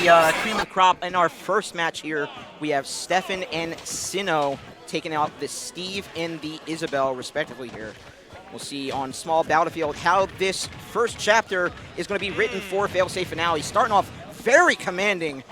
the cream of the crop in our first match here. We have Steffen and Cynnoh taking out the Steve and the Isaebelle, respectively here. We'll see on small battlefield how this first chapter is going to be written for Failsafe Finale. Starting off very commanding,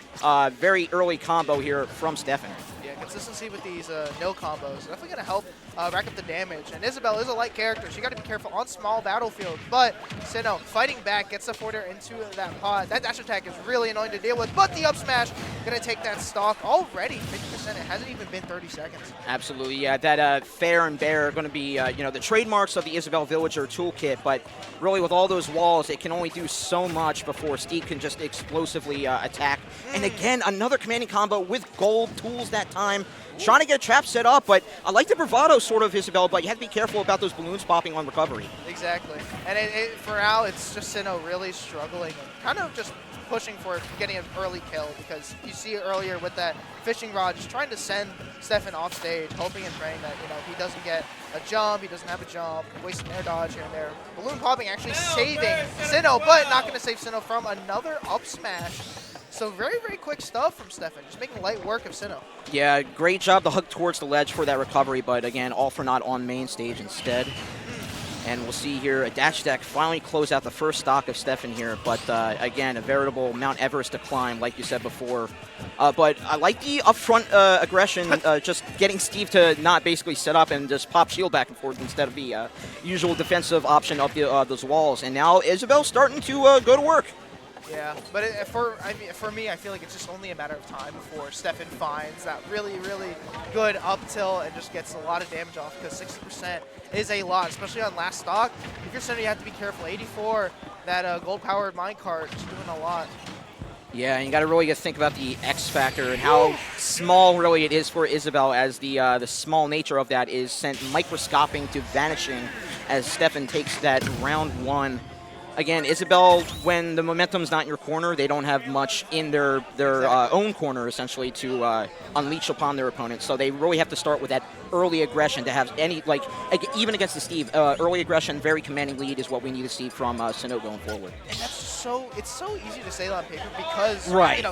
very early combo here from Steffen. Yeah, consistency with these no combos definitely going to help rack up the damage. And Isaebelle is a light character. She got to be careful on small battlefield. But Cynnoh fighting back, gets the forwarder into that pod. That dash attack is really annoying to deal with. But the up smash going to take that stock already. 50%. It hasn't even been 30 seconds. Absolutely, yeah. That fair and bear are going to be, the trademarks of the Isaebelle Villager toolkit. But really, with all those walls, it can only do so much before Steve can just explosively attack. And again, another commanding combo with gold tools that time. Trying to get a trap set up, but I like the bravado sort of Isaebelle, but you have to be careful about those balloons popping on recovery. Exactly. And for now, it's just Cynnoh really struggling and kind of just pushing for getting an early kill, because you see earlier with that fishing rod, just trying to send Steffen off stage, hoping and praying that he doesn't get a jump, he doesn't have a jump, wasting air dodge here and there. Balloon popping actually saving Cynnoh, but not going to save Cynnoh from another up smash. So very, very quick stuff from Steffen, just making light work of Cynnoh. Yeah, great job to hook towards the ledge for that recovery, but again, all for naught on main stage instead. And we'll see here a dash attack finally close out the first stock of Steffen here, but again, a veritable Mount Everest to climb, like you said before. But I like the upfront aggression, just getting Steve to not basically set up and just pop shield back and forth instead of the usual defensive option of those walls. And now Isaebelle's starting to go to work. Yeah, but for me, I feel like it's just only a matter of time before Steffen finds that really, really good up tilt and just gets a lot of damage off, because 60% is a lot, especially on last stock. If you're Cynnoh, you have to be careful. 84, that gold-powered minecart, just doing a lot. Yeah, and you got to really think about the X factor and how small really it is for Isaebelle, as the small nature of that is sent microscoping to vanishing as Steffen takes that round one. Again, Isaebelle, when the momentum's not in your corner, they don't have much in their own corner, essentially, to unleash upon their opponent. So they really have to start with that early aggression to have any, even against the Steve, early aggression, very commanding lead is what we need to see from Cynnoh going forward. And it's so easy to say that on paper, because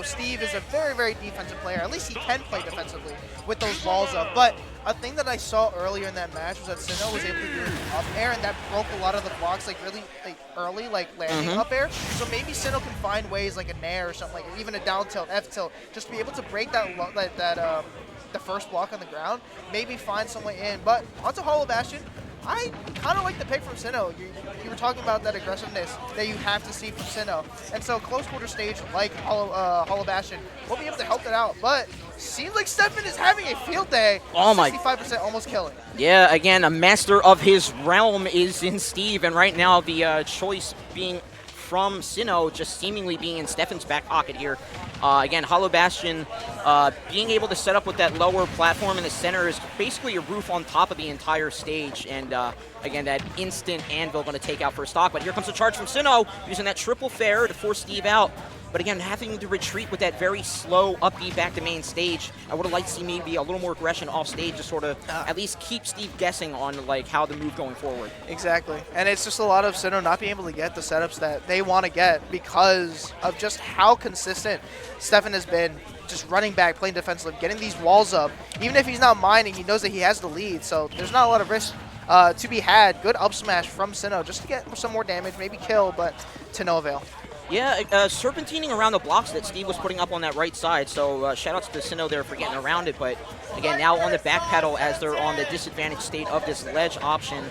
Steve is a very, very defensive player. At least he can play defensively with those balls up. But a thing that I saw earlier in that match was that Cynnoh was able to do up air, and that broke a lot of the blocks really early, landing up air. So maybe Cynnoh can find ways like a nair or something, or even a down tilt, F tilt, just to be able to break the first block on the ground, maybe find some way in. But onto Hollow Bastion, I kind of like the pick from Cynnoh. You were talking about that aggressiveness that you have to see from Cynnoh. And so close quarter stage like Hollow Bastion will be able to help that out. But seems like Steffen is having a field day. Oh my. 65% almost killing. Yeah, again, a master of his realm is in Steve. And right now the choice being from Cynnoh just seemingly being in Steffen's back pocket here. Again, Hollow Bastion being able to set up with that lower platform in the center is basically a roof on top of the entire stage. And again, that instant anvil going to take out first stock. But here comes the charge from Cynnoh, using that triple fair to force Steve out. But again, having to retreat with that very slow upbeat back to main stage, I would have liked to see maybe a little more aggression off stage to sort of at least keep Steve guessing on how the move going forward. Exactly. And it's just a lot of Cynnoh not being able to get the setups that they want to get because of just how consistent Steffen has been, just running back, playing defensively, getting these walls up. Even if he's not mining, he knows that he has the lead, so there's not a lot of risk to be had. Good up smash from Cynnoh just to get some more damage, maybe kill, but to no avail. Yeah, serpentining around the blocks that Steve was putting up on that right side, so shout-outs to Cynnoh there for getting around it, but again, now on the back pedal as they're on the disadvantaged state of this ledge option.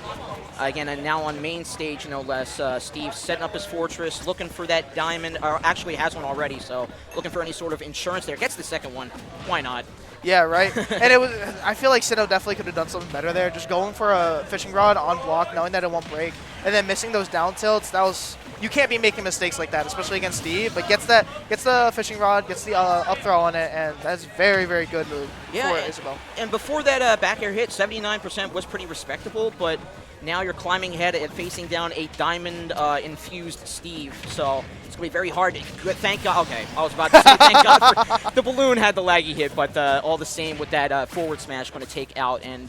Again, and now on main stage, no less, Steve setting up his fortress, looking for that diamond, or actually has one already, so looking for any sort of insurance there. Gets the second one. Why not? Yeah, right. And it was. I feel like Cynnoh definitely could have done something better there. Just going for a fishing rod on block, knowing that it won't break, and then missing those down tilts. That was. You can't be making mistakes like that, especially against Steve. But gets the fishing rod, gets the up throw on it, and that's very, very good move for Isaebelle. And before that back air hit, 79% was pretty respectable, but now you're climbing ahead and facing down a diamond infused Steve. So it's going to be very hard. Thank God. Okay, I was about to say thank God for the balloon had the laggy hit, but all the same with that forward smash going to take out. And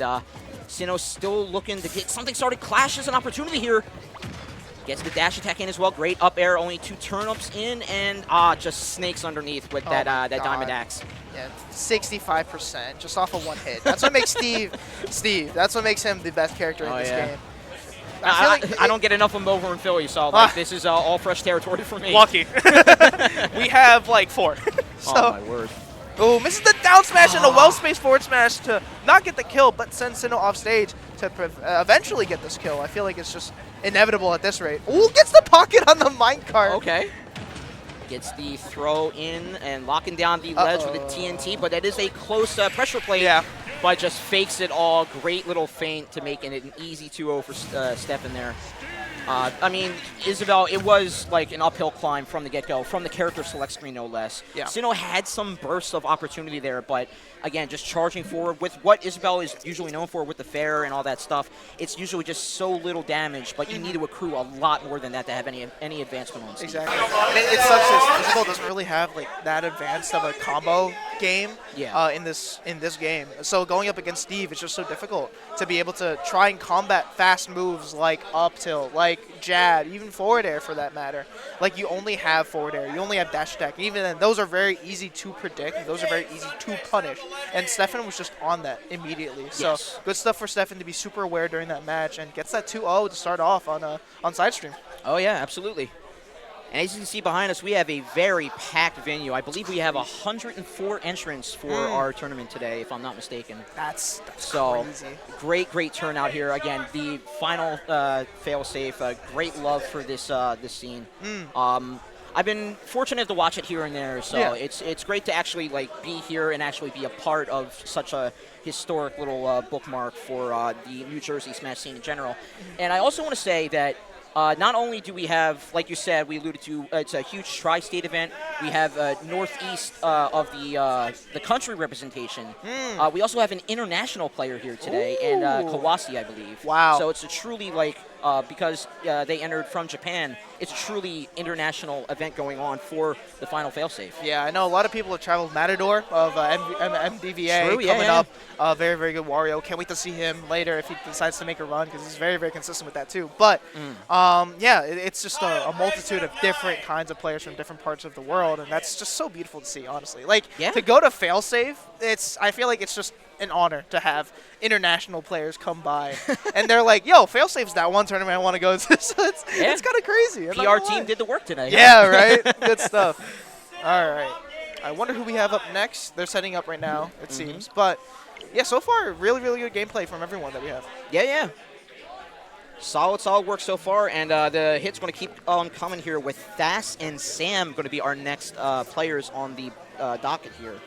Cynnoh still looking to get something started. Clash is an opportunity here. Gets the dash attack in as well. Great up air, only 2 turnips in, and just snakes underneath with that Diamond Axe. Yeah, 65% just off of 1 hit. That's what makes Steve. That's what makes him the best character in this game. I don't get enough of him over in Philly, so like, this is all fresh territory for me. Lucky. We have like 4. So, oh my word. Oh, misses the down smash and a well-spaced forward smash to not get the kill, but send Cynnoh off stage to eventually get this kill. I feel like it's just inevitable at this rate. Ooh, gets the pocket on the minecart. Okay. Gets the throw in and locking down the ledge with the TNT, but that is a close pressure play. Yeah. But just fakes it all. Great little feint to make it an easy 2-0 for Steffen there. I mean, Isaebelle, it was like an uphill climb from the get-go, from the character select screen, no less. Yeah. Cynnoh had some bursts of opportunity there, but again, just charging forward with what Isaebelle is usually known for with the fair and all that stuff. It's usually just so little damage, but you need to accrue a lot more than that to have any advancement on Steve. Exactly. It sucks that Isaebelle doesn't really have like that advanced of a combo game in this game. So going up against Steve, it's just so difficult to be able to try and combat fast moves like up tilt, like jab, even forward air for that matter. Like you only have forward air, you only have dash attack, and even then those are very easy to predict, those are very easy to punish. And Steffen was just on that immediately. So good stuff for Steffen to be super aware during that match and gets that 2-0 to start off on side stream. Oh yeah, absolutely. And as you can see behind us, we have a very packed venue. I believe we have 104 entrants for our tournament today, if I'm not mistaken. That's so crazy. Great turnout here. Again, the final Failsafe. Great love for this scene. I've been fortunate to watch it here and there, so it's great to actually like be here and actually be a part of such a historic little bookmark for the New Jersey Smash scene in general. And I also want to say that not only do we have, like you said, we alluded to, it's a huge tri-state event. We have northeast of the country representation. We also have an international player here today, and Kawasi, I believe. Wow. So it's a truly like, because they entered from Japan, it's a truly international event going on for the final Failsafe. Yeah, I know a lot of people have traveled. Matador of MDVA coming up. Very, very good Wario. Can't wait to see him later if he decides to make a run because he's very, very consistent with that too. But yeah, it's just a multitude of different kinds of players from different parts of the world, and that's just so beautiful to see, honestly. Like, to go to Failsafe, I feel like it's just an honor to have international players come by. And they're like, yo, Failsafe's that one tournament I want to go to. So it's kind of crazy. PR team did the work today. Yeah, right? Good stuff. All right. I wonder who we have up next. They're setting up right now, it seems. But, yeah, so far, really, really good gameplay from everyone that we have. Yeah. Solid work so far, and the hit's going to keep on coming here with Thass and Sammm going to be our next players on the docket here.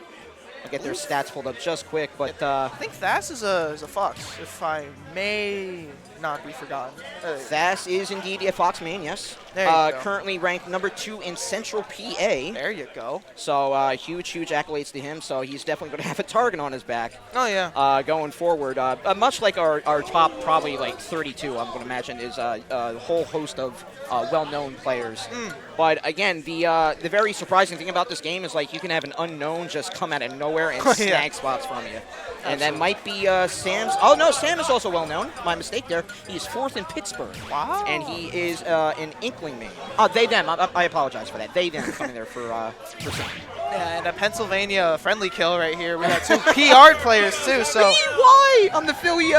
I'll get their stats pulled up just quick, but I think Thass is a Fox, if I may not be forgotten. Thass is indeed a Fox main, yes. There you go. Currently ranked #2 in Central PA. There you go. So huge accolades to him. So he's definitely going to have a target on his back. Oh yeah. Going forward, much like our top probably like 32, I'm going to imagine is a whole host of well-known players. But again, the very surprising thing about this game is like you can have an unknown just come out of nowhere and snag spots from you. And that might be Samm's. Oh no, Sammm is also well-known. My mistake there. He's 4th in Pittsburgh. Wow. And he is an Inkling main. They, them. I apologize for that. They, them coming there for Sammm. Yeah, and a Pennsylvania friendly kill right here. We got 2 PR players too. So why? I'm the Philly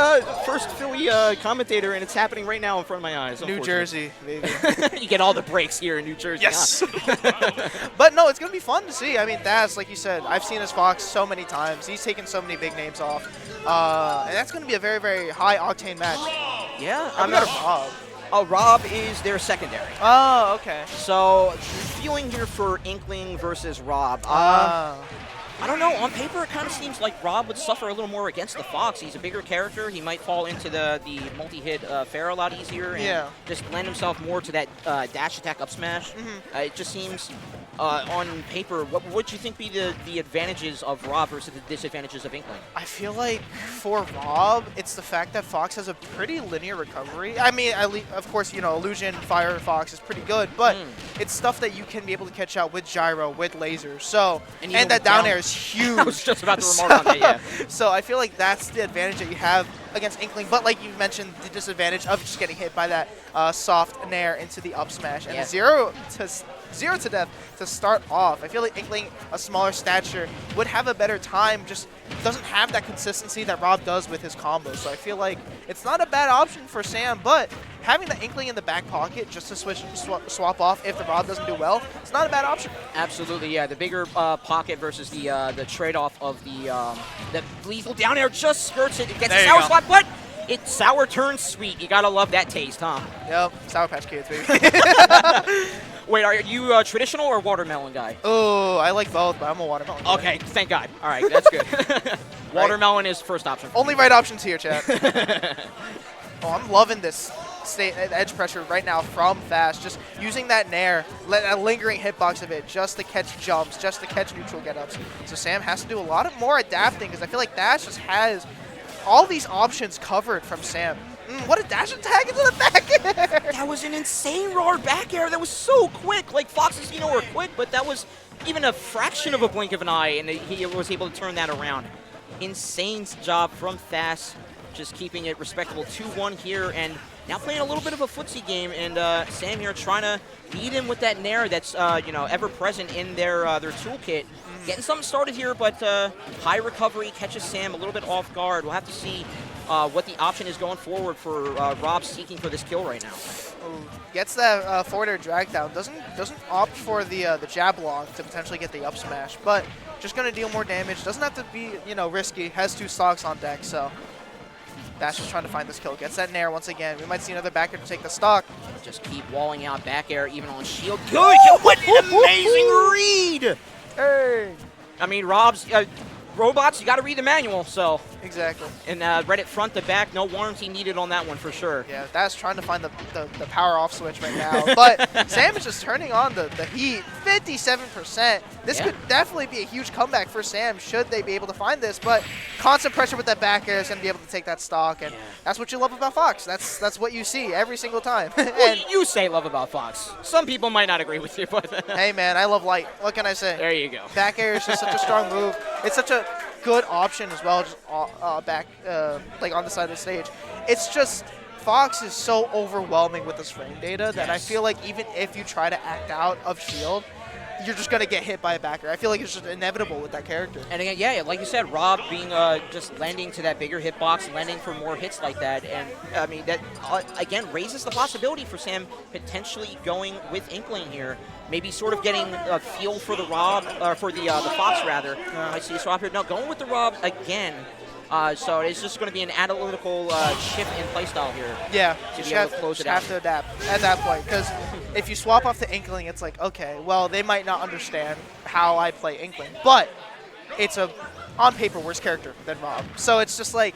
first Philly commentator, and it's happening right now in front of my eyes. New Jersey, baby. You get all the breaks here in New Jersey. Yes. But no, it's gonna be fun to see. I mean, Thass, like you said, I've seen his Fox so many times. He's taken so many big names off, and that's gonna be a very, very high octane match. Yeah, I'm not Rob. Oh, Rob is their secondary. Oh, okay. So, feeling here for Inkling versus Rob. I don't know. On paper, it kind of seems like Rob would suffer a little more against the Fox. He's a bigger character. He might fall into the multi-hit fair a lot easier and just lend himself more to that dash attack up smash. It just seems, on paper, what would you think be the advantages of Rob versus the disadvantages of Inkling? I feel like for Rob, it's the fact that Fox has a pretty linear recovery. I mean, of course, Illusion, Fire, Fox is pretty good, but it's stuff that you can be able to catch out with gyro, with lasers. So, and that down air is huge. I was just about to remark on that, yeah. So I feel like that's the advantage that you have against Inkling, but like you mentioned, the disadvantage of just getting hit by that soft nair into the up smash. And 0 to death to start off. I feel like Inkling, a smaller stature, would have a better time, just doesn't have that consistency that Rob does with his combos. So I feel like it's not a bad option for Sammm, but having the Inkling in the back pocket just to swap off if the Rob doesn't do well, it's not a bad option. Absolutely, yeah. The bigger pocket versus the trade-off of the lethal down air just skirts it. It gets a sour spot, but it sour turns sweet. You gotta love that taste, huh? Yep, Sour Patch Kids, baby. Wait, are you a traditional or watermelon guy? Oh, I like both, but I'm a watermelon guy. Okay, thank God. All right, that's good. Watermelon is first option. Only right options here, chat. Oh, I'm loving this edge pressure right now from Thass. Just using that nair, a lingering hitbox of it just to catch jumps, just to catch neutral get-ups. So Sammm has to do a lot of more adapting because I feel like Thass just has all these options covered from Sammm. What a dash attack into the back air! That was an insane raw back air. That was so quick. Like, Fox's, were quick, but that was even a fraction of a blink of an eye, and he was able to turn that around. Insane job from Thass, just keeping it respectable 2-1 here, and now playing a little bit of a footsie game, and Sammm here trying to beat him with that nair that's, ever present in their toolkit. Getting something started here, but high recovery catches Sammm a little bit off guard. We'll have to see what the option is going forward for Rob seeking for this kill right now. Gets that forward air drag down. Doesn't opt for the jab lock to potentially get the up smash, but just going to deal more damage. Doesn't have to be risky. Has 2 stocks on deck, so Thass just trying to find this kill. Gets that nair once again. We might see another back air to take the stock. Just keep walling out back air even on shield. Good! What an amazing read! Hey! I mean, Rob's robots, you got to read the manual, so. Exactly. And read it front to back, no warranty needed on that one for sure. Yeah, Thass trying to find the power off switch right now. But Sammm is just turning on the heat. 57%. This could definitely be a huge comeback for Sammm should they be able to find this. But constant pressure with that back air is going to be able to take that stock. And that's what you love about Fox. That's what you see every single time. Well, you say love about Fox. Some people might not agree with you, but. Hey, man, I love light. What can I say? There you go. Back air is just such a strong move. It's such a good option as well, just back like on the side of the stage. It's just Fox is so overwhelming with this frame data that I feel like even if you try to act out of shield, you're just going to get hit by a backer. I feel like it's just inevitable with that character. And again, yeah, like you said, Rob being just lending to that bigger hitbox, lending for more hits like that. And, I mean, that, again, raises the possibility for Sammm potentially going with Inkling here. Maybe sort of getting a feel for the Rob, for the Fox, rather. I see a swap here. No, going with the Rob again. So it's just going to be an analytical shift in playstyle here. Yeah, to be able to close it out. Have to adapt at that point, because if you swap off the Inkling, it's like, okay, well, they might not understand how I play Inkling, but it's a on paper worse character than Rob. So it's just like,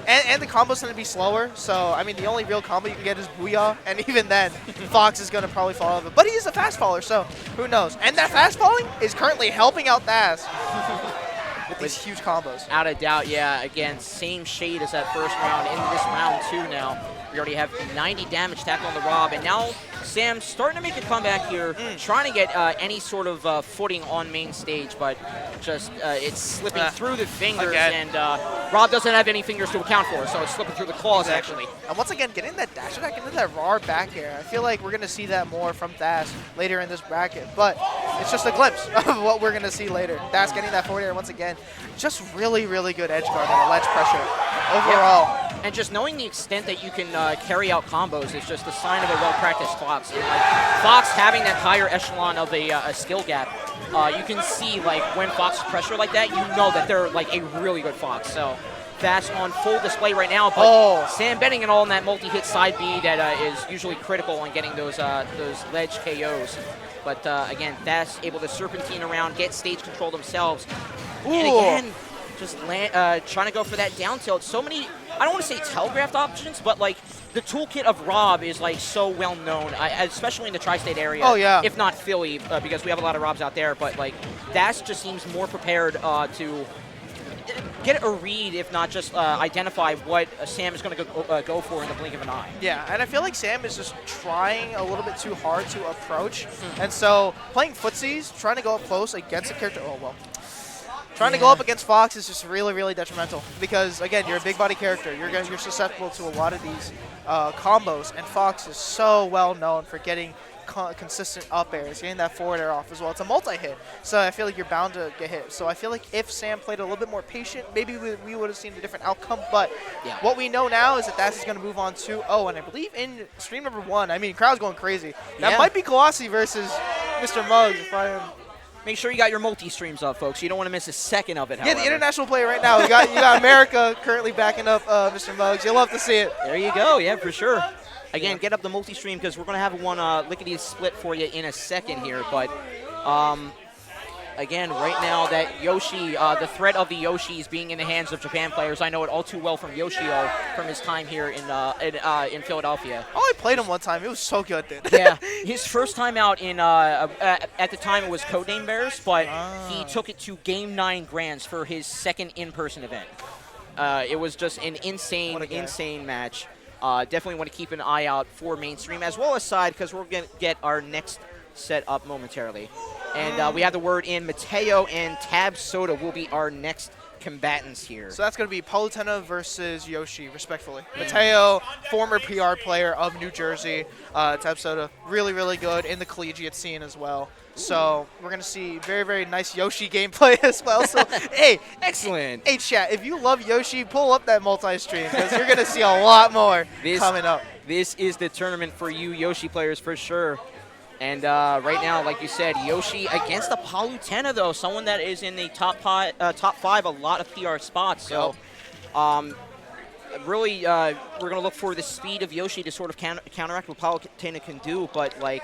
and the combo's going to be slower. So I mean, the only real combo you can get is Booyah, and even then, Fox is going to probably fall over. But he is a fast faller, so who knows? And that fast falling is currently helping out Thass. With these huge combos. Out of doubt, yeah. Again, same shade as that first round into this round 2 now. We already have 90 damage tacked on the Rob, and now Sammm starting to make a comeback here, trying to get any sort of footing on main stage, but just it's slipping through the fingers, and Rob doesn't have any fingers to account for, so it's slipping through the claws, actually. And once again, getting that dash attack into that raw back air, I feel like we're going to see that more from Thass later in this bracket, but it's just a glimpse of what we're going to see later. Thass getting that forward air once again. Just really, really good edge guard and ledge pressure overall. Yeah. And just knowing the extent that you can carry out combos is just a sign of a well-practiced Fox. And like Fox having that higher echelon of a skill gap, you can see like when Fox is pressure like that, you know that they're like a really good Fox. So Thass on full display right now, but Sammm betting it all in that multi-hit side B that is usually critical on getting those ledge KOs. But again, Thass able to serpentine around, get stage control themselves. Ooh. And again, just trying to go for that down tilt. So many, I don't want to say telegraphed options, but like the toolkit of Rob is like so well known, especially in the tri-state area. Oh, yeah. If not Philly, because we have a lot of Robs out there. But like Thass just seems more prepared to get a read, if not just identify what Sammm is going to go for in the blink of an eye. Yeah, and I feel like Sammm is just trying a little bit too hard to approach. And so playing footsies, trying to go up close against a character, Trying to go up against Fox is just really, really detrimental because, again, you're a big body character. You're susceptible to a lot of these combos, and Fox is so well known for getting consistent up airs, getting that forward air off as well. It's a multi-hit, so I feel like you're bound to get hit. So I feel like if Sammm played a little bit more patient, maybe we would have seen a different outcome. But what we know now is that Thass is going to move on 2-0, and I believe in stream number 1, I mean, crowd's going crazy. That might be Kasawi versus Mr. Muggs if I am. Make sure you got your multi-streams up, folks. You don't want to miss a second of it, Yeah, the international player right now. You got America currently backing up Mr. Muggs. You'll love to see it. There you go. Yeah, for sure. Again, get up the multi-stream because we're going to have one lickety-split for you in a second here. But, again, right now that Yoshi, the threat of the Yoshis being in the hands of Japan players, I know it all too well from Yoshio from his time here in Philadelphia. Oh, I played him one time. It was so good, dude. Yeah, his first time out in, at the time it was Codename Bears, but he took it to Game 9 Grands for his second in-person event. It was just an insane match. Definitely want to keep an eye out for mainstream as well as side because we're going to get our next set up momentarily. And we have the word in. Mateo and TabSoda will be our next combatants here. So that's going to be Palutena versus Yoshi, respectfully. Mateo, former PR player of New Jersey. TabSoda, really, really good in the collegiate scene as well. So we're going to see very, very nice Yoshi gameplay as well. So, hey. Excellent. Hey, chat, if you love Yoshi, pull up that multi-stream because you're going to see a lot more coming up. This is the tournament for you Yoshi players for sure. And right now, like you said, Yoshi against the Palutena, though, someone that is in the top 5, a lot of PR spots. So really, we're going to look for the speed of Yoshi to sort of counteract what Palutena can do. But, like,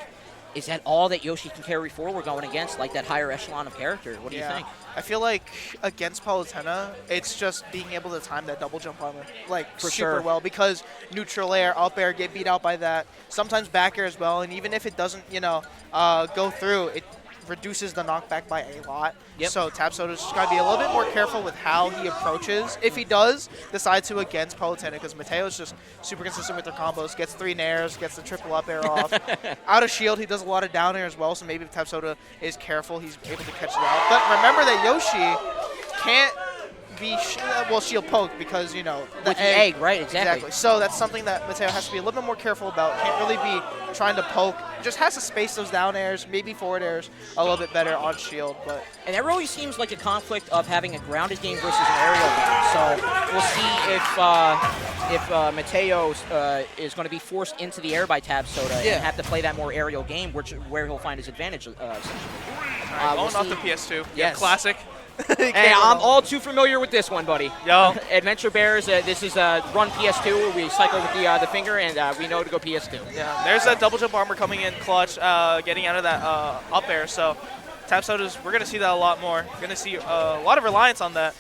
is that all that Yoshi can carry forward going against, like, that higher echelon of character? What do you think? I feel like against Palutena, it's just being able to time that double jump armor, like, super well, because neutral air, up air, get beat out by that, sometimes back air as well, and even if it doesn't, go through, it reduces the knockback by a lot. So TabSoda's just got to be a little bit more careful with how he approaches. If he does decide to against Palutena, because Mateo's just super consistent with their combos, gets 3 nairs, gets the triple up air off. Out of shield, he does a lot of down air as well, so maybe if TabSoda is careful, he's able to catch it out. But remember that Yoshi can't be shield poke because, the egg, right? Exactly. So that's something that Mateo has to be a little bit more careful about. Can't really be trying to poke. Just has to space those down airs, maybe forward airs a little bit better on shield. And that really seems like a conflict of having a grounded game versus an aerial game. So we'll see if Mateo is going to be forced into the air by TabSoda and have to play that more aerial game, where he'll find his advantage. Essentially. Going off the PS2. Yes. Classic. Hey, I'm all too familiar with this one, buddy. Yo. Adventure Bears, this is run PS2 where we cycle with the finger, and we know to go PS2. Yeah, there's that double jump armor coming in clutch, getting out of that up air. So TabSoda's, we're going to see that a lot more. We're going to see a lot of reliance on that.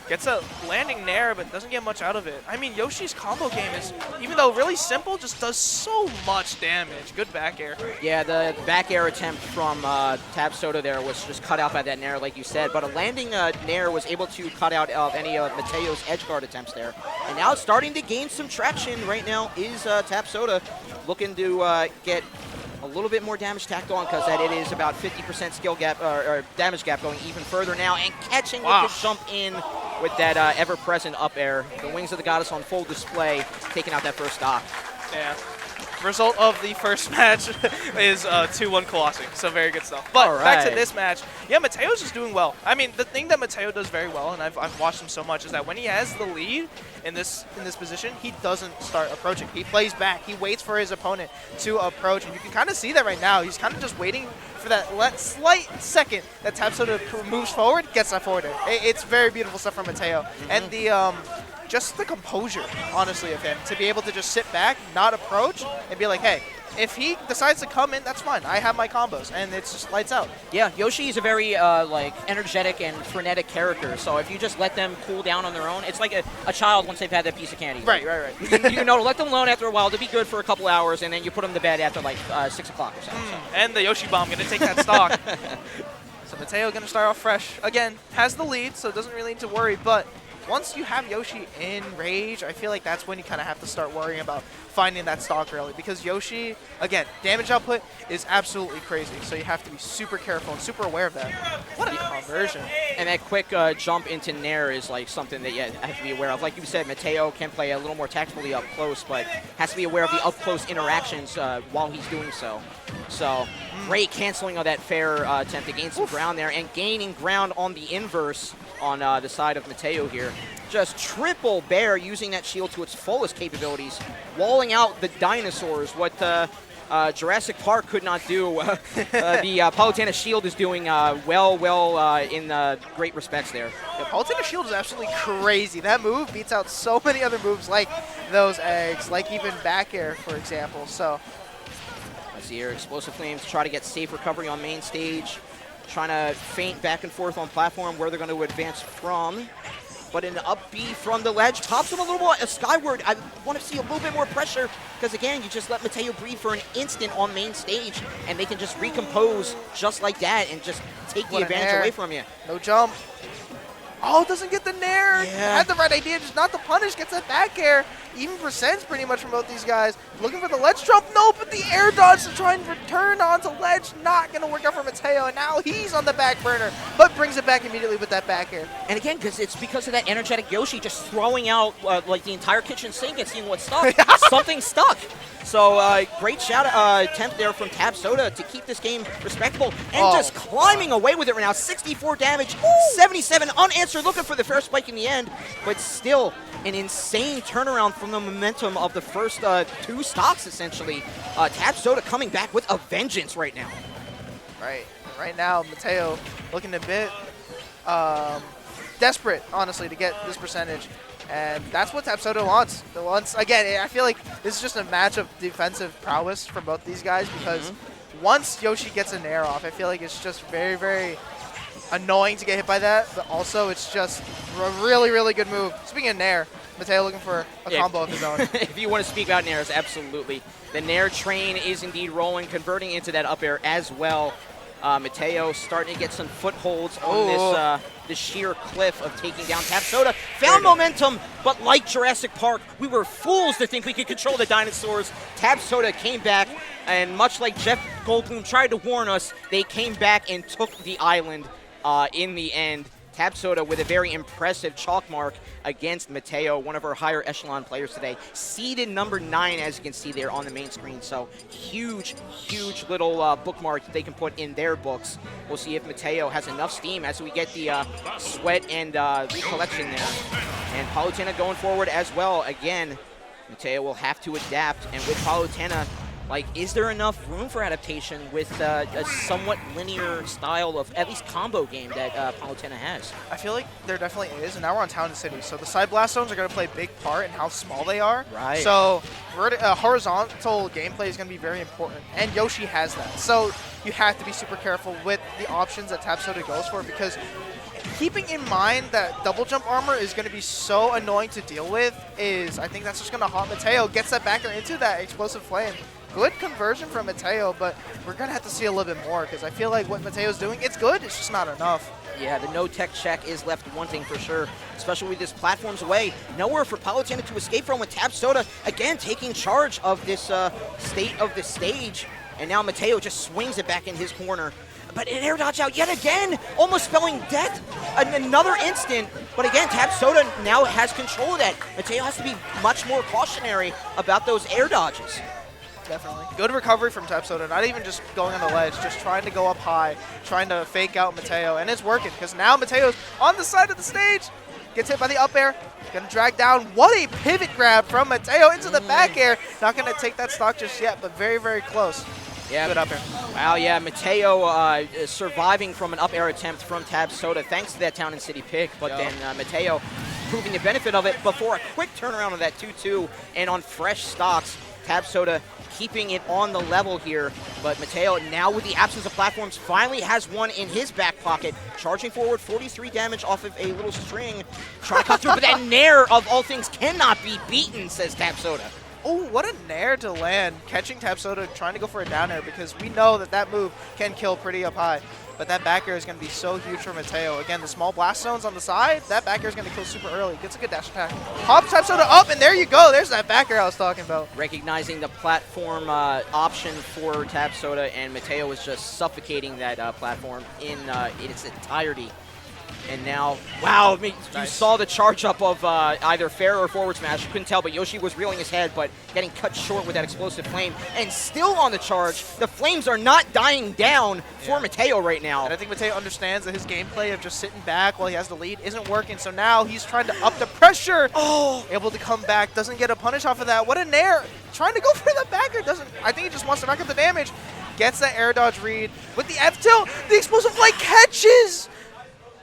Gets a landing nair, but doesn't get much out of it. I mean, Yoshi's combo game is, even though really simple, just does so much damage. Good back air. Yeah, the back air attempt from TabSoda there was just cut out by that nair, like you said. But a landing nair was able to cut out of any of Mateo's edge guard attempts there. And now starting to gain some traction right now is TabSoda, looking to get a little bit more damage tacked on because that it is about 50% skill gap or damage gap going even further now, and catching with the jump in with that ever-present up air. The Wings of the Goddess on full display, taking out that first stock. Yeah. Result of the first match is 2-1 Kasawi, so very good stuff. But back to this match, yeah, Mateo's just doing well. I mean, the thing that Mateo does very well, and I've watched him so much, is that when he has the lead in this position, he doesn't start approaching. He plays back. He waits for his opponent to approach, and you can kind of see that right now. He's kind of just waiting for that slight second that TabSoda moves forward, gets that forward air. It's very beautiful stuff from Mateo. And the just the composure, honestly, of him, to be able to just sit back, not approach, and be like, hey, if he decides to come in, that's fine. I have my combos, and it's just lights out. Yeah, Yoshi is a very energetic and frenetic character, so if you just let them cool down on their own, it's like a child once they've had that piece of candy. Right. Let them alone after a while to be good for a couple hours, and then you put them to bed after like 6 o'clock or something. And the Yoshi bomb going to take that stock. So Mateo going to start off fresh. Again, has the lead, so doesn't really need to worry, but once you have Yoshi in rage, I feel like that's when you kind of have to start worrying about finding that stock early, because Yoshi, again, damage output is absolutely crazy, so you have to be super careful and super aware of that. What a conversion. And that quick jump into Nair is like something that you have to be aware of. Like you said, Mateo can play a little more tactfully up close, but has to be aware of the up-close interactions while he's doing so. So great canceling of that fair attempt to gain some ground there, and gaining ground on the inverse on the side of Mateo here. Just triple bear using that shield to its fullest capabilities, walling out the dinosaurs, what Jurassic Park could not do. The Palutena shield is doing well in great respects there. The Palutena shield is absolutely crazy. That move beats out so many other moves like those eggs, like even back air, for example. So let's see here, Explosive Flames try to get safe recovery on main stage, trying to feint back and forth on platform where they're going to advance from. But an up B from the ledge pops him a little more skyward. I want to see a little bit more pressure, because again, you just let Mateo breathe for an instant on main stage, and they can just recompose just like that and just take the advantage away from you. No jump. Oh, doesn't get the nair. Yeah. Had the right idea, just not the punish. Gets that back air. Even percents pretty much from both these guys. Looking for the ledge jump. No, but the air dodge to try and return onto ledge. Not going to work out for Mateo. And now he's on the back burner, but brings it back immediately with that back air. And again, it's because of that energetic Yoshi just throwing out like the entire kitchen sink and seeing what stuck. Something stuck. So great shout attempt there from TabSoda to keep this game respectable, and just climbing away with it right now. 64 damage, 77 unanswered, looking for the fair spike in the end, but still an insane turnaround from the momentum of the first two stocks, essentially. TabSoda coming back with a vengeance right now. Right now, Mateo looking a bit desperate, honestly, to get this percentage. And that's what TabSoda wants. Again, I feel like this is just a match of defensive prowess for both these guys, because once Yoshi gets a nair off, I feel like it's just very, very annoying to get hit by that, but also it's just a really, really good move. Speaking of nair, Mateo looking for a combo of his own. If you want to speak about nairs, absolutely. The nair train is indeed rolling, converting into that up air as well. Mateo starting to get some footholds on this sheer cliff of taking down TabSoda. Found momentum, but like Jurassic Park, we were fools to think we could control the dinosaurs. TabSoda came back, and much like Jeff Goldblum tried to warn us, they came back and took the island in the end. TabSoda with a very impressive chalk mark against Mateo, one of our higher echelon players today. Seeded number 9, as you can see there on the main screen. So huge, huge little bookmark they can put in their books. We'll see if Mateo has enough steam as we get the sweat and recollection there. And Palutena going forward as well. Again, Mateo will have to adapt. And with Palutena, like, is there enough room for adaptation with a somewhat linear style of at least combo game that Palutena has? I feel like there definitely is, and now we're on Town and City, so the side blast zones are going to play a big part in how small they are. Right. So horizontal gameplay is going to be very important, and Yoshi has that. So you have to be super careful with the options that TabSoda goes for, because keeping in mind that double jump armor is going to be so annoying to deal with, I think that's just going to haunt Mateo. Gets that backer into that explosive flame. Good conversion from Mateo, but we're going to have to see a little bit more, because I feel like what Mateo's doing, it's good, it's just not enough. Yeah, the no-tech check is left wanting for sure, especially with this platforms away. Nowhere for Palutena to escape from, with TabSoda, again, taking charge of this state of the stage. And now Mateo just swings it back in his corner. But an air dodge out yet again, almost spelling death another instant. But again, TabSoda now has control of that. Mateo has to be much more cautionary about those air dodges. Definitely. Good recovery from TabSoda, not even just going on the ledge, just trying to go up high, trying to fake out Mateo, and it's working, because now Mateo's on the side of the stage, gets hit by the up air, gonna drag down. What a pivot grab from Mateo into the back air. Not gonna take that stock just yet, but very, very close. Yeah. Good up air. Wow, yeah, Mateo surviving from an up air attempt from TabSoda thanks to that Town and City pick, but then Mateo proving the benefit of it before a quick turnaround of that 2-2, and on fresh stocks, TabSoda keeping it on the level here, but Mateo, now with the absence of platforms, finally has one in his back pocket, charging forward, 43 damage off of a little string, trying to cut through, but that nair of all things cannot be beaten, says TabSoda. Oh, what a nair to land, catching TabSoda, trying to go for a down air, because we know that that move can kill pretty up high. but that back air is going to be so huge for Mateo. Again, the small blast zones on the side, that back air is going to kill super early. Gets a good dash attack. Hops TabSoda up, and there you go. There's that back air I was talking about. Recognizing the platform option for TabSoda, and Mateo was just suffocating that platform in its entirety. And now, wow, I mean, you saw the charge up of either fair or forward smash. You couldn't tell, but Yoshi was reeling his head, but getting cut short with that explosive flame. And still on the charge, the flames are not dying down for Mateo right now. And I think Mateo understands that his gameplay of just sitting back while he has the lead isn't working. So now he's trying to up the pressure. Oh, able to come back, doesn't get a punish off of that. What a nair. Trying to go for the backer, doesn't. I think he just wants to rack up the damage. Gets that air dodge read with the F tilt. The explosive flight catches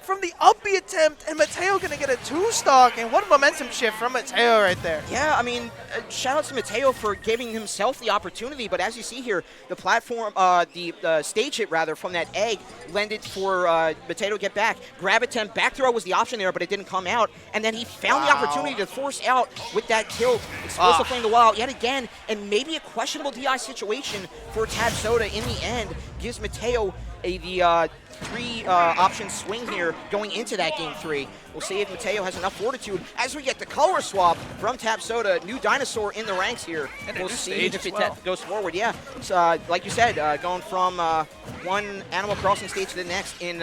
from the up B attempt, and Mateo gonna get a 2-stock, and what a momentum shift from Mateo right there. Yeah, I mean, shout out to Mateo for giving himself the opportunity, but as you see here, the platform, the stage hit rather, from that egg lended for Mateo to get back. Grab attempt, back throw was the option there, but it didn't come out, and then he found the opportunity to force out with that tilt. Explosive flame the wall yet again, and maybe a questionable DI situation for TabSoda in the end gives Mateo the 3-option swing here going into that game 3. We'll see if Mateo has enough fortitude as we get the color swap from TabSoda. New dinosaur in the ranks here. And we'll see if it goes forward. Yeah, so, like you said, going from one Animal Crossing stage to the next in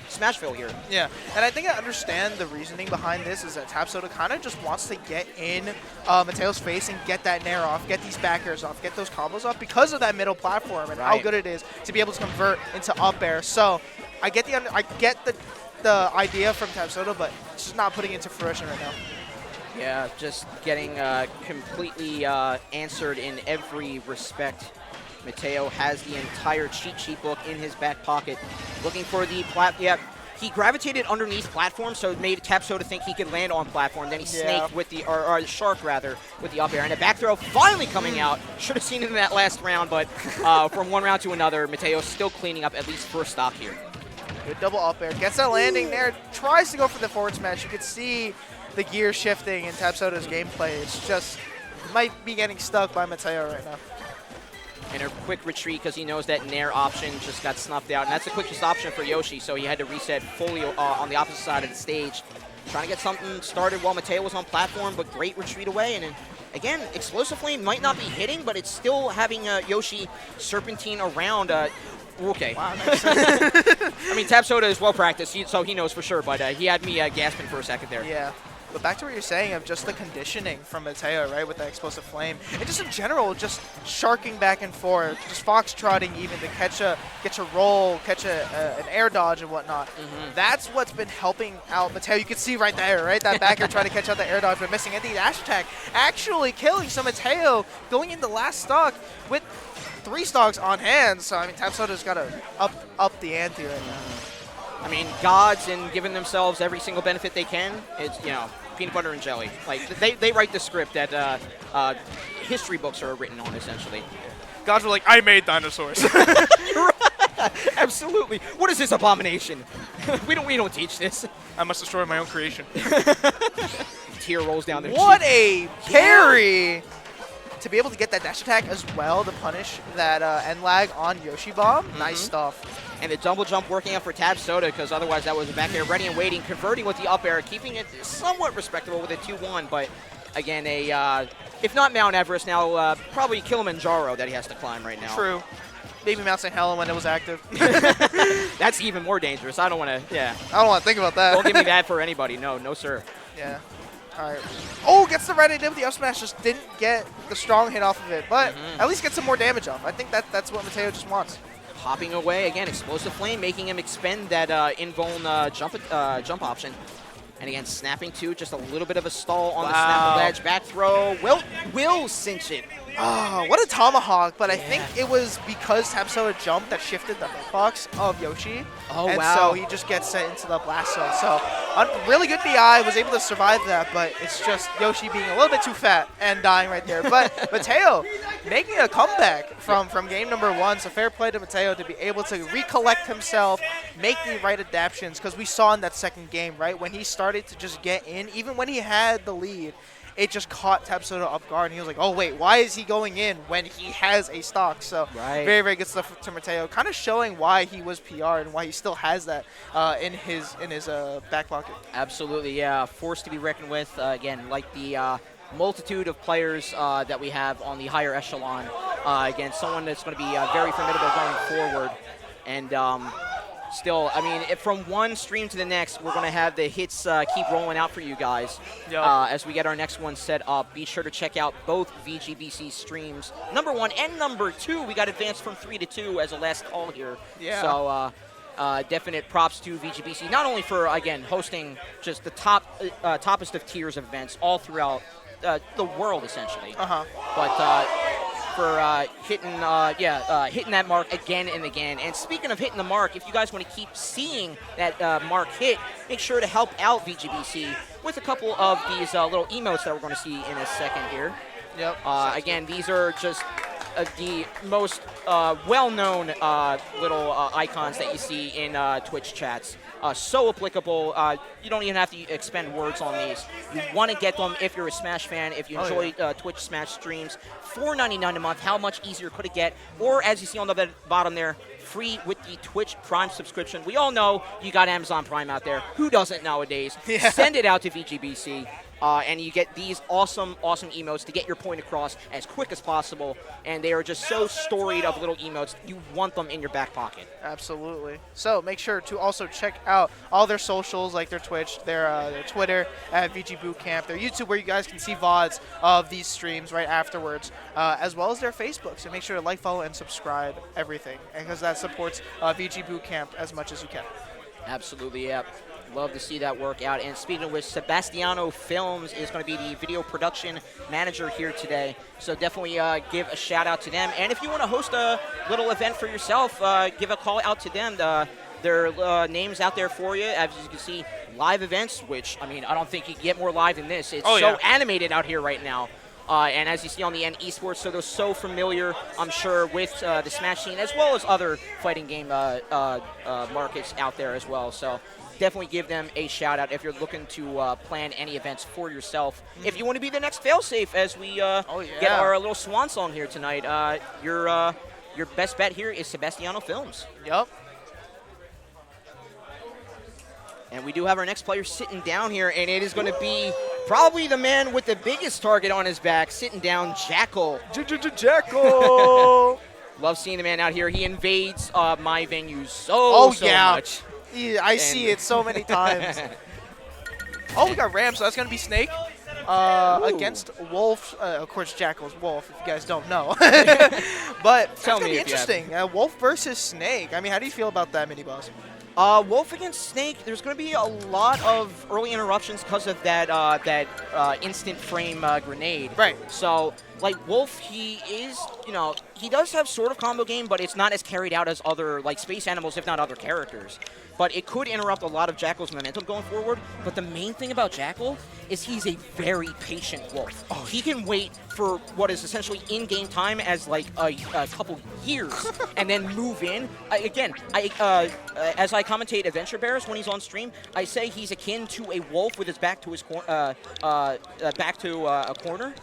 Smashville here. Yeah, and I think I understand the reasoning behind this is that TabSoda kind of just wants to get in Mateo's face and get that nair off, get these back airs off, get those combos off because of that middle platform and how good it is to be able to convert into up air. So I get the idea from TabSoda, but it's just not putting it into fruition right now. Yeah, just getting completely answered in every respect. Mateo has the entire cheat sheet book in his back pocket, looking for the he gravitated underneath platform, so it made TabSoda think he could land on platform. Then he snaked with the, or shark rather, with the up air. And a back throw finally coming out. Should have seen it in that last round, but from one round to another, Mateo still cleaning up at least first stock here. Good double up air. Gets that landing there. Tries to go for the forward smash. You can see the gear shifting in TabSoda's gameplay. It's just, might be getting stuck by Mateo right now. And a quick retreat because he knows that nair option just got snuffed out. And that's the quickest option for Yoshi, so he had to reset fully on the opposite side of the stage. Trying to get something started while Mateo was on platform, but great retreat away. And again, Explosive Flame might not be hitting, but it's still having Yoshi serpentine around. Okay. Wow, nice. I mean, TabSoda is well practiced, so he knows for sure, but he had me gasping for a second there. Yeah. But back to what you're saying of just the conditioning from Mateo, right, with that Explosive Flame. And just in general, just sharking back and forth, just foxtrotting even to catch a roll, catch an air dodge and whatnot. That's what's been helping out Mateo. You can see right there, right, that backer trying to catch out the air dodge but missing. And the dash attack actually killing some Mateo going into last stock with 3 stocks on hand. So, I mean, TabSoda's got to up the ante right now. I mean, gods and giving themselves every single benefit they can. It's, you know, peanut butter and jelly. Like, they write the script that history books are written on, essentially. Gods were like, I made dinosaurs. You're right. Absolutely. What is this abomination? we don't teach this. I must destroy my own creation. Tear rolls down their What cheek. a parry! To be able to get that dash attack as well to punish that end lag on Yoshi Bomb, nice stuff. And the double jump working out for TabSoda, because otherwise that was a back air ready and waiting, converting with the up air, keeping it somewhat respectable with a 2-1. But again, if not Mount Everest, now probably Kilimanjaro that he has to climb right now. True. Maybe Mount St. Helen when it was active. That's even more dangerous. I don't want to, I don't want to think about that. Don't give me that for anybody. No, sir. Yeah. All right. Oh, gets the red hit with the up smash. Just didn't get the strong hit off of it, but at least get some more damage off. I think that's what Mateo just wants. Hopping away again, Explosive Flame, making him expend that invuln jump option. And again, snapping too, just a little bit of a stall on the snap ledge. Back throw will cinch it. Oh, what a tomahawk, but I think it was because TabSoda jumped that shifted the hitbox of Yoshi. Oh, and wow. so he just gets sent into the blast zone. So really good DI, was able to survive that, but it's just Yoshi being a little bit too fat and dying right there. But Mateo making a comeback from game number 1, so fair play to Mateo to be able to recollect himself, make the right adaptions, because we saw in that second game, right, when he started to just get in, even when he had the lead, it just caught TabSoda off guard, and he was like, oh, wait, why is he going in when he has a stock? So very, very good stuff to Mateo, kind of showing why he was PR and why he still has that in his back pocket. Absolutely, yeah. Force to be reckoned with. Again, like the multitude of players that we have on the higher echelon. Again, someone that's going to be very formidable going forward. And still, I mean, from one stream to the next, we're going to have the hits keep rolling out for you guys. Yep. As we get our next one set up. Be sure to check out both VGBC streams. Number 1 and number 2, we got advanced from 3 to 2 as a last call here. Yeah. So definite props to VGBC, not only for, again, hosting just the toppest of tiers of events all throughout the world, essentially. But for hitting that mark again and again. And speaking of hitting the mark, if you guys want to keep seeing that mark hit, make sure to help out VGBC with a couple of these little emotes that we're going to see in a second here. Yep. Again, these are just the most well-known little icons that you see in Twitch chats. So applicable. You don't even have to expend words on these. You want to get them if you're a Smash fan, if you enjoy Twitch Smash streams. $4.99 a month. How much easier could it get? Or, as you see on the bottom there, free with the Twitch Prime subscription. We all know you got Amazon Prime out there. Who doesn't nowadays? Yeah. Send it out to VGBC. And you get these awesome, awesome emotes to get your point across as quick as possible. And they are just so storied of little emotes. You want them in your back pocket. Absolutely. So make sure to also check out all their socials, like their Twitch, their Twitter at VGBootCamp, their YouTube, where you guys can see VODs of these streams right afterwards, as well as their Facebook. So make sure to like, follow, and subscribe everything, because that supports VGBootCamp as much as you can. Absolutely, yeah. Love to see that work out. And speaking of which, Sebastiano Films is going to be the video production manager here today. So definitely give a shout out to them. And if you want to host a little event for yourself, give a call out to them. There are names out there for you. As you can see, live events, which, I mean, I don't think you can get more live than this. It's animated out here right now. And as you see on the end, esports, so they're so familiar, I'm sure, with the Smash scene, as well as other fighting game markets out there as well. So definitely give them a shout out if you're looking to plan any events for yourself. If you want to be the next Failsafe, as we get our little swan song here tonight, your best bet here is Sebastiano Films. Yep. And we do have our next player sitting down here, and it is going to be probably the man with the biggest target on his back, sitting down, Jakal. Jakal! Love seeing the man out here. He invades my venue so much. Yeah, I see it so many times. Oh, we got Ram, so that's going to be Snake against Wolf. Of course, Jakal's Wolf, if you guys don't know. But it's going to be interesting. Wolf versus Snake. I mean, how do you feel about that mini-boss? Wolf against Snake, there's going to be a lot of early interruptions because of that instant frame grenade. Right. So, like, Wolf, he is, he does have sort of combo game, but it's not as carried out as other, like, space animals, if not other characters. But it could interrupt a lot of Jakal's momentum going forward. But the main thing about Jakal is he's a very patient Wolf. He can wait for what is essentially in-game time as, like, a couple years and then move in. As I commentate Adventure Bears when he's on stream, I say he's akin to a wolf with his back to his a corner.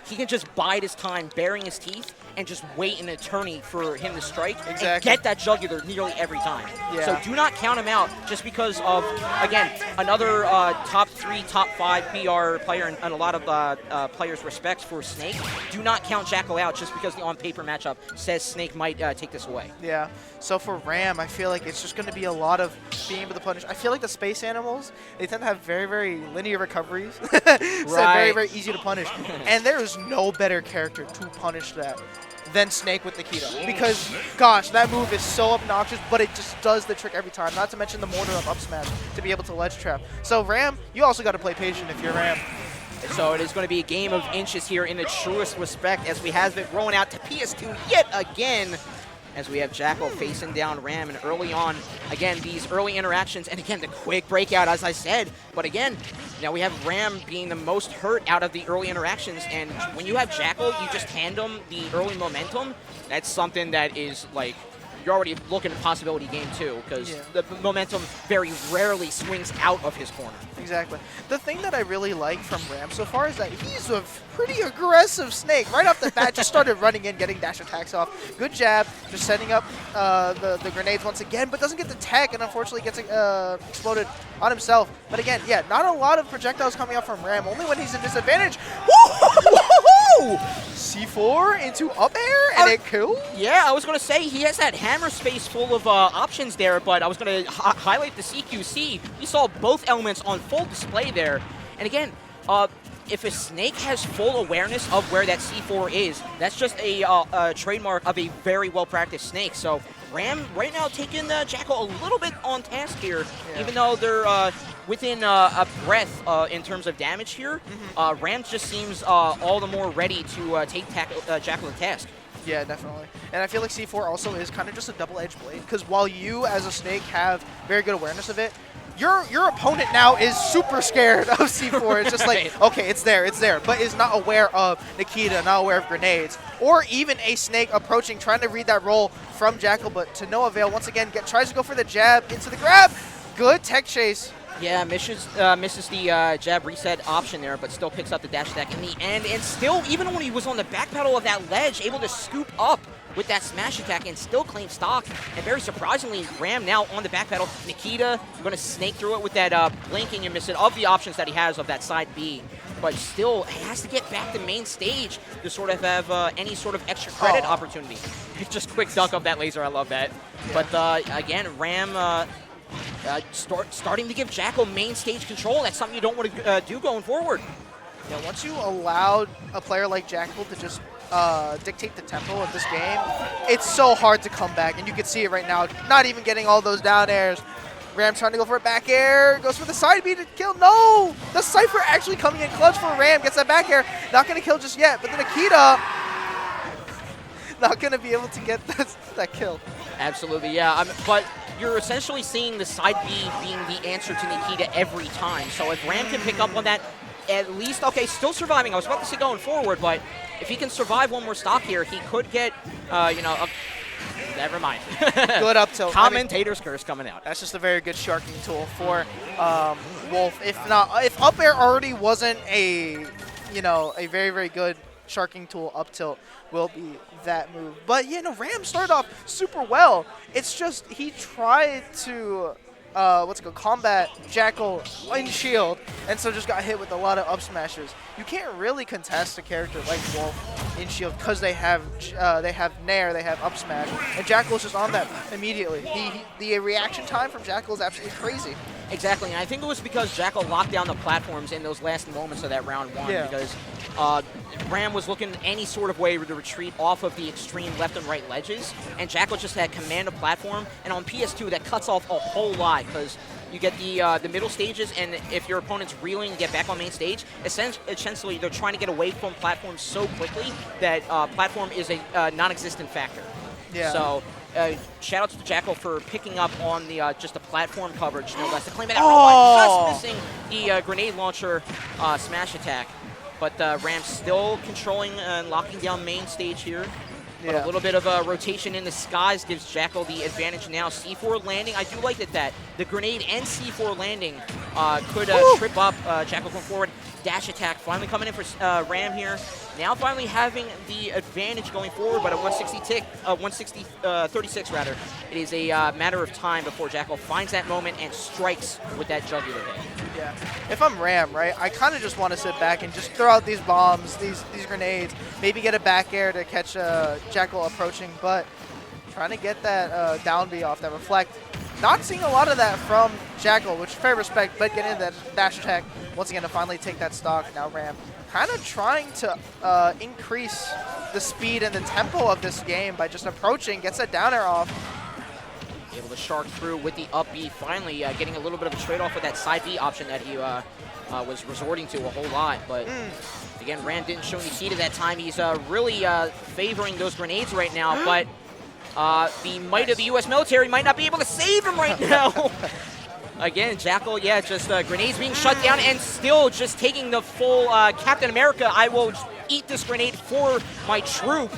He can just bide his time, baring his teeth, and just wait an eternity for him to strike and get that jugular nearly every time. Yeah. So do not count him out just because of, again, another top 3, top 5 PR player and a lot of players' respect for Snake. Do not count Jakal out just because the on-paper matchup says Snake might take this away. Yeah. So for Ram, I feel like it's just going to be a lot of being able to punish. I feel like the space animals, they tend to have very, very linear recoveries. So very, very easy to punish. And there is no better character to punish that than Snake with Nikita. Because, gosh, that move is so obnoxious, but it just does the trick every time. Not to mention the mortar of up smash to be able to ledge trap. So Ram, you also got to play patient if you're Ram. So it is going to be a game of inches here in the truest respect as we have it rolling out to PS2 yet again. As we have Jakal facing down Ram, and early on, again, these early interactions, and again, the quick breakout, as I said. But again, now we have Ram being the most hurt out of the early interactions, and when you have Jakal, you just hand him the early momentum. That's something that is, like, you're already looking at possibility game 2 because the momentum very rarely swings out of his corner. Exactly. The thing that I really like from Ram so far is that he's a pretty aggressive snake. Right off the bat, just started running in, getting dash attacks off. Good jab, just setting up the grenades once again, but doesn't get the tech and unfortunately gets exploded on himself. But again, yeah, not a lot of projectiles coming out from Ram, only when he's in disadvantage. Woo! C4 into up air and it killed? Yeah, I was going to say he has that hammer space full of options there, but I was going to highlight the CQC. You saw both elements on full display there. And again, if a snake has full awareness of where that C4 is, that's just a trademark of a very well-practiced snake. So Ram right now taking Jakal a little bit on task here, even though they're within a breath in terms of damage here. Ram just seems all the more ready to take Jakal to task. Yeah, definitely. And I feel like C4 also is kind of just a double-edged blade, because while you as a snake have very good awareness of it, your opponent now is super scared of C4. It's just like, okay, it's there, but is not aware of Nikita, not aware of grenades, or even a snake approaching, trying to read that roll from Jakal, but to no avail. Once again, tries to go for the jab into the grab. Good tech chase. Yeah, misses the jab reset option there, but still picks up the dash attack in the end. And still, even when he was on the back pedal of that ledge, able to scoop up with that smash attack and still claim stock. And very surprisingly, Ram now on the back pedal. Nikita going to snake through it with that blinking and miss it of the options that he has of that side B. But still has to get back to main stage to sort of have any sort of extra credit opportunity. Just quick dunk of that laser, I love that. Yeah. But again, Ram starting to give Jakal main stage control. That's something you don't want to do going forward. Yeah, once you allow a player like Jakal to just dictate the tempo of this game, it's so hard to come back, and you can see it right now. Not even getting all those down airs. Ram trying to go for a back air, goes for the side B to kill. No! The Cypher actually coming in clutch for Ram, gets that back air. Not going to kill just yet, but the Nikita not going to be able to get that kill. Absolutely, yeah. But you're essentially seeing the side B being the answer to Nikita every time. So if Ram can pick up on that, at least, okay, still surviving. I was about to say going forward, but if he can survive one more stock here, he could get, never mind. Good up tilt. Commentator's curse coming out. That's just a very good sharking tool for Wolf. If up air already wasn't a very, very good sharking tool, up tilt will be that move. But Ram started off super well. It's just he tried to combat Jakal in shield, and so just got hit with a lot of up smashes. You can't really contest a character like Wolf in shield because they have Nair, they have up smash, and Jakal is just on that immediately. The reaction time from Jakal is absolutely crazy. Exactly, and I think it was because Jakal locked down the platforms in those last moments of that round one, because Ram was looking any sort of way to retreat off of the extreme left and right ledges, and Jakal just had command of platform, and on PS2 that cuts off a whole lot, because you get the middle stages, and if your opponent's reeling and get back on main stage, essentially they're trying to get away from platform so quickly that platform is a non-existent factor. Yeah. So shout out to Jakal for picking up on the just the platform coverage, no less. To claim it out, just missing the grenade launcher smash attack. But Ram still controlling and locking down main stage here. But a little bit of a rotation in the skies gives Jakal the advantage now. C4 landing, I do like that the grenade and C4 landing could trip up Jakal going forward. Dash attack finally coming in for Ram here. Now finally having the advantage going forward, but at 36 rather. It is a matter of time before Jakal finds that moment and strikes with that jugular hit. Yeah. If I'm Ram, right, I kind of just want to sit back and just throw out these bombs, these grenades, maybe get a back air to catch Jakal approaching, but trying to get that down B off, that reflect. Not seeing a lot of that from Jakal, which fair respect, but getting that dash attack once again to finally take that stock. Now Ram kind of trying to increase the speed and the tempo of this game by just approaching, gets that down air off. Able to shark through with the up B, finally getting a little bit of a trade-off with that side B option that he was resorting to a whole lot. But again, Ram didn't show any heat at that time. He's really favoring those grenades right now, but the might of the U.S. military might not be able to save him right now. Again, Jakal, just grenades being shut down and still just taking the full Captain America, I will eat this grenade for my troop.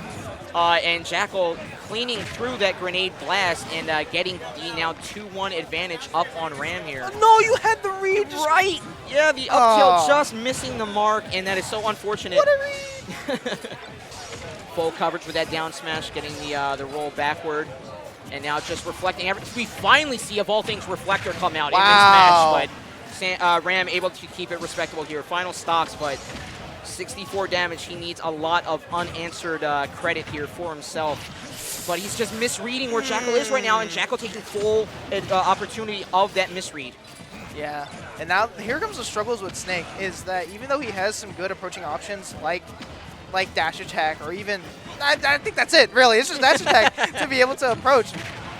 And Jakal cleaning through that grenade blast and getting the now 2-1 advantage up on Ram here. No, you had the read. Right. Yeah, the up tilt just missing the mark, and that is so unfortunate. What a read. Full coverage with that down smash, getting the roll backward. And now just reflecting. We finally see, of all things, Reflector come out in this match, but Ram able to keep it respectable here. Final stocks, but 64 damage. He needs a lot of unanswered credit here for himself. But he's just misreading where Jakal is right now, and Jakal taking full opportunity of that misread. Yeah, and now here comes the struggles with Snake, is that even though he has some good approaching options like dash attack, or even, I think that's it, really. It's just dash attack to be able to approach.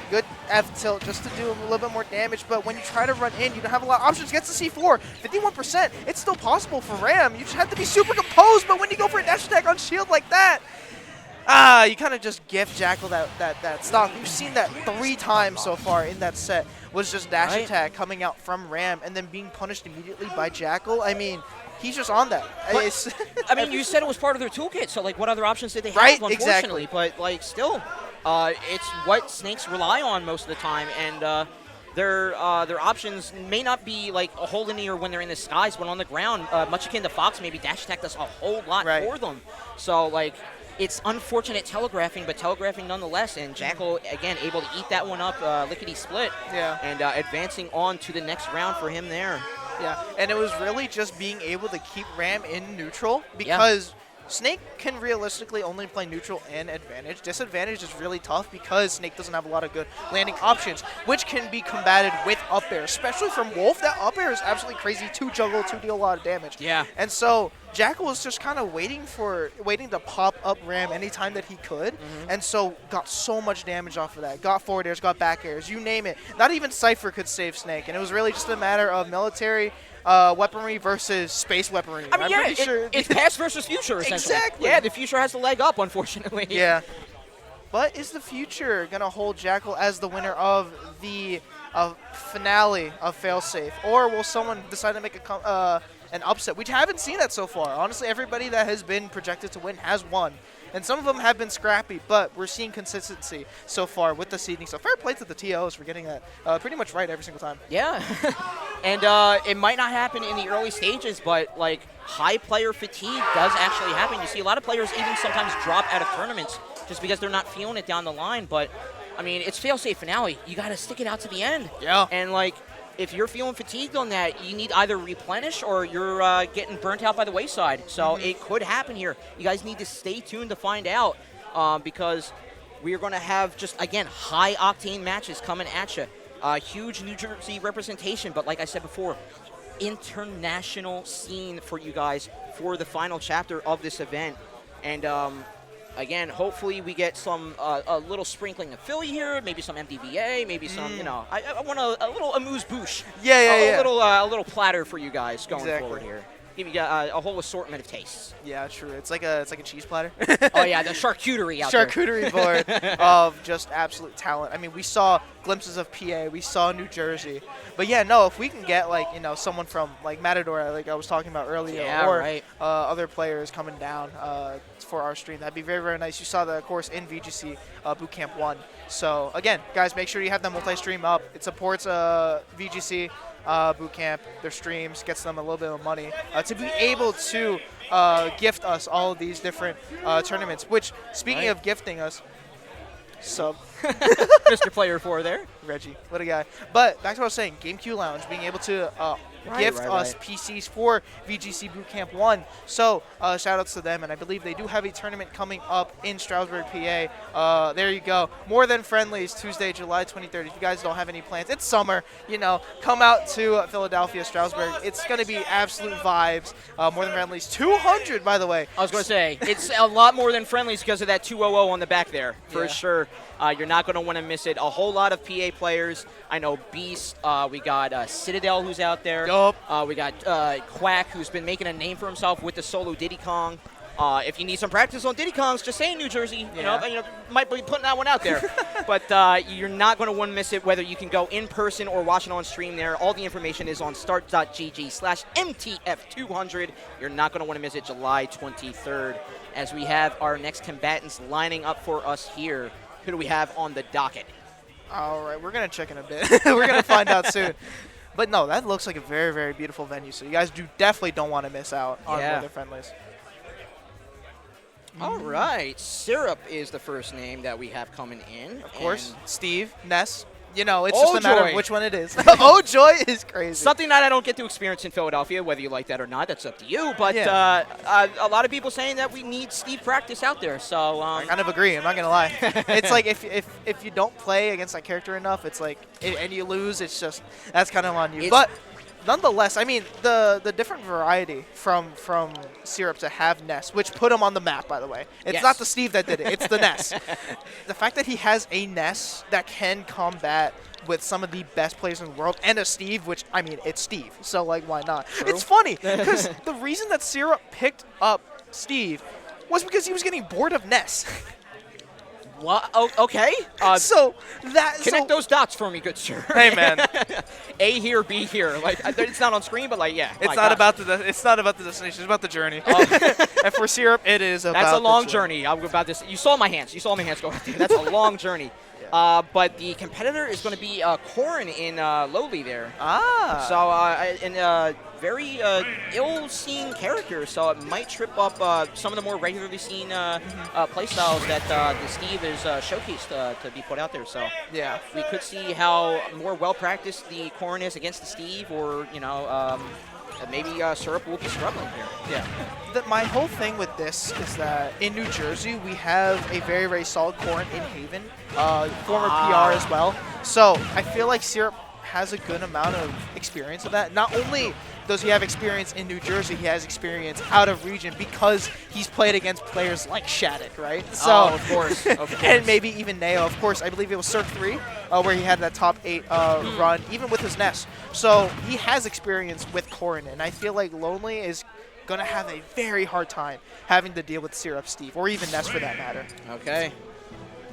Good F tilt just to do a little bit more damage, but when you try to run in, you don't have a lot of options. Gets the C4, 51%. It's still possible for Ram. You just have to be super composed, but when you go for a dash attack on shield like that, you kind of just gift Jakal that stock. You've seen that 3 times so far in that set, was just dash attack coming out from Ram and then being punished immediately by Jakal. I mean, he's just on that. I mean, you said it was part of their toolkit, so like, what other options did they have? Right, Unfortunately, exactly. But like, still, it's what Snakes rely on most of the time, and their options may not be like a whole linear when they're in the skies, but on the ground, much akin to Fox, maybe dash attack does a whole lot for them. So like, it's unfortunate telegraphing, but telegraphing nonetheless. And Jakal again able to eat that one up, lickety split, and advancing on to the next round for him there. Yeah, and it was really just being able to keep Ram in neutral, because Snake can realistically only play neutral and advantage. Disadvantage is really tough because Snake doesn't have a lot of good landing options, which can be combated with up air, especially from Wolf. That up air is absolutely crazy to juggle, to deal a lot of damage. Yeah. And so Jakal was just kind of waiting to pop up Ram anytime that he could, and so got so much damage off of that. Got forward airs, got back airs, you name it. Not even Cypher could save Snake, and it was really just a matter of military weaponry versus space weaponry. I mean, it's past versus future, essentially. Exactly. Yeah, the future has the leg up, unfortunately. Yeah. But is the future going to hold Jakal as the winner of the finale of Failsafe? Or will someone decide to make an upset? We haven't seen that so far. Honestly, everybody that has been projected to win has won. And some of them have been scrappy, but we're seeing consistency so far with the seeding. So fair play to the TOs for getting that pretty much right every single time. Yeah. And it might not happen in the early stages, but like high player fatigue does actually happen. You see a lot of players even sometimes drop out of tournaments just because they're not feeling it down the line. But I mean, it's Failsafe finale. You got to stick it out to the end. Yeah. And like, if you're feeling fatigued on that, you need either replenish or you're getting burnt out by the wayside. So it could happen here. You guys need to stay tuned to find out, because we are going to have just, again, high-octane matches coming at you. Huge New Jersey representation, but like I said before, international scene for you guys for the final chapter of this event. And again, hopefully we get some a little sprinkling of Philly here, maybe some MDVA, maybe some, you know, I want a little amuse-bouche. A little platter for you guys going forward here. Give you a whole assortment of tastes. Yeah, true. It's like a cheese platter. Oh yeah, the charcuterie out there. Charcuterie board of just absolute talent. I mean, we saw glimpses of PA, we saw New Jersey, but yeah, no, if we can get like, you know, someone from like Matador, like I was talking about earlier, or other players coming down for our stream, that'd be very, very nice. You saw the course in VGC Bootcamp 1. So again, guys, make sure you have that multi-stream up. It supports VGC Bootcamp, their streams, gets them a little bit of money to be able to gift us all of these different tournaments, which, speaking of gifting us, Mr. Player 4 there. Reggie, what a guy. But back to what I was saying, GameQ Lounge being able to gift us PCs for VGC Bootcamp 1. So shout outs to them, and I believe they do have a tournament coming up in Stroudsburg, PA. There you go. More Than Friendlies, Tuesday, July 23rd. If you guys don't have any plans, it's summer, you know, come out to Philadelphia, Stroudsburg. It's going to be absolute vibes. More Than Friendlies, 200, by the way. I was going to say, it's a lot more than Friendlies because of that 200 on the back there, for sure. You're not going to want to miss it. A whole lot of PA players. I know Beast. We got Citadel, who's out there. We got Quack, who's been making a name for himself with the solo Diddy Kong. If you need some practice on Diddy Kongs, just say in New Jersey. You know, might be putting that one out there. But you're not going to want to miss it, whether you can go in person or watch it on stream there. All the information is on start.gg/MTF200. You're not going to want to miss it July 23rd as we have our next combatants lining up for us here. Who do we have on the docket? All right, we're going to check in a bit. We're going to find out soon. But no, that looks like a very, very beautiful venue. So you guys definitely don't want to miss out on weather friendlies. All right, Syrup is the first name that we have coming in. Of course, Steve, Ness. You know, it's just a matter of which one it is. Oh, Joy is crazy. Something that I don't get to experience in Philadelphia, whether you like that or not, that's up to you. But a lot of people saying that we need Steve practice out there. So I kind of agree. I'm not gonna lie. It's like if you don't play against that character enough, it's like and you lose, it's just that's kind of on you. But nonetheless, I mean the different variety from Syrup to have Ness, which put him on the map, by the way. It's not the Steve that did it. It's the Ness. The fact that he has a Ness that can combat with some of the best players in the world, and a Steve, which, I mean, it's Steve, so, like, why not? True. It's funny, because the reason that Syrup picked up Steve was because he was getting bored of Ness. What? Oh, okay. So that connect those dots for me, good sir. Hey, man. A here, B here. Like it's not on screen, but like it's not about the destination. It's about the journey. And for Syrup, it is about. That's a long journey. I'm about this. You saw my hands. You saw my hands go out there. That's a long journey. But the competitor is going to be Corrin in Leolee there. So very ill-seen character, so it might trip up some of the more regularly seen playstyles that the Steve is showcased to be put out there. So yeah, we could see how more well-practiced the Corrin is against the Steve, or maybe Syrup will be struggling here. Yeah. My whole thing with this is that in New Jersey, we have a very, very solid Corrin in Haven, former PR as well. So I feel like Syrup has a good amount of experience of that. Not only does he have experience in New Jersey, he has experience out of region because he's played against players like Shattuck, right? So, of course. And maybe even Neo. Of course, I believe it was Cirque 3 where he had that top 8 run, even with his Ness. So he has experience with Corrin, and I feel like Lonely is going to have a very hard time having to deal with Syrup Steve, or even Ness for that matter. Okay.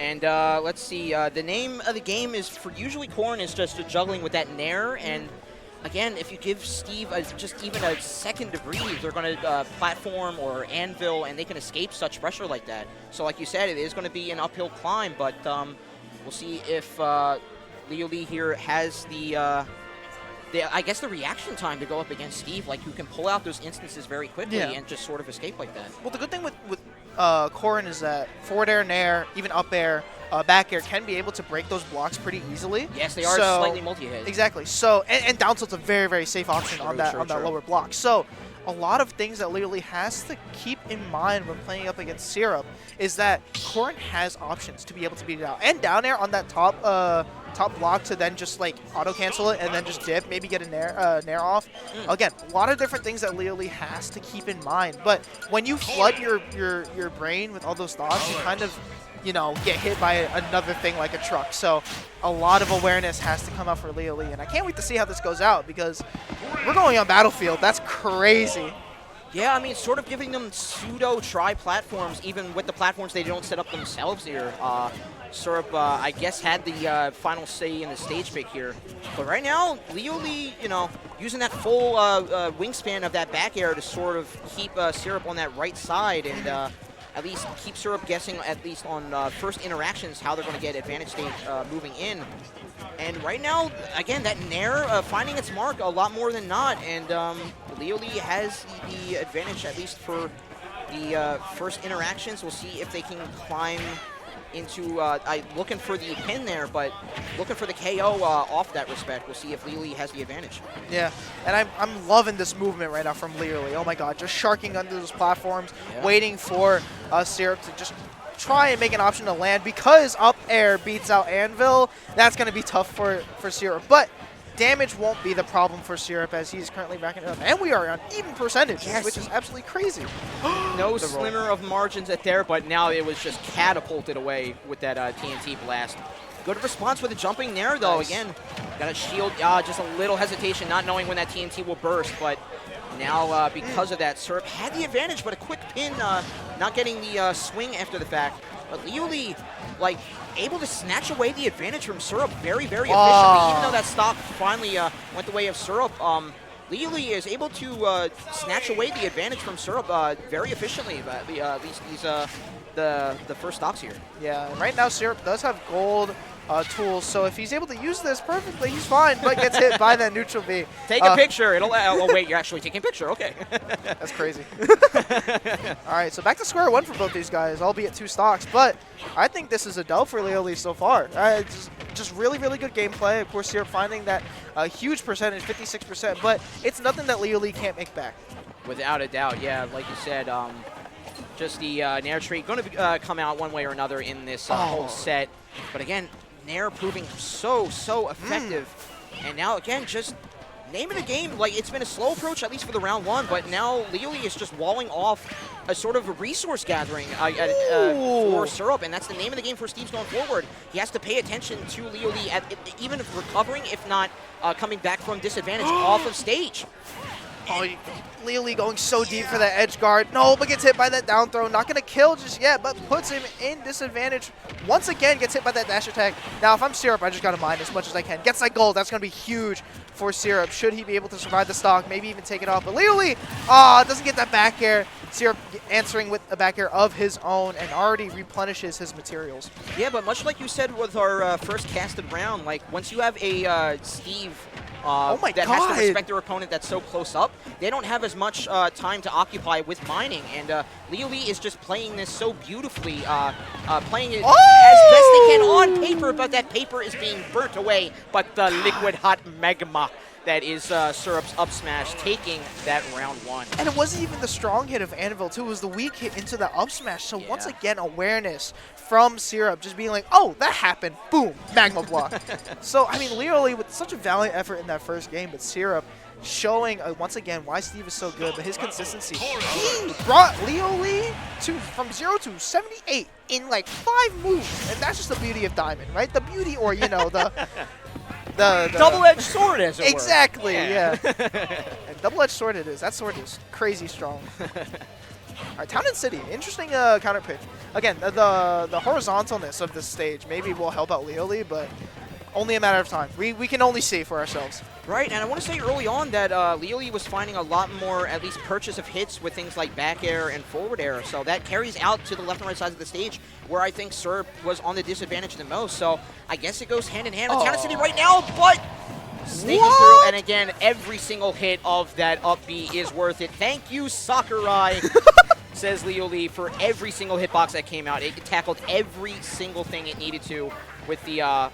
And let's see, the name of the game is, for usually Corrin, is just juggling with that Nair, and again, if you give Steve just even a second to breathe, they're going to platform or anvil, and they can escape such pressure like that. So like you said, it is going to be an uphill climb, but we'll see if Leolee here has I guess the reaction time to go up against Steve, like who can pull out those instances very quickly and just sort of escape like that. Well, the good thing with Corrin is that forward air, nair, even up air, back air can be able to break those blocks pretty easily. Yes, they are slightly multi-hit. Exactly. So and down tilt's a very, very safe option on that lower block. So a lot of things that Leolee has to keep in mind when playing up against Syrup is that Corrin has options to be able to beat it out. And down air on that top block to then just like auto cancel it and then just dip, maybe get a nair off. Again, a lot of different things that Leolee has to keep in mind. But when you flood your brain with all those thoughts, you kind of get hit by another thing like a truck. So a lot of awareness has to come out for Leolee, and I can't wait to see how this goes out because we're going on Battlefield. That's crazy. Yeah, I mean, sort of giving them pseudo-try platforms, even with the platforms they don't set up themselves here. Syrup, I guess, had the final say in the stage pick here. But right now, Leolee, using that full wingspan of that back air to sort of keep Syrup on that right side and at least keep Syrup guessing, at least on first interactions, how they're going to get advantage state moving in. And right now, again, that Nair finding its mark a lot more than not, and Leolee has the advantage, at least for the first interactions. We'll see if they can climb into, looking for the pin there, but looking for the KO off that respect. We'll see if Leolee has the advantage. Yeah, and I'm loving this movement right now from Leolee. Oh my god, just sharking under those platforms, waiting for Syrup to just try and make an option to land, because up air beats out anvil. That's going to be tough for Syrup, but damage won't be the problem for Syrup as he's currently backing it up. And we are on even percentages, which is absolutely crazy. No slimmer of margins at there, but now it was just catapulted away with that TNT blast. Good response with the jumping there, though. Nice. Again, got a shield, just a little hesitation, not knowing when that TNT will burst, but Now, because of that, Syrup had the advantage, but a quick pin, not getting the swing after the fact. But Leolee, like, able to snatch away the advantage from Syrup very, very efficiently. Even though that stock finally went the way of Syrup, Leolee is able to snatch away the advantage from Syrup very efficiently. But at least these the first stocks here. Yeah, right now Syrup does have gold tools, so if he's able to use this perfectly, he's fine, but gets hit by that neutral B. Take a picture. It'll. Oh wait, you're actually taking a picture. Okay. That's crazy. All right, so back to square one for both these guys, albeit 2 stocks, but I think this is a dub for Leolee so far. Just really, really good gameplay. Of course, Syrup finding that huge percentage, 56%, but it's nothing that Leolee can't make back. Without a doubt, yeah. Like you said, just the Nair trait going to come out one way or another in this whole set. But again, Nair proving so effective. And now, again, just naming the game. Like, it's been a slow approach, at least for the round 1, but now Leolee is just walling off a sort of a resource gathering for Syrup, and that's the name of the game for Steve's going forward. He has to pay attention to Leolee, even if recovering, if not coming back from disadvantage off of stage. Oh, Leolee going so deep for that edge guard. No, but gets hit by that down throw. Not going to kill just yet, but puts him in disadvantage. Once again, gets hit by that dash attack. Now, if I'm Syrup, I just got to mine as much as I can. Gets that gold. That's going to be huge for Syrup. Should he be able to survive the stock, maybe even take it off. But Leolee, doesn't get that back air. Syrup answering with a back air of his own and already replenishes his materials. Yeah, but much like you said with our first casted round, like once you have a Steve that has to respect their opponent that's so close up, they don't have as much time to occupy with mining. And Leolee is just playing this so beautifully, playing it as best they can on paper, but that paper is being burnt away by the liquid hot magma that is Syrup's up smash, taking that round 1. And it wasn't even the strong hit of Anvil, too. It was the weak hit into the up smash. So once again, awareness from Syrup, just being like, oh, that happened. Boom, magma block. So, I mean, Leolee with such a valiant effort in that first game, but Syrup showing, once again, why Steve is so good, but his consistency. He brought Leolee from 0 to 78 in like 5 moves. And that's just the beauty of Diamond, right? The beauty, or, you know, the double-edged sword, as it were. Exactly, yeah. And double-edged sword it is. That sword is crazy strong. All right, Town and City. Interesting counter pitch. Again, the horizontalness of this stage maybe will help out Leolee, but only a matter of time. We can only see for ourselves. Right, and I want to say early on that Leolee was finding a lot more, at least purchase of hits with things like back air and forward air. So that carries out to the left and right sides of the stage, where I think Syrup was on the disadvantage the most. So I guess it goes hand in hand with Town and City right now, but sneaking through, and again, every single hit of that up B is worth it. Thank you, Sakurai, says Leolee, for every single hitbox that came out. It tackled every single thing it needed to with the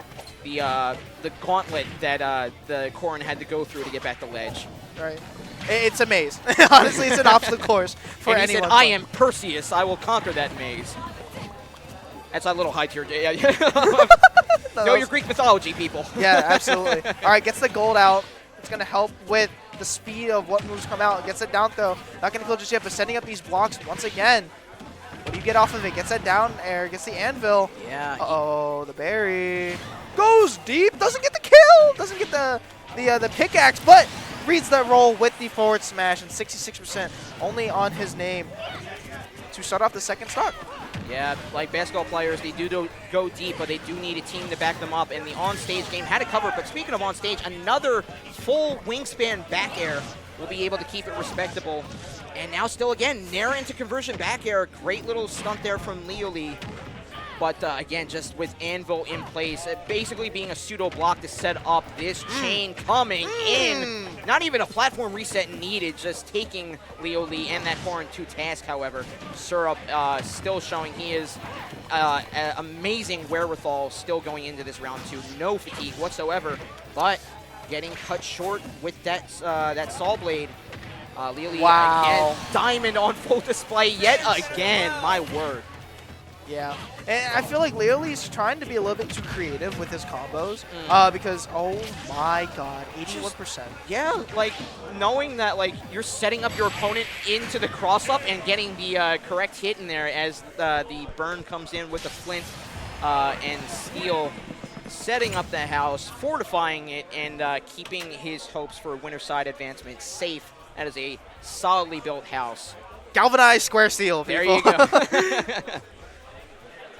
gauntlet that the Corrin had to go through to get back the ledge. Right. It's a maze. Honestly, it's an obstacle course for and he anyone. Said, I am Perseus. I will conquer that maze. That's a little high tier. Know your Greek mythology, people. Yeah, absolutely. All right, gets the gold out. It's going to help with the speed of what moves come out. Gets it down, though. Not going to kill just yet, but setting up these blocks once again. What do you get off of it? Gets that down air, gets the anvil. Yeah. Uh-oh, the berry. Goes deep, doesn't get the kill, doesn't get the pickaxe, but reads that roll with the forward smash, and 66% only on his name to start off the second stock. Yeah, like basketball players, they do go deep, but they do need a team to back them up, and the on-stage game had it covered. But speaking of on-stage, another full wingspan back air will be able to keep it respectable. And now still, again, Nair into conversion back air. Great little stunt there from Leolee. But again, just with Anvil in place, basically being a pseudo block to set up this chain coming in. Not even a platform reset needed, just taking Leolee and that Corrin to task, however. Syrup still showing he is amazing wherewithal still going into this round 2. No fatigue whatsoever, but getting cut short with that Saw Blade. Leolee again, Diamond on full display yet again, my word. Yeah, and I feel like Leolee's trying to be a little bit too creative with his combos because, oh my god, 81%. Yeah, like knowing that like you're setting up your opponent into the cross-up and getting the correct hit in there as the burn comes in with the flint and steel, setting up the house, fortifying it, and keeping his hopes for winner side advancement safe That is a solidly built house. Galvanized square steel, There people. you go.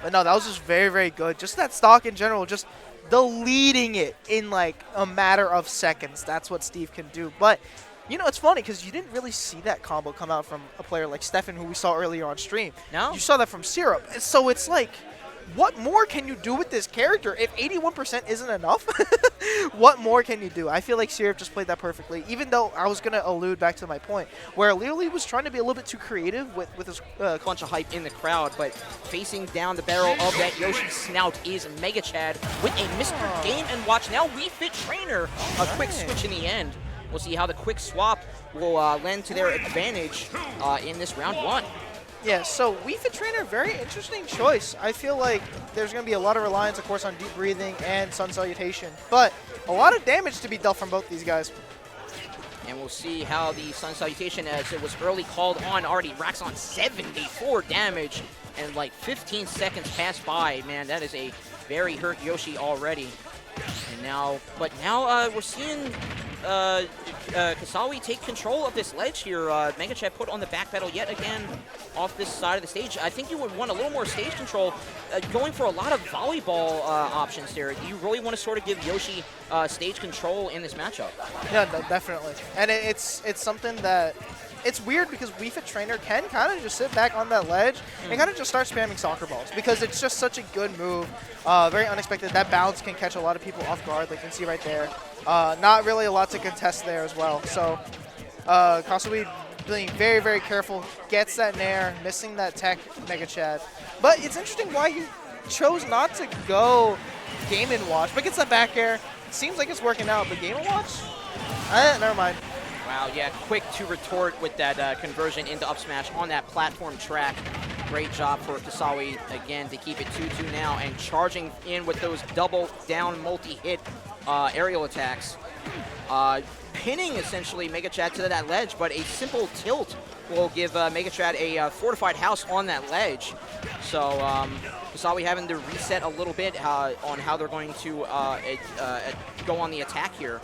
But no, that was just very, very good. Just that stock in general, just deleting it in like a matter of seconds. That's what Steve can do. But, you know, it's funny because you didn't really see that combo come out from a player like Steffen, who we saw earlier on stream. No? You saw that from Syrup. And so it's like, what more can you do with this character? If 81% isn't enough, what more can you do? I feel like Syrup just played that perfectly, even though I was going to allude back to my point, where Leolee was trying to be a little bit too creative with his bunch of hype in the crowd, but facing down the barrel of that Yoshi snout is Mega Chad with a Mr. Game & Watch. Now Wii Fit Trainer, a quick switch in the end. We'll see how the quick swap will lend to their advantage in this round 1. Yeah, so Wii Fit Trainer, very interesting choice. I feel like there's going to be a lot of reliance, of course, on Deep Breathing and Sun Salutation, but a lot of damage to be dealt from both these guys. And we'll see how the Sun Salutation, as it was early called on, already racks on 74 damage, and like 15 seconds pass by. Man, that is a very hurt Yoshi already. And now, we're seeing Kasawi take control of this ledge here. Mega Chad put on the back pedal yet again off this side of the stage. I think you would want a little more stage control, going for a lot of volleyball options there. Do you really want to sort of give Yoshi stage control in this matchup? Yeah, no, definitely. And it's something that, it's weird because Wii Fit Trainer can kind of just sit back on that ledge and kind of just start spamming soccer balls because it's just such a good move. Very unexpected. That bounce can catch a lot of people off guard, like you can see right there. Not really a lot to contest there as well. So Kasawi being very, very careful, gets that nair, missing that tech Mega Chad. But it's interesting why he chose not to go Game & Watch, but gets that back air. Seems like it's working out, but Game & Watch? Never mind. Wow, yeah, quick to retort with that conversion into up smash on that platform track. Great job for Kasawi, again, to keep it 2-2 now, and charging in with those double down multi-hit aerial attacks. Pinning, essentially, Mega Chad to that ledge, but a simple tilt will give Mega Chad a fortified house on that ledge. So Kasawi having to reset a little bit on how they're going to go on the attack here.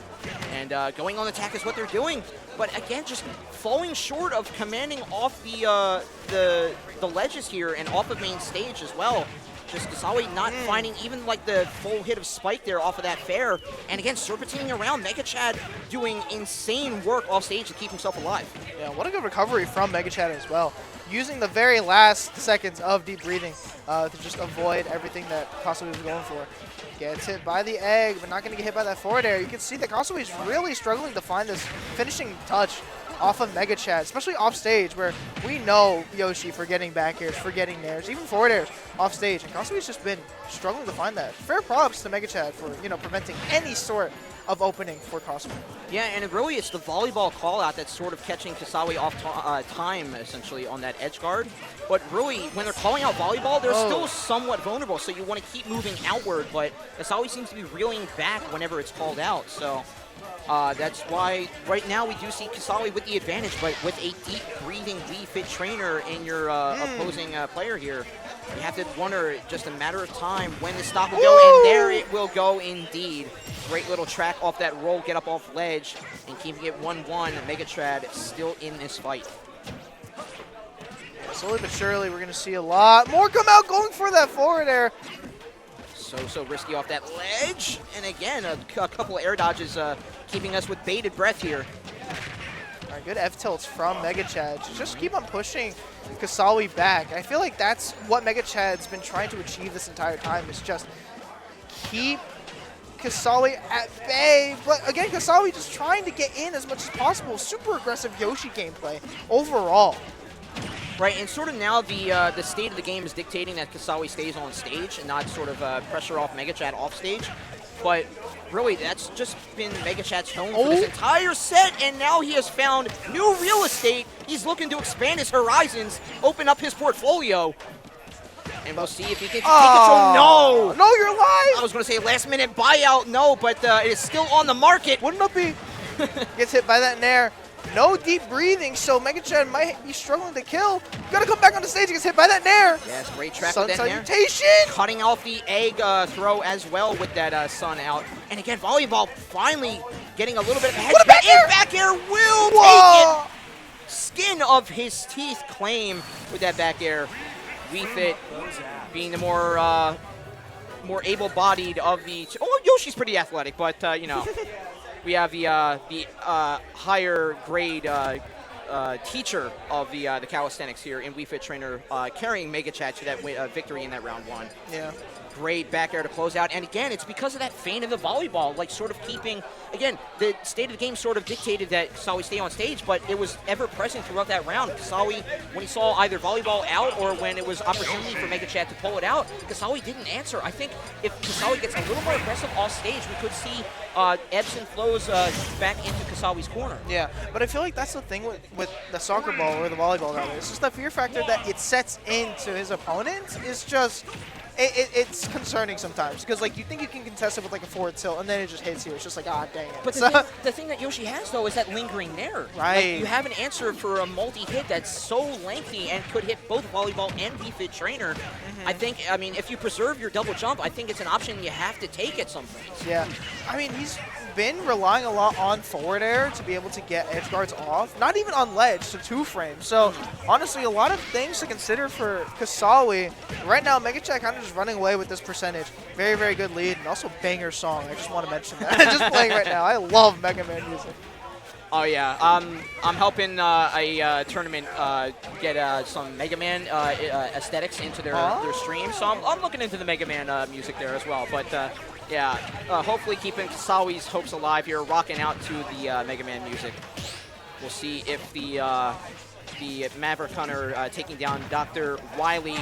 And going on the attack is what they're doing. But again, just falling short of commanding off the ledges here and off of main stage as well. Just Kasawi not finding even like the full hit of spike there off of that fair. And again, serpentining around, Mega Chad doing insane work off stage to keep himself alive. Yeah, what a good recovery from Mega Chad as well. Using the very last seconds of deep breathing to just avoid everything that Kasawi was going for. Gets hit by the egg, but not going to get hit by that forward air. You can see that Kasawi is really struggling to find this finishing touch off of Mega Chad, especially off stage, where we know Yoshi for getting back airs, for getting nairs, even forward airs off stage. And Kasawi's just been struggling to find that. Fair props to Mega Chad for, you know, preventing any sort of opening for Kasawi. Yeah, and it really, it's the volleyball call-out that's sort of catching Kasawi off time, essentially, on that edge guard. But really, when they're calling out volleyball, they're still somewhat vulnerable, so you want to keep moving outward, but Kasawi seems to be reeling back whenever it's called out, so that's why right now we do see Kasawi with the advantage, but with a deep breathing Wii Fit Trainer in your opposing player here, you have to wonder just a matter of time when the stop will go, and there it will go indeed. Great little track off that roll, get up off ledge, and keeping it 1-1. Mega Chad still in this fight. Slowly but surely, we're going to see a lot more come out going for that forward air. So risky off that ledge. And again, a couple of air dodges keeping us with bated breath here. All right, good F-tilts from Mega Chad. Just keep on pushing Kasawi back. I feel like that's what Mega Chad's been trying to achieve this entire time, is just keep Kasawi at bay. But again, Kasawi just trying to get in as much as possible. Super aggressive Yoshi gameplay overall. Right, and sort of now the state of the game is dictating that Kasawi stays on stage and not sort of pressure off Mega Chad off stage. But really, that's just been Mega Chad's tone for this entire set, and now he has found new real estate. He's looking to expand his horizons, open up his portfolio. And we'll see if he can take control. No! No, you're alive! I was going to say last minute buyout, no, but it is still on the market. Wouldn't it be? Gets hit by that nair. No deep breathing, so Mega Chad might be struggling to kill. Gotta come back on the stage and gets hit by that nair. Yes, great track Sun with that nair. Salutation! Cutting off the egg throw as well with that sun out. And again, volleyball finally getting a little bit of a hedge. What a back air! Back air will take it. of his teeth claim with that back air. Wii Fit being the more able-bodied of the. Yoshi's pretty athletic, but you know, we have the higher grade teacher of the calisthenics here in Wii Fit trainer carrying Mega Chat to that victory in that round 1. Yeah. Great back air to close out. And again, it's because of that feint of the volleyball, like sort of keeping, again, the state of the game sort of dictated that Kasawi stay on stage, but it was ever present throughout that round. Kasawi, when he saw either volleyball out or when it was opportunity for Mega Chat to pull it out, Kasawi didn't answer. I think if Kasawi gets a little more aggressive off stage, we could see ebbs and flows back into Kasawi's corner. Yeah, but I feel like that's the thing with the soccer ball or the volleyball rather. It's just the fear factor that it sets into his opponent is just. It's concerning sometimes because like you think you can contest it with like a forward tilt and then it just hits you. It's just like, ah, dang it. But the thing that Yoshi has though is that lingering nair. Right. Like, you have an answer for a multi-hit that's so lengthy and could hit both volleyball and Wii Fit trainer. I mean, if you preserve your double jump, I think it's an option you have to take at some point. Yeah. I mean, he's been relying a lot on forward air to be able to get edge guards off. Not even on ledge to 2-frame. So honestly, a lot of things to consider for Kasawi. Right now, Mega Chat kind of just running away with this percentage. Very, very good lead, and also banger song. I just want to mention that. Just playing right now. I love Mega Man music. Oh yeah, I'm helping a tournament get some Mega Man aesthetics into their stream, so I'm looking into the Mega Man music there as well. But yeah, hopefully keeping Kasawi's hopes alive here, rocking out to the Mega Man music. We'll see if the Maverick Hunter taking down Dr. Wily.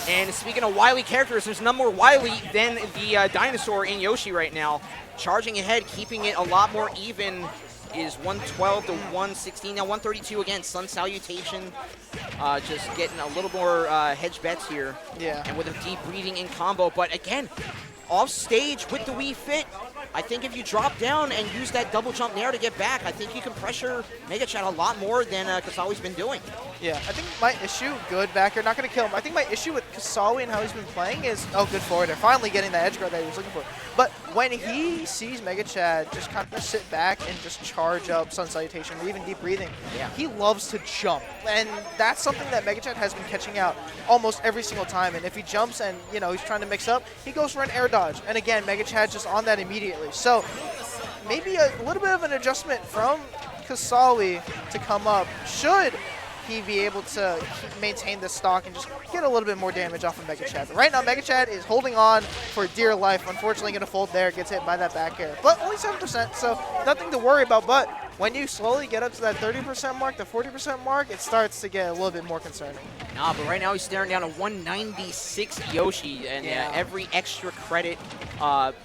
And speaking of Wily characters, there's none more Wily than the dinosaur in Yoshi right now. Charging ahead, keeping it a lot more even. Is 112 to 116, now 132 again. Sun Salutation, just getting a little more hedge bets here. Yeah. And with a deep breathing in combo, but again, off stage with the Wii Fit. I think if you drop down and use that double jump nair to get back, I think you can pressure Mega Chat a lot more than Kasawi's been doing. Yeah, I think my issue, good back here, not going to kill him. I think my issue with Kasawi and how he's been playing is, good forward air, finally getting the edge guard that he was looking for. But when he sees Mega Chat just kind of sit back and just charge up Sun Salutation or even deep breathing, he loves to jump. And that's something that Mega Chat has been catching out almost every single time. And if he jumps and, you know, he's trying to mix up, he goes for an air dodge. And again, Mega Chat just on that immediately. So maybe a little bit of an adjustment from Kasawi to come up should he be able to maintain the stock and just get a little bit more damage off of Mega Chat. But right now, Mega Chat is holding on for dear life. Unfortunately, going to fold there, gets hit by that back air. But only 7%, so nothing to worry about. But when you slowly get up to that 30% mark, the 40% mark, it starts to get a little bit more concerning. Nah, but right now he's staring down a 196 Yoshi, and every extra credit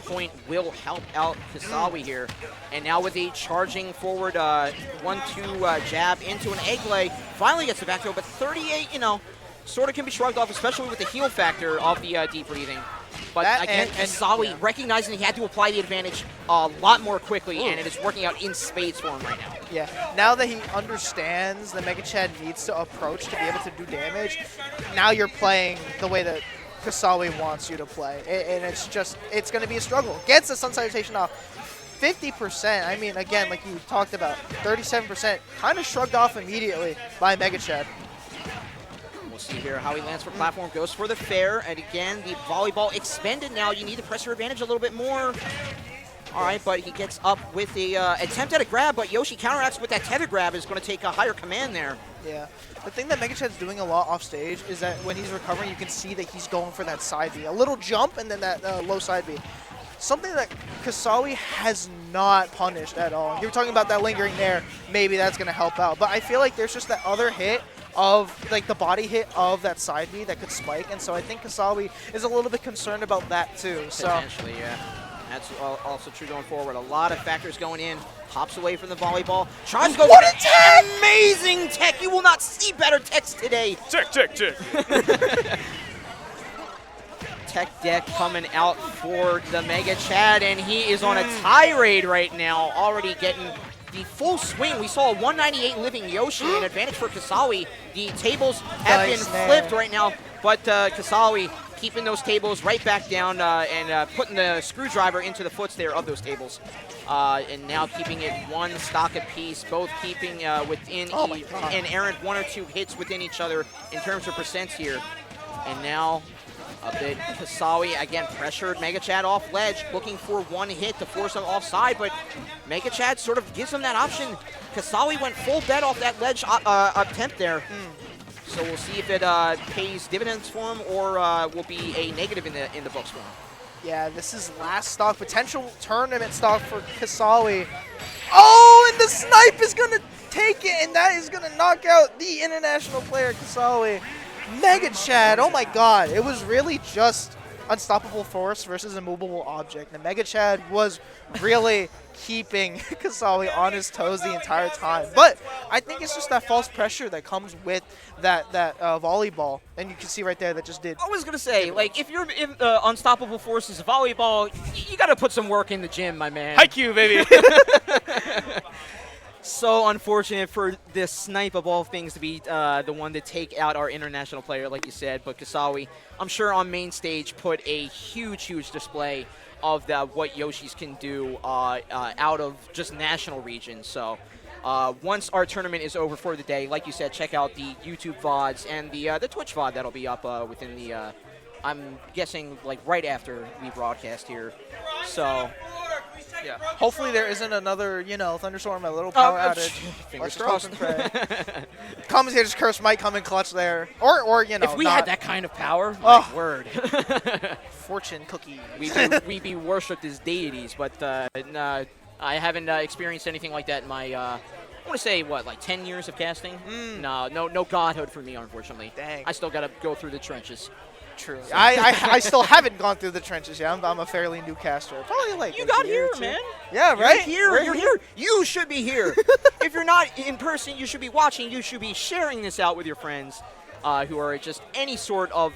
point will help out Kasawi here. And now with a charging forward 1-2 jab into an egg lay, finally gets the back throw, but 38, you know, sort of can be shrugged off, especially with the heal factor of the deep breathing. But that, again, Kasawi recognizing he had to apply the advantage a lot more quickly, and it is working out in spades for him right now. Yeah, now that he understands that Mega Chat needs to approach to be able to do damage, now you're playing the way that Kasawi wants you to play. And it's just, it's going to be a struggle. Gets the Sun Salutation off. 50%, I mean, again, like you talked about, 37%, kind of shrugged off immediately by Mega Chat. We'll see here how he lands for platform, goes for the fair, and again, the volleyball expended now. You need to press your advantage a little bit more. All right, but he gets up with the attempt at a grab, but Yoshi counteracts with that tether grab, is going to take a higher command there. Yeah. The thing that Mega Chat's doing a lot off stage is that when he's recovering, you can see that he's going for that side B. A little jump and then that low side B. Something that Kasawi has not punished at all. You were talking about that lingering there. Maybe that's going to help out. But I feel like there's just that other hit of, like, the body hit of that side B that could spike. And so I think Kasawi is a little bit concerned about that, too. Potentially, yeah. That's also true going forward. A lot of factors going in. Hops away from the volleyball. Tries to go. What a tech! Amazing tech! You will not see better techs today. Tech. Tech deck coming out for the Mega Chat, and he is on a tirade right now, already getting the full swing. We saw a 198 living Yoshi, an advantage for Kasawi. The tables have been flipped right now, but Kasawi keeping those tables right back down and putting the screwdriver into the foots there of those tables. And now keeping it one stock apiece, both keeping within an errant 1 or 2 hits within each other in terms of percents here. And now a bit Kasawi, again, pressured Mega Chad off ledge, looking for 1 hit to force him offside, but Mega Chad sort of gives him that option. Kasawi went full bet off that ledge attempt there. So we'll see if it pays dividends for him or will be a negative in the books for him. Yeah, this is last stock, potential tournament stock for Kasawi. Oh, and the snipe is going to take it, and that is going to knock out the international player Kasawi. Mega Chad, oh my god, it was really just unstoppable force versus a movable object. And Mega Chad was really keeping Kasawi on his toes the entire time. But I think it's just that false pressure that comes with that volleyball. And you can see right there that just did. I was going to say, like, if you're in unstoppable force is a volleyball, you got to put some work in the gym, my man. Haikyuu, baby. So unfortunate for this snipe of all things to be the one to take out our international player, like you said. But Kasawi, I'm sure on main stage, put a huge display of what Yoshi's can do out of just national regions. So once our tournament is over for the day, like you said, check out the YouTube VODs and the Twitch VOD that'll be up within the, I'm guessing, like right after we broadcast here. So. Yeah. Hopefully there isn't another, thunderstorm, a little power outage. Fingers crossed. Commentators curse might come in clutch there. Or if we had that kind of power, my word. Fortune cookies. we be worshipped as deities, but I haven't experienced anything like that in my, I want to say, what, like 10 years of casting? No godhood for me, unfortunately. Dang. I still got to go through the trenches. True. I still haven't gone through the trenches yet. I'm a fairly new caster. Probably like you got here, man. Yeah, right. You're here. You should be here. If you're not in person, you should be watching. You should be sharing this out with your friends who are just any sort of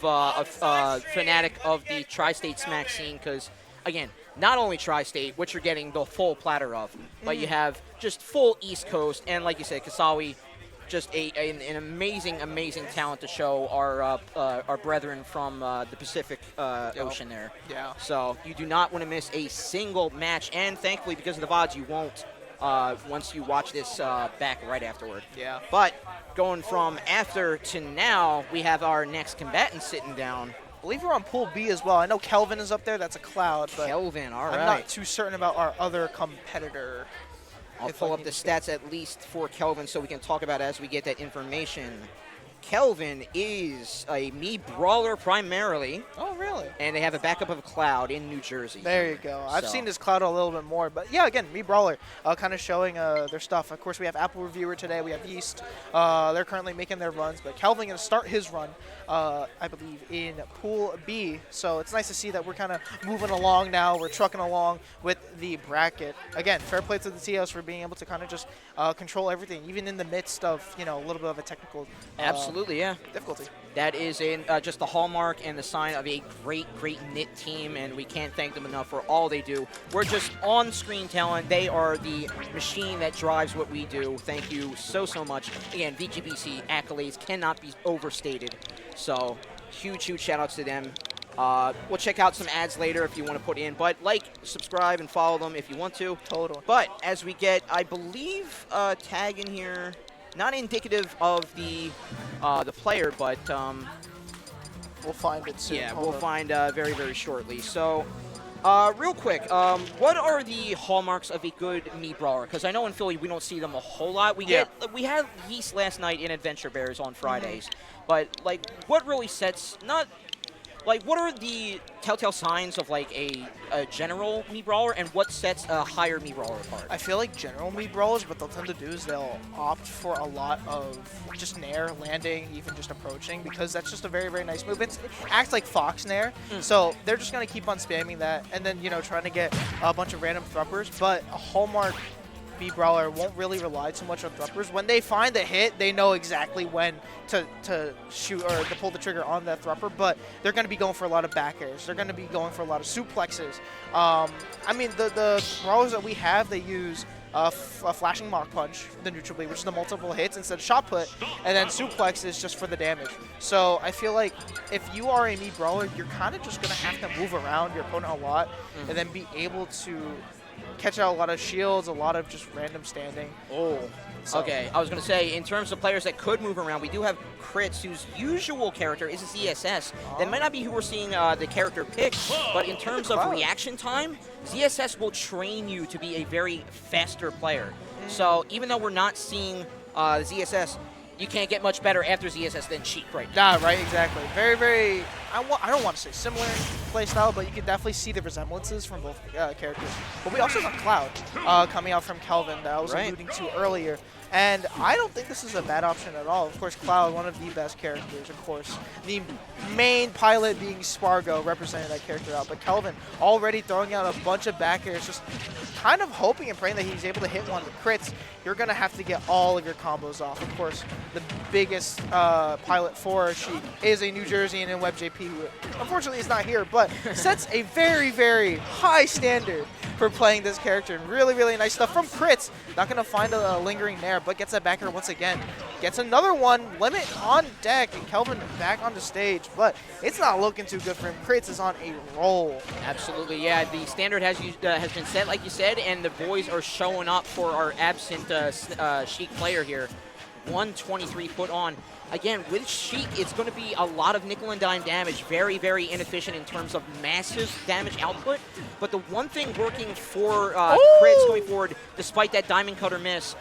fanatic of the tri-state smack scene. Because again, not only tri-state, which you're getting the full platter of, but you have just full East Coast, and like you said, Kasawi. Just an amazing talent to show our brethren from the Pacific Ocean there. Yeah. So you do not want to miss a single match, and thankfully, because of the VODs, you won't once you watch this back right afterward. Yeah. But going from after to now, we have our next combatant sitting down. I believe we're on Pool B as well. I know Kelvin is up there. That's a Cloud. But Kelvin, all right. I'm not too certain about our other competitor. I'll pull up the stats at least for Kelvin so we can talk about it as we get that information. Kelvin is a Mii brawler primarily. Oh, really? And they have a backup of Cloud in New Jersey. There you go. I've seen this Cloud a little bit more. But, yeah, again, Mii brawler kind of showing their stuff. Of course, we have Apple Reviewer today. We have Yeast. They're currently making their runs. But Kelvin going to start his run, I believe, in Pool B. So it's nice to see that we're kind of moving along now. We're trucking along with the bracket. Again, fair play to the TOs for being able to kind of just control everything, even in the midst of, a little bit of a technical Absolutely, yeah. difficulty. That is just the hallmark and the sign of a great knit team, and we can't thank them enough for all they do. We're just on-screen talent. They are the machine that drives what we do. Thank you so much. Again, VGBC accolades cannot be overstated. So huge shout-outs to them. We'll check out some ads later if you want to put in, but subscribe, and follow them if you want to. Totally. But as we get, I believe, tag in here. Not indicative of the player, but we'll find it soon. Yeah, we'll find very shortly. So, real quick, what are the hallmarks of a good Mii brawler? Because I know in Philly we don't see them a whole lot. We had Yeast last night in Adventure Bears on Fridays, but what really sets what are the telltale signs of a general Mii brawler, and what sets a higher Mii brawler apart? I feel like general Mii brawlers, what they'll tend to do is they'll opt for a lot of just nair, landing, even just approaching, because that's just a very nice move. It acts like Fox nair, so they're just going to keep on spamming that, and then, trying to get a bunch of random thruppers. But a hallmark Mii brawler won't really rely too much on thruppers. When they find a hit, they know exactly when to shoot or to pull the trigger on that thrupper, but they're going to be going for a lot of back airs. They're going to be going for a lot of suplexes. I mean, the brawlers that we have, they use a flashing Mach Punch, the neutral B, which is the multiple hits instead of shot put, and then suplex is just for the damage. So I feel like if you are a Mii brawler, you're kind of just going to have to move around your opponent a lot and then be able to catch out a lot of shields, a lot of just random standing. So. Okay, I was going to say, in terms of players that could move around, we do have Critz, whose usual character is a ZSS. That might not be who we're seeing the character pick, but in terms of reaction time, ZSS will train you to be a very faster player. So even though we're not seeing ZSS, you can't get much better after ZSS than Shiek right now. Right, exactly. Very, very, I don't want to say similar playstyle, but you can definitely see the resemblances from both characters. But we also got Cloud coming out from Kelvin that I was alluding to earlier. And I don't think this is a bad option at all. Of course, Cloud, one of the best characters, of course. The main pilot being Spargo, representing that character out. But Kelvin already throwing out a bunch of back airs, just kind of hoping and praying that he's able to hit one with crits. You're going to have to get all of your combos off. Of course, the biggest pilot for Shiek is a New Jerseyan in WebJP, who unfortunately is not here, but sets a very, very high standard for playing this character. And really, really nice stuff from Critz. Not going to find a lingering there, but gets that back air once again. Gets another one, limit on deck, and Kelvin back on the stage, but it's not looking too good for him. Critz is on a roll. Absolutely, yeah. The standard has been set, like you said, and the boys are showing up for our absent Shiek player here. 123 put on. Again, with Shiek, it's going to be a lot of nickel and dime damage. Very, very inefficient in terms of massive damage output. But the one thing working for Critz going forward, despite that diamond cutter miss,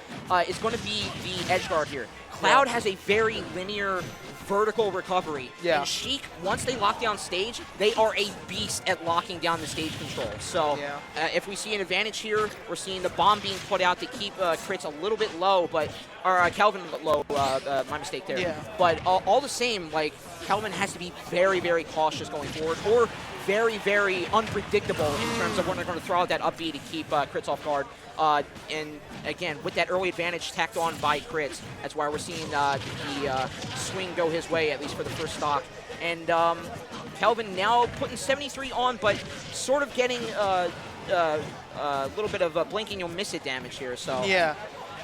is going to be the edge guard here. Cloud has a very linear vertical recovery. And Shiek, once they lock down stage, they are a beast at locking down the stage control. So if we see an advantage here, we're seeing the bomb being put out to keep Critz a little bit low, but or Kelvin low, my mistake there. But all the same, like, Kelvin has to be very, very cautious going forward, or very, very unpredictable in terms of when they're going to throw out that up B to keep Critz off guard. And again, with that early advantage tacked on by Critz, that's why we're seeing the swing go his way, at least for the first stock. And Kelvin now putting 73 on, but sort of getting a little bit of a blinking you'll miss it damage here. So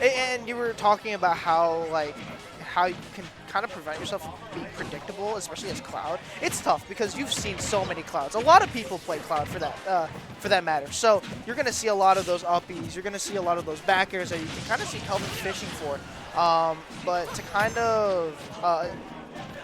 and you were talking about how you can kind of prevent yourself from being predictable, especially as Cloud. It's tough because you've seen so many Clouds. A lot of people play Cloud for that matter. So you're going to see a lot of those uppies. You're going to see a lot of those back airs that you can kind of see Kelvin fishing for. But to kind of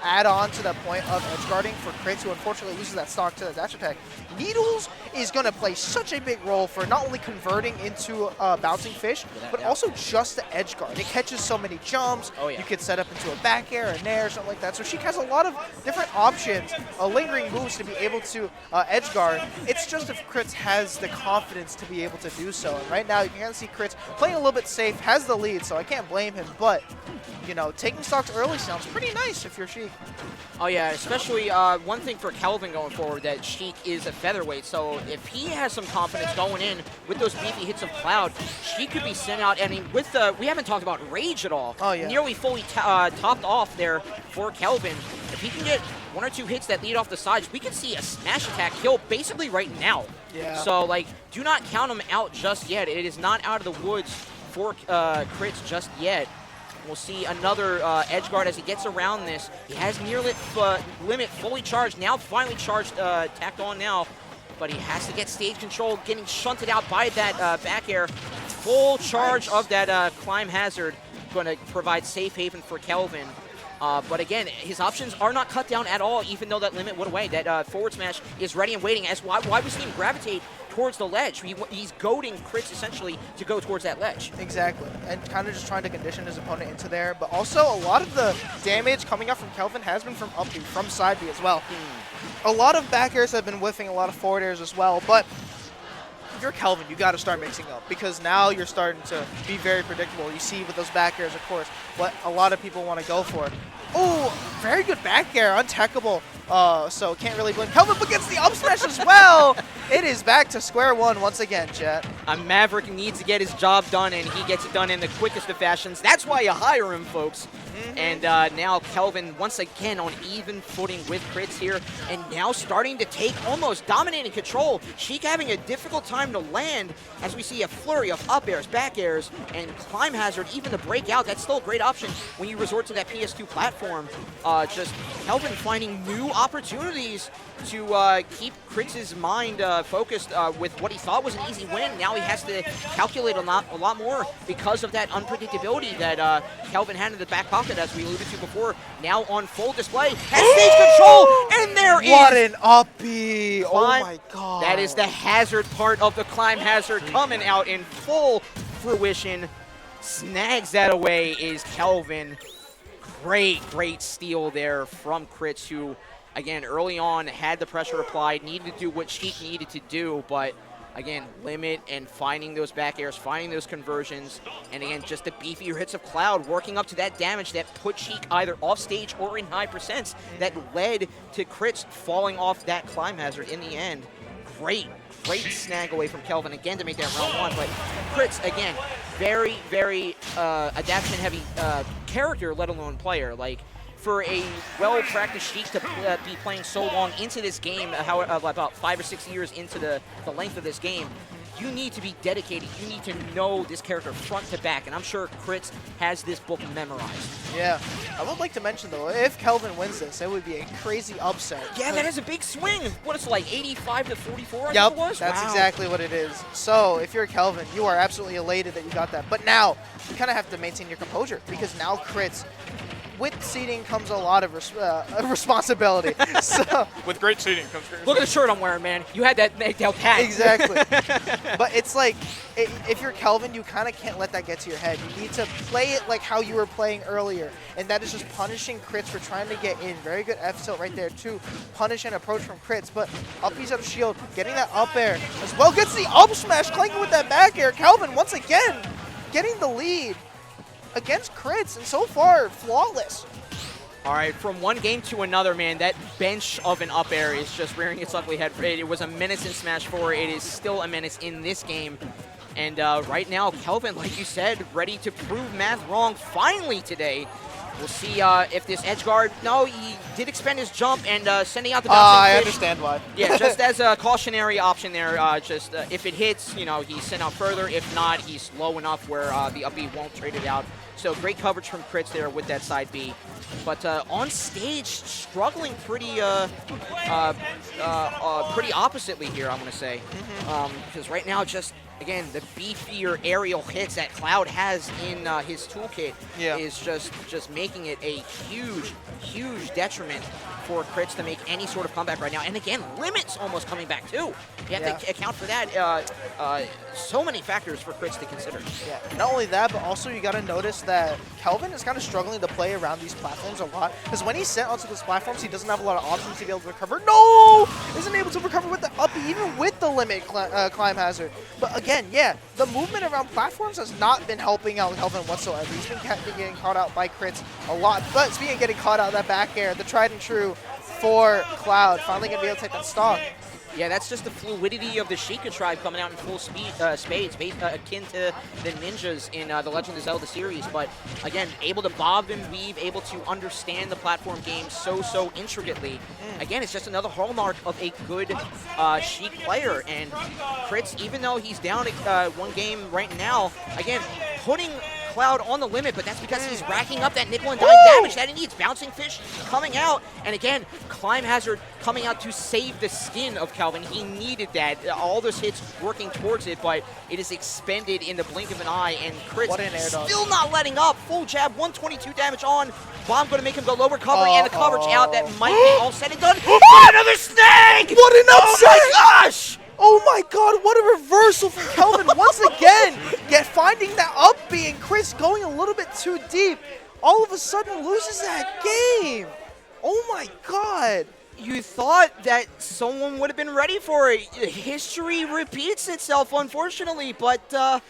add on to that point of edge guarding for Critz, who unfortunately loses that stock to the dash attack, Needles is going to play such a big role for not only converting into bouncing fish, but also just the edge guard. It catches so many jumps. You could set up into a back air, a nair, something like that. So Shiek has a lot of different options, lingering moves to be able to edge guard. It's just if Critz has the confidence to be able to do so. And right now, you can see Critz playing a little bit safe, has the lead, so I can't blame him. But, you know, taking stocks early sounds pretty nice if you're Shiek. Oh yeah, especially one thing for Kelvin going forward, that Shiek is a featherweight, so if he has some confidence going in with those beefy hits of Cloud, Shiek could be sent out. I mean, with the, we haven't talked about Rage at all. Nearly fully topped off there for Kelvin. If he can get one or two hits that lead off the sides, we could see a smash attack kill basically right now. So, like, do not count him out just yet. It is not out of the woods for Critz just yet. We'll see another edge guard as he gets around this. He has near limit fully charged, now finally charged, tacked on now. But he has to get stage control, getting shunted out by that back air. Full charge of that climb hazard, going to provide safe haven for Kelvin. But again, his options are not cut down at all, even though that limit went away. That forward smash is ready and waiting. As why we see him gravitate towards the ledge. He's goading Critz essentially to go towards that ledge. Exactly, and kind of just trying to condition his opponent into there. But also, a lot of the damage coming out from Kelvin has been from up B, from side B as well. A lot of back airs have been whiffing, a lot of forward airs as well. But if you're Kelvin, you got to start mixing up, because now you're starting to be very predictable. You see with those back airs, of course, what a lot of people want to go for. Oh, very good back air, untechable. So can't really blame Kelvin, but gets the up smash as well. It is back to square one once again, chat. A Maverick needs to get his job done, and he gets it done in the quickest of fashions. That's why you hire him, folks. And now Kelvin once again on even footing with Critz here, and now starting to take almost dominating control. Shiek having a difficult time to land as we see a flurry of up airs, back airs, and climb hazard, even the breakout. That's still a great option when you resort to that PS2 platform. Just Kelvin finding new opportunities to keep Critz's mind focused with what he thought was an easy win. Now he has to calculate a lot more because of that unpredictability that Kelvin had in the back pocket, as we alluded to before. Now on full display, has stage control, and there is... What an uppy! Oh my god. That is the hazard part of the climb hazard coming out in full fruition. Snags that away is Kelvin. Great steal there from Critz, who, again, early on had the pressure applied, needed to do what Shiek needed to do, but again, limit and finding those back airs, finding those conversions, and again, just the beefier hits of Cloud working up to that damage that put Shiek either off stage or in high percents that led to Critz falling off that climb hazard in the end. Great snag away from Kelvin again to make that round one, but Critz, again, very adaptation-heavy character, let alone player. Like, for a well-practiced Shiek to be playing so long into this game, about 5 or 6 years into the length of this game, you need to be dedicated. You need to know this character front to back, and I'm sure Critz has this book memorized. Yeah. I would like to mention, though, if Kelvin wins this, it would be a crazy upset. Yeah, that is a big swing. What is it, like 85 to 44, I Yep, think it was? that's Wow. exactly what it is. So, if you're Kelvin, you are absolutely elated that you got that. But now, you kind of have to maintain your composure, because now Critz, with seeding comes a lot of responsibility. So With great seating comes great. Look at the shirt I'm wearing, man. You had that down pat. exactly. But it's like, if you're Kelvin, you kind of can't let that get to your head. You need to play it like how you were playing earlier, and that is just punishing Critz for trying to get in. Very good F tilt right there to punish and approach from Critz, but uppies out of shield, getting that up air as well, gets the up smash, clanking with that back air. Kelvin once again getting the lead against Critz, and so far, flawless. All right, from one game to another, man, that bench of an up air is just rearing its ugly head. It was a menace in Smash 4. It is still a menace in this game. And right now, Kelvin, like you said, ready to prove math wrong finally today. We'll see if this edge guard... No, he did expend his jump and sending out the bouncing I fish. understand why. Yeah, just as a cautionary option there. If it hits, you know, he's sent out further. If not, he's low enough where the up B won't trade it out. So great coverage from Critz there with that side B. But on stage, struggling pretty oppositely here, I'm going to say. Because right now, just, again, the beefier aerial hits that Cloud has in his toolkit is just making it a huge detriment for Critz to make any sort of comeback right now. And again, limits almost coming back too. You have to account for that. So many factors for Critz to consider. Yeah, not only that, but also you got to notice that Kelvin is kind of struggling to play around these platforms a lot, because when he's sent onto those platforms, he doesn't have a lot of options to be able to recover. No! Isn't able to recover with the up, even with the limit climb hazard. But again, yeah, the movement around platforms has not been helping out Kelvin whatsoever. He's been getting caught out by Critz a lot. But speaking of getting caught out, that back air, the tried and true for Cloud, finally going to be able to take that stock. Yeah, that's just the fluidity of the Shiek tribe coming out in full spades, akin to the ninjas in the Legend of Zelda series. But again, able to bob and weave, able to understand the platform game so intricately. Again, it's just another hallmark of a good Shiek player. And Critz, even though he's down one game right now, again, putting Cloud on the limit, but that's because he's racking up that nickel and dime damage that he needs. Bouncing fish coming out, and again, climb hazard coming out to save the skin of Kelvin. He needed that. All those hits working towards it, but it is expended in the blink of an eye, and Critz still not letting up. Full jab, 122 damage on. Bomb going to make him go low recovery, and the coverage out. That might be all said and done. Another snag! What an upset! Oh my gosh! Oh my god, what a reversal from Kelvin once again. Yet finding that up B, and Critz going a little bit too deep, all of a sudden loses that game. Oh my god. You thought that someone would have been ready for it. History repeats itself, unfortunately, but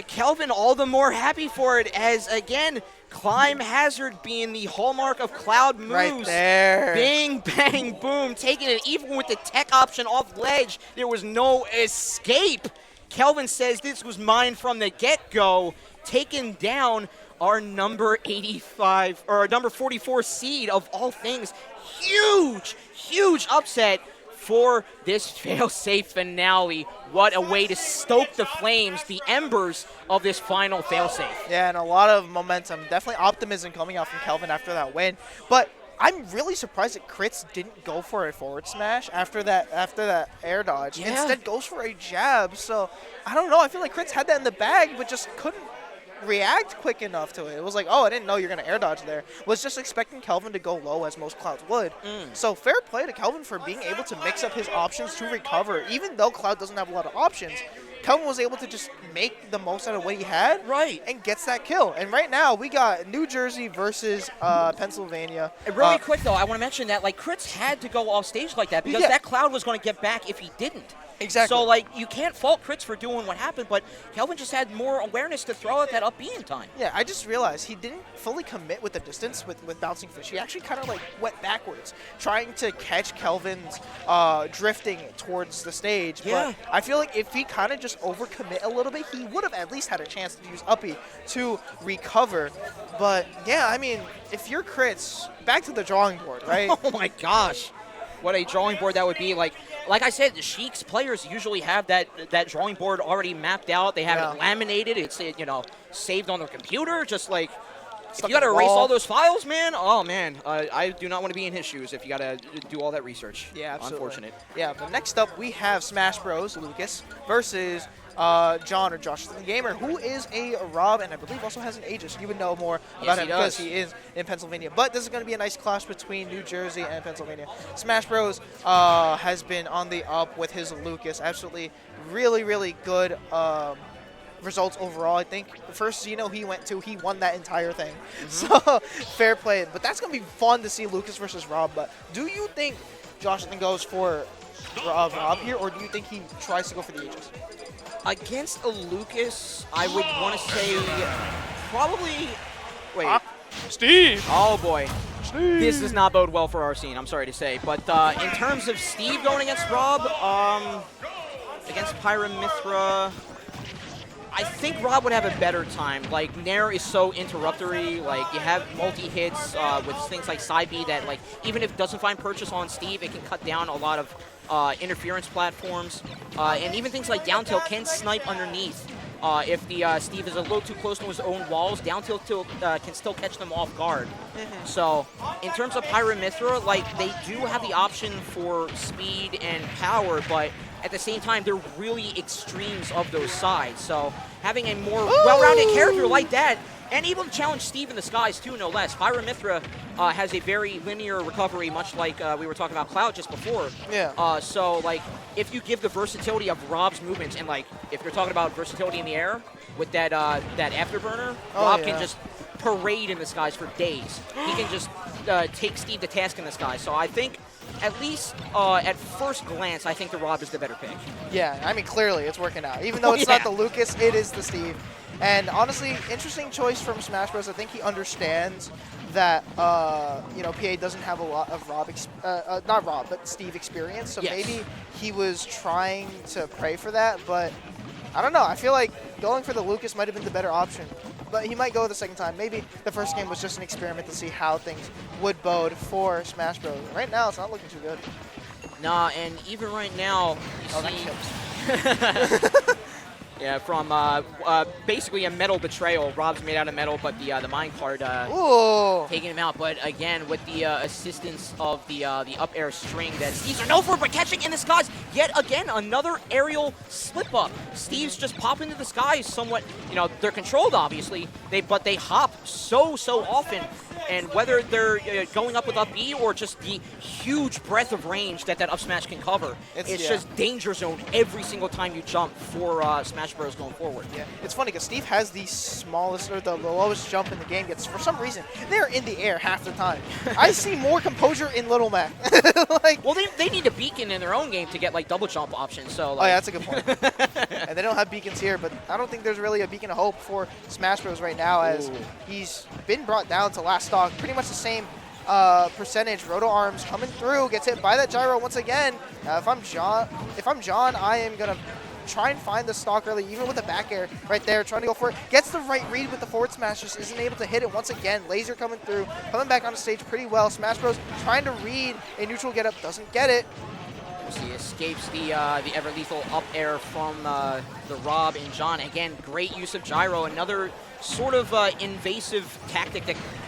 Kelvin all the more happy for it as, again, climb hazard being the hallmark of Cloud moves. Right there. Bing, bang, boom, taking it even with the tech option off ledge. There was no escape. Kelvin says this was mine from the get-go, taking down our number 85, or our number 44 seed of all things. Huge, huge upset for this fail-safe finale. What a way to stoke the flames, the embers of this final fail-safe. Yeah, and a lot of momentum. Definitely optimism coming out from Kelvin after that win. But I'm really surprised that Critz didn't go for a forward smash after that air dodge. Yeah. Instead goes for a jab. So I don't know. I feel like Critz had that in the bag, but just couldn't react quick enough to it. It was like, oh, I didn't know you're going to air dodge there. Was just expecting Kelvin to go low as most Clouds would. So fair play to Kelvin for being able to mix up his options to recover. Even though Cloud doesn't have a lot of options, Kelvin was able to just make the most out of what he had, and gets that kill. And right now, we got New Jersey versus Pennsylvania. Really quick, though, I want to mention that, like, Critz had to go off stage like that because that Cloud was going to get back if he didn't. Exactly. So, like, you can't fault Critz for doing what happened, but Kelvin just had more awareness to throw out that up B in time. Yeah, I just realized he didn't fully commit with the distance with bouncing fish. He actually kind of, like, went backwards, trying to catch Kelvin's drifting towards the stage. Yeah. But I feel like if he kind of just overcommit a little bit, he would have at least had a chance to use uppy to recover. But, yeah, I mean, if you're Critz, back to the drawing board, right? Oh, my gosh. What a drawing board that would be. Like I said, the Shiek's players usually have that drawing board already mapped out. They have it laminated. It's saved on their computer. Just like, if you got to erase all those files, man. Oh man, I do not want to be in his shoes if you got to do all that research. Yeah, absolutely. Unfortunate. Yeah, but next up we have SmashBros Lucas versus John or Josh the Gamer, who is a Rob and I believe also has an Aegis. You would know more about him because he is in Pennsylvania. But this is going to be a nice clash between New Jersey and Pennsylvania. SmashBros has been on the up with his Lucas. Absolutely really, really good results overall. I think the first Cynnoh he went to, he won that entire thing. So fair play. But that's going to be fun to see Lucas versus Rob. But do you think Josh goes for Rob here, or do you think he tries to go for the Aegis? Against a Lucas, I would want to say probably. Wait. Steve! Oh boy. Steve! This does not bode well for our scene, I'm sorry to say. But in terms of Steve going against Rob, against Pyramithra, I think Rob would have a better time. Like, Nair is so interruptory. Like, you have multi-hits with things like side B that, like, even if it doesn't find purchase on Steve, it can cut down a lot of interference platforms. And even things like down tilt can snipe underneath. If the Steve is a little too close to his own walls, down tilt can still catch them off guard. So, in terms of Pyramithra, like, they do have the option for speed and power, but at the same time, they're really extremes of those sides. So, having a more well-rounded character like that, and able to challenge Steve in the skies too, no less. Pyramithra has a very linear recovery, much like we were talking about Cloud just before. Yeah. So, like, if you give the versatility of Rob's movements, and, like, if you're talking about versatility in the air with that afterburner, Rob can just parade in the skies for days. He can just take Steve to task in the sky. So I think, at least at first glance, I think the Rob is the better pick. Yeah, I mean, clearly it's working out. Even though it's not the Lucas, it is the Steve. And honestly, interesting choice from SmashBros. I think he understands that, PA doesn't have a lot of not Rob, but Steve experience. So maybe he was trying to pray for that, but I don't know. I feel like going for the Lucas might have been the better option. But he might go the second time. Maybe the first game was just an experiment to see how things would bode for SmashBros. Right now, it's not looking too good. Nah, and even right now, you see... Yeah, from basically a metal betrayal. Rob's made out of metal, but the minecart taking him out. But again, with the assistance of the up air string that Steve's are known for, but catching in the skies. Yet again, another aerial slip up. Steve's just pop into the skies somewhat. They're controlled, obviously, but they hop so often. And whether they're going up with up B or just the huge breadth of range that up smash can cover, it's just danger zone every single time you jump for SmashBros going forward. Yeah, it's funny because Steve has the smallest or the lowest jump in the game. Yet for some reason, they're in the air half the time. I see more composure in Little Mac. Well, they need a beacon in their own game to get like double jump options. So. Oh yeah, that's a good point. And they don't have beacons here, but I don't think there's really a beacon of hope for SmashBros right now, as he's been brought down to last stock. Pretty much the same percentage. Roto Arms coming through, gets hit by that gyro once again. If I'm John, I am gonna try and find the stock early, even with the back air right there, trying to go for it. Gets the right read with the forward smash, just isn't able to hit it once again. Laser coming through, coming back on the stage pretty well. SmashBros trying to read a neutral get up, doesn't get it. He escapes the ever lethal up air from the Rob and John. Again, great use of gyro. Another sort of invasive tactic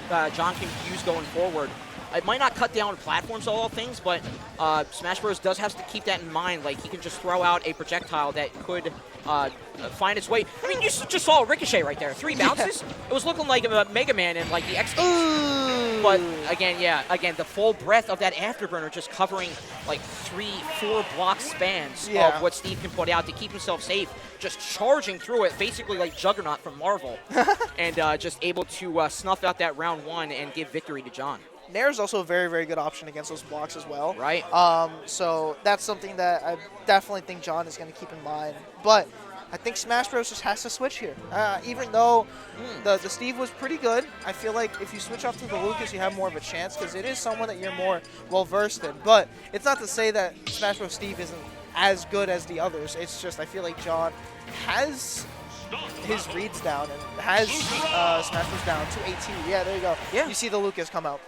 that John can use going forward. It might not cut down platforms, all things, but SmashBros does have to keep that in mind. Like, he can just throw out a projectile that could find its way. I mean, you just saw a ricochet right there. 3 bounces. It was looking like a Mega Man in like the X Games. But again, the full breadth of that afterburner just covering like 3-4 block spans of what Steve can put out to keep himself safe. Just charging through it, basically like Juggernaut from Marvel, and just able to snuff out that round 1 and give victory to John. Nair is also a very, very good option against those blocks as well. Right. So that's something that I definitely think John is going to keep in mind. But I think SmashBros just has to switch here. Even though the Steve was pretty good, I feel like if you switch off to the Lucas, you have more of a chance because it is someone that you're more well-versed in. But it's not to say that SmashBros Steve isn't as good as the others. It's just I feel like John has his reads down and has SmashBros down to 18. Yeah, there you go. Yeah. You see the Lucas come out.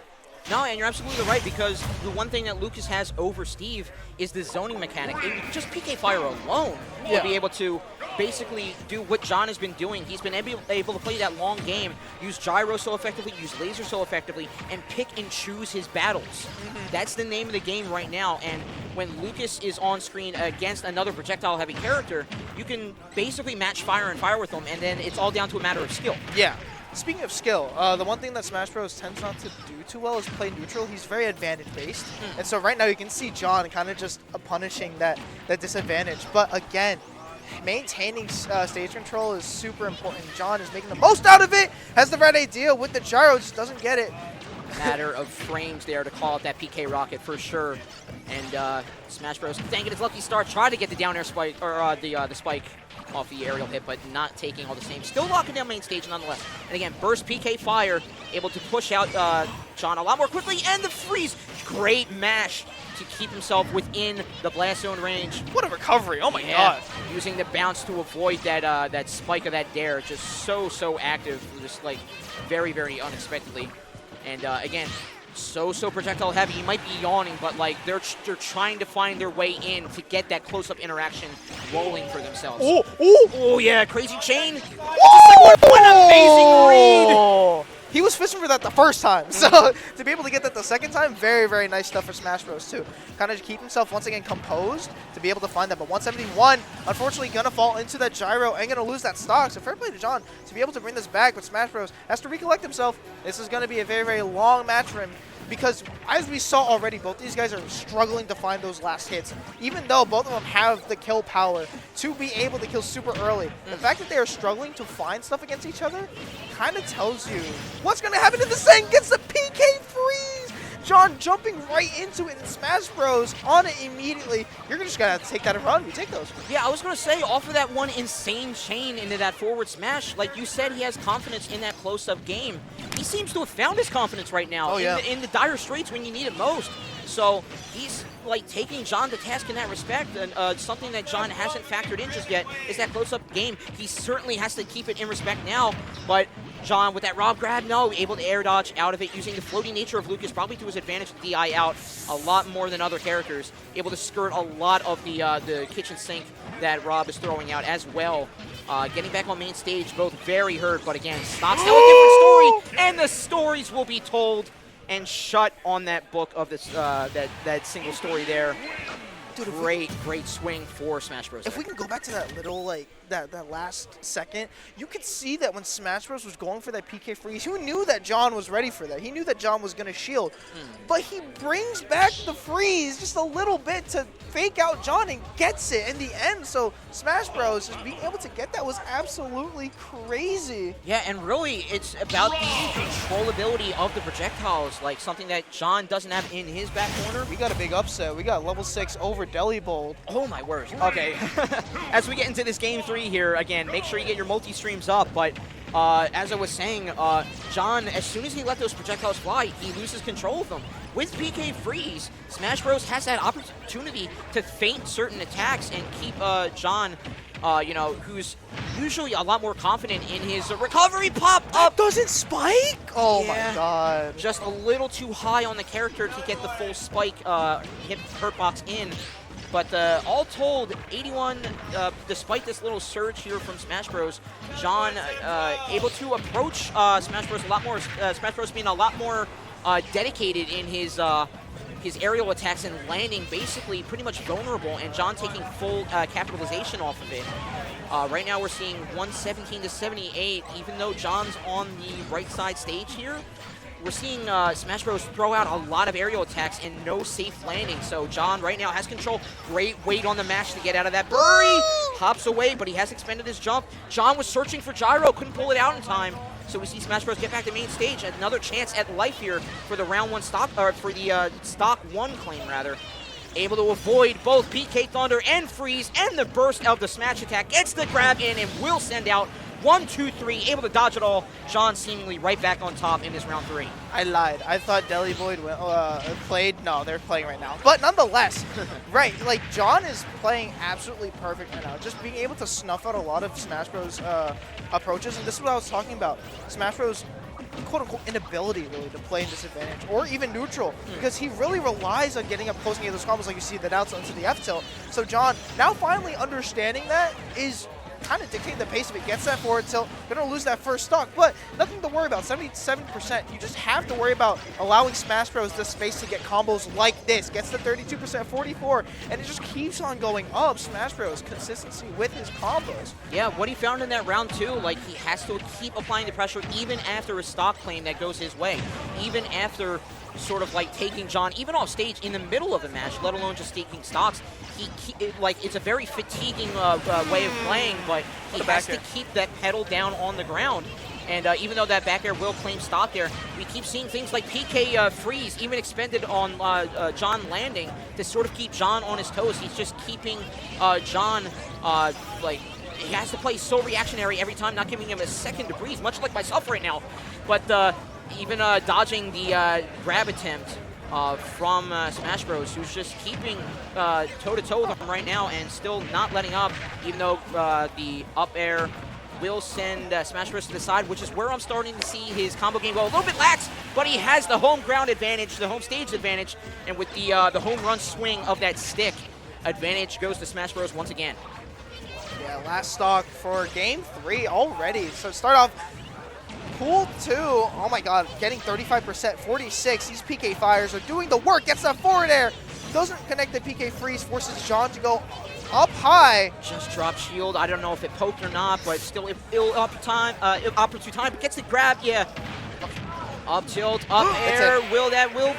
No, and you're absolutely right, because the one thing that Lucas has over Steve is the zoning mechanic. Just PK Fire alone will be able to basically do what John has been doing. He's been able to play that long game, use gyro so effectively, use laser so effectively, and pick and choose his battles. That's the name of the game right now, and when Lucas is on screen against another projectile-heavy character, you can basically match fire and fire with them, and then it's all down to a matter of skill. Yeah. Speaking of skill, the one thing that SmashBros tends not to do too well is play neutral. He's very advantage-based. And so right now you can see John kind of just punishing that disadvantage. But again, maintaining stage control is super important. John is making the most out of it, has the right idea with the gyro, just doesn't get it. Matter of frames there to call out that PK rocket for sure. And SmashBros, thanking its lucky start, tried to get the down air spike, or the spike off the aerial hit, but not taking all the same. Still locking down main stage nonetheless. And again, burst PK Fire, able to push out John a lot more quickly, and the freeze. Great mash to keep himself within the blast zone range. What a recovery, oh my god. Using the bounce to avoid that spike of that dare. Just so active, just like very, very unexpectedly. And again, so projectile heavy. He might be yawning, but like they're trying to find their way in to get that close-up interaction rolling for themselves. Oh yeah, crazy chain. What an amazing read. He was fishing for that the first time, so to be able to get that the second time, very, very nice stuff for SmashBros too. Kind of keep himself once again composed to be able to find that, but 171, unfortunately gonna fall into that gyro and gonna lose that stock, so fair play to John to be able to bring this back, but SmashBros has to recollect himself. This is gonna be a very, very long match for him, because as we saw already, both these guys are struggling to find those last hits, even though both of them have the kill power to be able to kill super early. The fact that they are struggling to find stuff against each other kind of tells you what's going to happen if the Sen gets the PK freeze. John jumping right into it, and SmashBros on it immediately. You're just going to have to take that and run. We take those. Yeah, I was going to say, off of that one insane chain into that forward smash, like you said, he has confidence in that close-up game. He seems to have found his confidence right now in the dire straits when you need it most. So he's like taking John to task in that respect, and something that John hasn't factored in just yet is that close-up game. He certainly has to keep it in respect now, but John with that Rob grab, able to air dodge out of it, using the floating nature of Lucas probably to his advantage to DI out a lot more than other characters, able to skirt a lot of the kitchen sink that Rob is throwing out as well. Getting back on main stage, both very hurt, but again, stock's now a different story, and the stories will be told and shut on that book of this that single story there. Dude, great swing for SmashBros. If we can go back to that little, like, that last second, you could see that when SmashBros was going for that PK freeze, he knew that John was ready for that. He knew that John was going to shield. But he brings back the freeze just a little bit to fake out John and gets it in the end. So SmashBros just being able to get that was absolutely crazy. Yeah, and really, it's about the controllability of the projectiles, like something that John doesn't have in his back corner. We got a big upset. We got level 6 over Delhi Bold. Oh my word. Okay. As we get into this game 3 here, again, make sure you get your multi-streams up, but as I was saying, John, as soon as he let those projectiles fly, he loses control of them. With PK Freeze, SmashBros has that opportunity to feint certain attacks and keep John you know, who's usually a lot more confident in his recovery pop up. Doesn't spike? Oh Yeah. my god. Just a little too high on the character to get the full spike hit hurtbox in. But all told, 81, despite this little surge here from Smash Bros, John able to approach Smash Bros a lot more. Smash Bros being a lot more dedicated in his aerial attacks and landing basically pretty much vulnerable, and John taking full capitalization off of it. Right now we're seeing 117 to 78, even though John's on the right side stage here. We're seeing Smash Bros throw out a lot of aerial attacks and no safe landing. So John right now has control. Great weight on the mash to get out of that. Bury hops away, but he has expended his jump. John was searching for gyro, couldn't pull it out in time. So we see Smash Bros get back to main stage. Another chance at life here for the round one stock, or for the stock one claim rather. Able to avoid both PK Thunder and Freeze, and the burst of the smash attack gets the grab in and will send out 1, 2, 3, able to dodge it all. John seemingly right back on top in this round 3. I lied. I thought Deli Void played. No, they're playing right now. But nonetheless, right, like John is playing absolutely perfect right now. Just being able to snuff out a lot of Smash Bros approaches, and this is what I was talking about. Smash Bros quote-unquote inability really to play in disadvantage or even neutral, because he really relies on getting up close and getting those combos like you see the down tilt into the F tilt. So John now finally understanding that is kind of dictating the pace of it. Gets that forward tilt, gonna lose that first stock, but nothing to worry about. 77%. You just have to worry about allowing Smash Bros the space to get combos like this. Gets the 32%, 44, and it just keeps on going up. Smash Bros consistency with his combos. Yeah, what he found in that round 2, like he has to keep applying the pressure even after a stock claim that goes his way, even after sort of like taking John even off stage in the middle of the match, let alone just taking stocks. It's a very fatiguing way of playing, but he has to keep that pedal down on the ground. And even though that back air will claim stock there, we keep seeing things like PK Freeze even expended on John landing to sort of keep John on his toes. He's just keeping John like, he has to play so reactionary every time, not giving him a second to breathe, much like myself right now. But even dodging the grab attempt from Smash Bros, who's just keeping toe-to-toe with him right now and still not letting up, even though the up air will send Smash Bros to the side, which is where I'm starting to see his combo game go a little bit lax, but he has the home ground advantage, the home stage advantage, and with the home run swing of that stick, advantage goes to Smash Bros once again. Yeah, last stock for game 3 already. So start off Pool 2, oh my god, getting 35%, 46. These PK Fires are doing the work, gets that forward air. Doesn't connect the PK Freeze, forces John to go up high. Just drop shield. I don't know if it poked or not, but still opportune time, but gets the grab, yeah. Up tilt, up air, will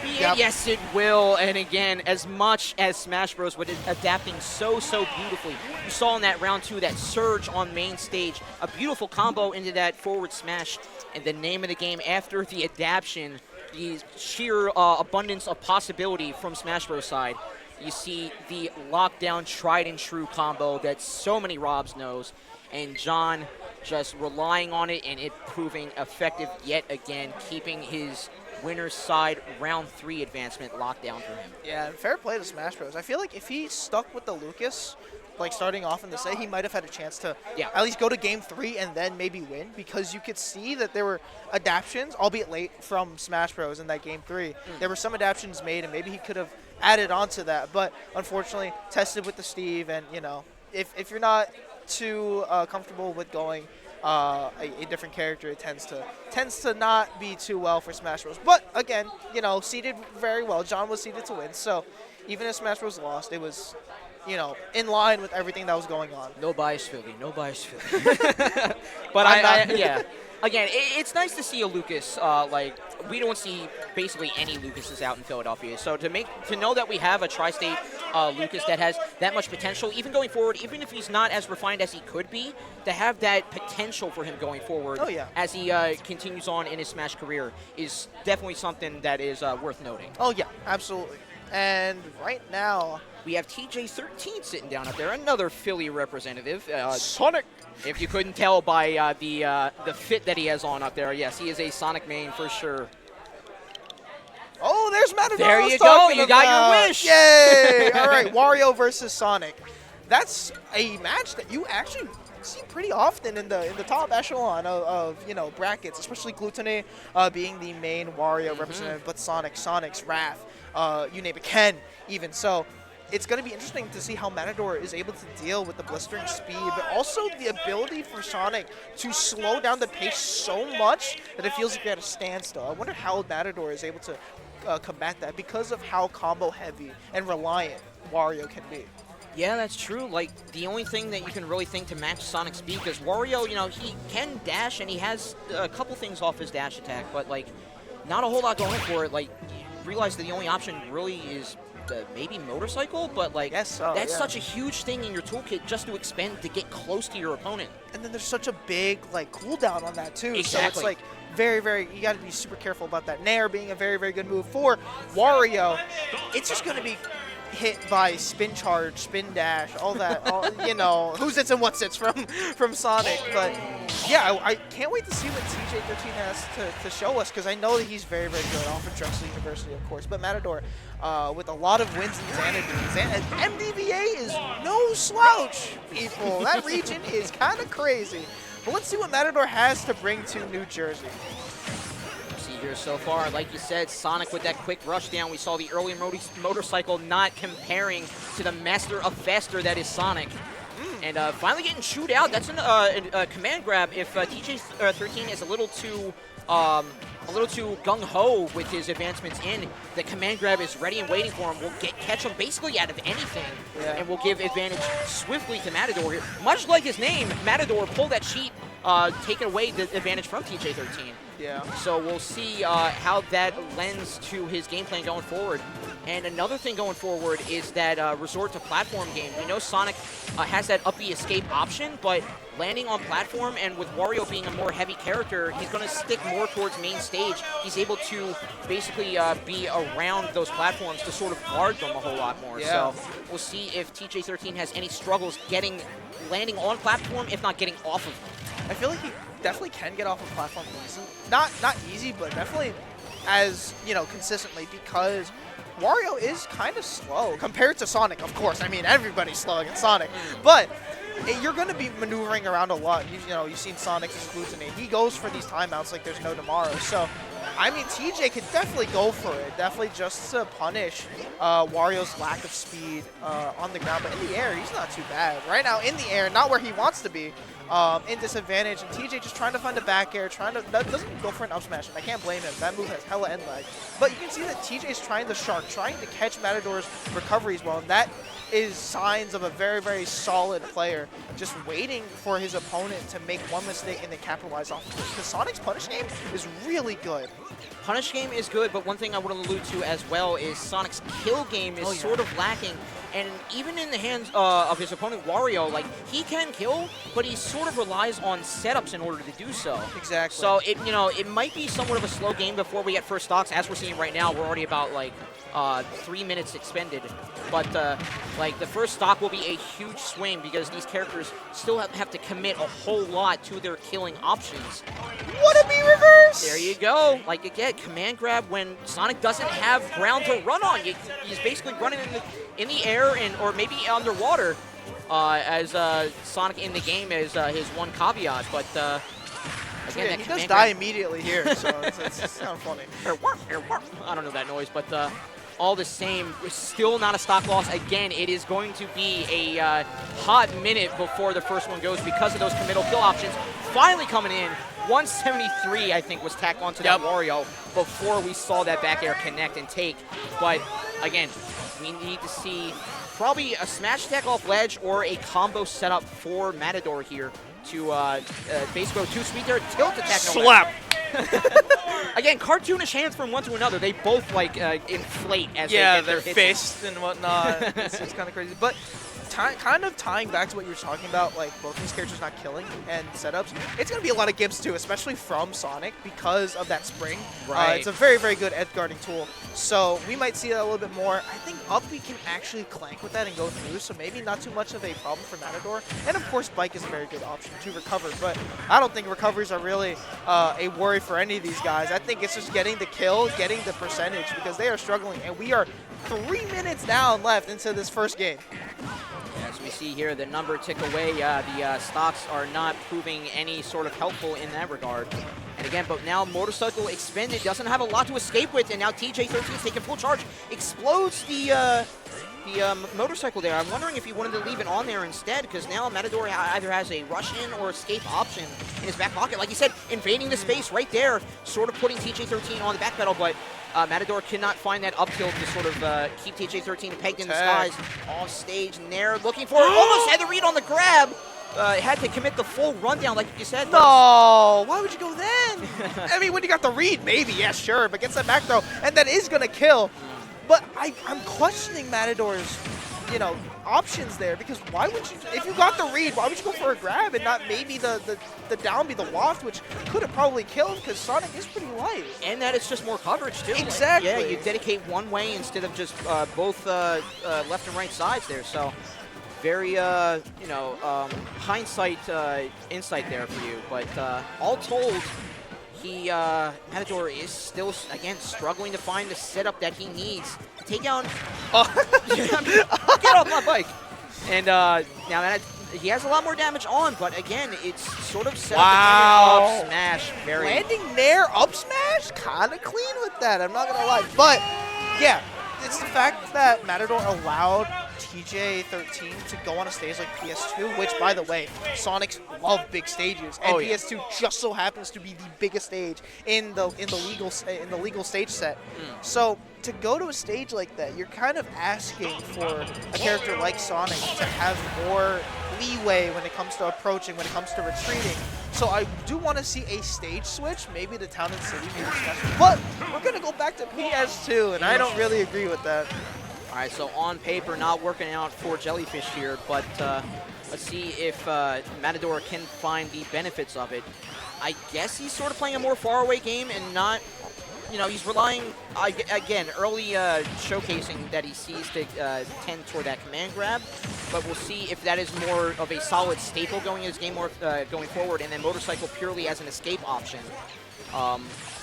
be it? Yes, it will. And again, as much as Smash Bros was adapting so beautifully, you saw in that round 2 that surge on main stage, a beautiful combo into that forward smash, and the name of the game after the adaption, the sheer abundance of possibility from Smash Bros side. You see the lockdown tried and true combo that so many Robs knows, and John just relying on it and it proving effective yet again, keeping his winner's side round 3 advancement locked down for him. Yeah, fair play to Smash Bros. I feel like if he stuck with the Lucas, like starting off in the set, he might have had a chance to at least go to game 3 and then maybe win, because you could see that there were adaptions, albeit late, from Smash Bros in that game 3. There were some adaptions made, and maybe he could have added on to that, but unfortunately tested with the Steve, and you know, if you're not too comfortable with going a different character, it tends to not be too well for Smash Bros. But again, you know, seeded very well. John was seeded to win, so even if Smash Bros lost, it was, you know, in line with everything that was going on. No bias, Philly. No bias, Philly. But yeah. Again, it's nice to see a Lucas. Like, we don't see basically any Lucases out in Philadelphia. So to know that we have a tri-state Lucas that has that much potential, even going forward, even if he's not as refined as he could be, to have that potential for him going forward as he continues on in his Smash career is definitely something that is worth noting. Oh yeah, absolutely. And right now, we have TJ13 sitting down up there, another Philly representative. Sonic. If you couldn't tell by the fit that he has on up there, yes, he is a Sonic main for sure. Oh, there's Mateo. There you go. You got your wish. Yay! All right, Wario versus Sonic. that's a match that you actually see pretty often in the top echelon of you know, brackets, especially Glutene being the main Wario representative, but Sonic's Wrath, you name it, Ken even. So it's going to be interesting to see how Matador is able to deal with the blistering speed, but also the ability for Sonic to slow down the pace so much that it feels like you're at a standstill. I wonder how Matador is able to combat that because of how combo heavy and reliant Wario can be. Yeah, that's true. Like, the only thing that you can really think to match Sonic's speed, because Wario, you know, he can dash and he has a couple things off his dash attack, but, like, not a whole lot going for it. Like, you realize that the only option really is maybe motorcycle, but, like, that's such a huge thing in your toolkit just to expend to get close to your opponent. And then there's such a big, like, cooldown on that, too. Exactly. So it's, like, very, you got to be super careful about that. Nair being a very good move for Wario. It's just going to be hit by spin charge, spin dash, all that, you know, who sits and what sits from Sonic. But yeah, I can't wait to see what TJ13 has to show us, because I know that he's very good off of Drexel University, of course. But Matador, with a lot of wins in Xanadu, MDVA is no slouch, people. That region is kind of crazy. But let's see what Matador has to bring to New Jersey. Here so far, like you said, Sonic with that quick rush down. We saw the early motorcycle not comparing to the master of faster that is Sonic. And finally getting chewed out. That's a command grab. If TJ13 is a little too gung-ho with his advancements in, the command grab is ready and waiting for him. We'll catch him basically out of anything, and we'll give advantage swiftly to Matador here. Much like his name, Matador, pull that sheet, taking away the advantage from TJ13. Yeah. So we'll see how that lends to his game plan going forward. And another thing going forward is that resort to platform game. We know Sonic has that uppy escape option, but landing on platform, and with Wario being a more heavy character, he's going to stick more towards main stage. He's able to basically be around those platforms to sort of guard them a whole lot more. Yeah. So we'll see if TJ13 has any struggles landing on platform, if not getting off of them. I feel like he definitely can get off of platform easy. Not easy, but definitely as, you know, consistently, because Wario is kind of slow compared to Sonic, of course. I mean, everybody's slow against Sonic, but you're going to be maneuvering around a lot. You know, you've seen Sonic's Glutene. He goes for these timeouts like there's no tomorrow. So, I mean, TJ could definitely go for it, definitely just to punish Wario's lack of speed on the ground. But in the air, he's not too bad. Right now, in the air, not where he wants to be, in disadvantage. And TJ just trying to find a back air, doesn't go for an up smash. And I can't blame him. That move has hella end lag. But you can see that TJ's trying the shark, trying to catch Matador's recoveries well. And that is signs of a very solid player, just waiting for his opponent to make one mistake and then capitalize off of it. Because Sonic's punish game is really good. Punish game is good, but one thing I want to allude to as well is Sonic's kill game is sort of lacking. And even in the hands of his opponent, Wario, like, he can kill, but he sort of relies on setups in order to do so. Exactly. So, it might be somewhat of a slow game before we get first stocks. As we're seeing right now, we're already about, like, 3 minutes expended. But, like, the first stock will be a huge swing because these characters still have to commit a whole lot to their killing options. What a B reverse! There you go. Like, again, command grab when Sonic doesn't have ground to run on. He's basically running in the air or maybe underwater as Sonic in the game is his one caveat. But, again, yeah, he does die immediately here, so it's kind of funny. I don't know that noise, but all the same, still not a stock loss. Again, it is going to be a hot minute before the first one goes because of those committal kill options. Finally coming in, 173, I think, was tacked onto that Wario before we saw that back air connect and take. But, again, we need to see probably a smash attack off ledge or a combo setup for Matador here to basically go too sweet there, tilt attack. Slap! Again, cartoonish hands from one to another. They both, like, inflate as they yeah, get their their fists and whatnot. It's kind of crazy. But kind of tying back to what you were talking about, like both these characters not killing and setups, it's going to be a lot of gives too, especially from Sonic because of that spring. Right. It's a very good edge guarding tool. So we might see that a little bit more. I think up we can actually clank with that and go through, so maybe not too much of a problem for Matador. And of course, Bike is a very good option to recover, but I don't think recoveries are really a worry for any of these guys. I think it's just getting the kill, getting the percentage, because they are struggling, and we are 3 minutes down left into this first game. As We see here the number tick away. The stocks are not proving any sort of helpful in that regard. And again, but now Motorcycle expended, doesn't have a lot to escape with, and now TJ13 is taking full charge, explodes the Motorcycle there. I'm wondering if he wanted to leave it on there instead, because now Matador either has a rush-in or escape option in his back pocket. Like you said, invading the space right there, sort of putting TJ13 on the back pedal, but Matador cannot find that up tilt to sort of keep TJ13 pegged in the skies. Off stage, Nair looking for it, almost had the read on the grab. Had to commit the full rundown, like you said. No, why would you go then? I mean, when you got the read, maybe, yeah, sure, but gets that back throw, and that is going to kill. But I'm questioning Matador's, you know, options there, because why would you, if you got the read, why would you go for a grab and not maybe the down be the waft, which could have probably killed, because Sonic is pretty light. And that it's just more coverage, too. Exactly. Like, yeah, you dedicate one way instead of just both left and right sides there, so very, you know, hindsight insight there for you. But all told, Matador is still, again, struggling to find the setup that he needs to take down. Get off my bike! And now he has a lot more damage on, but again, it's sort of set up up smash. Very landing Nair up smash, kind of clean with that. I'm not gonna lie, but yeah, it's the fact that Matador allowed TJ13 to go on a stage like PS2, which, by the way, Sonics love big stages, and PS2 just so happens to be the biggest stage in the legal stage set. So to go to a stage like that, you're kind of asking for a character like Sonic to have more leeway when it comes to approaching, when it comes to retreating. So I do want to see a stage switch, maybe to Town and City, maybe Smash, but we're gonna go back to PS2, and I don't really agree with that. All right, so on paper, not working out for Jellyfish here, but let's see if Matador can find the benefits of it. I guess he's sort of playing a more faraway game and not, you know, he's relying, again, early showcasing that he sees to tend toward that command grab, but we'll see if that is more of a solid staple going in his game more, going forward, and then Motorcycle purely as an escape option.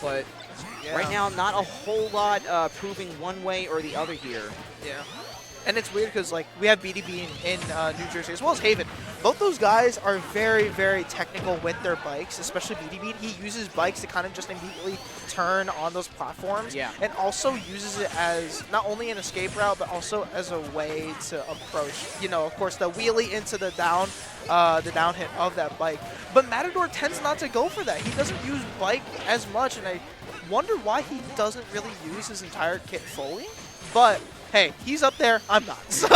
But right now, not a whole lot proving one way or the other here. Yeah. And it's weird because, like, we have BeatyBean in New Jersey, as well as Haven. Both those guys are very, very technical with their bikes, especially BeatyBean. He uses bikes to kind of just immediately turn on those platforms. Yeah. And also uses it as not only an escape route, but also as a way to approach, you know, of course, the wheelie into the down hit of that bike. But Matador tends not to go for that. He doesn't use bike as much, and I wonder why he doesn't really use his entire kit fully. But hey, he's up there, I'm not. So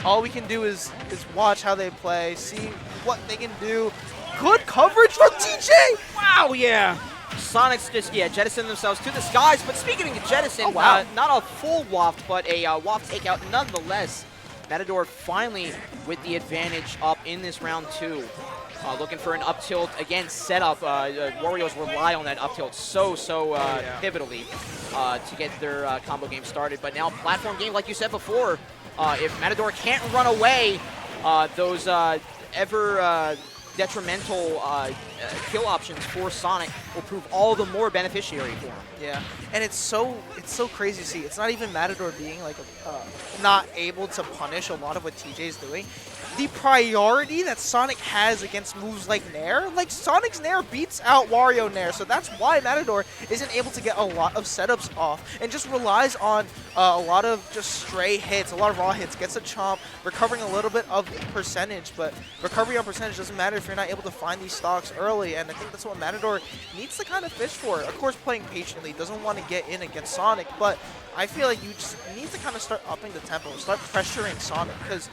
all we can do is watch how they play, see what they can do. Good coverage from TJ! Wow, yeah. Sonics just, jettison themselves to the skies. But speaking of jettison, not a full waft, but a waft takeout nonetheless. Matador finally with the advantage up in this round 2. Looking for an up tilt, again, setup. Warriors rely on that up tilt so pivotally to get their combo game started. But now platform game, like you said before, if Matador can't run away, those ever detrimental kill options for Sonic will prove all the more beneficiary for him. Yeah, and it's so crazy to see. It's not even Matador being like not able to punish a lot of what TJ is doing. The priority that Sonic has against moves like Nair, like Sonic's Nair beats out Wario Nair, so that's why Matador isn't able to get a lot of setups off and just relies on a lot of just stray hits, a lot of raw hits, gets a chomp, recovering a little bit of percentage, but recovery on percentage doesn't matter if you're not able to find these stocks early, and I think that's what Matador needs to kind of fish for. Of course, playing patiently, doesn't want to get in against Sonic, but I feel like you just need to kind of start upping the tempo, start pressuring Sonic, because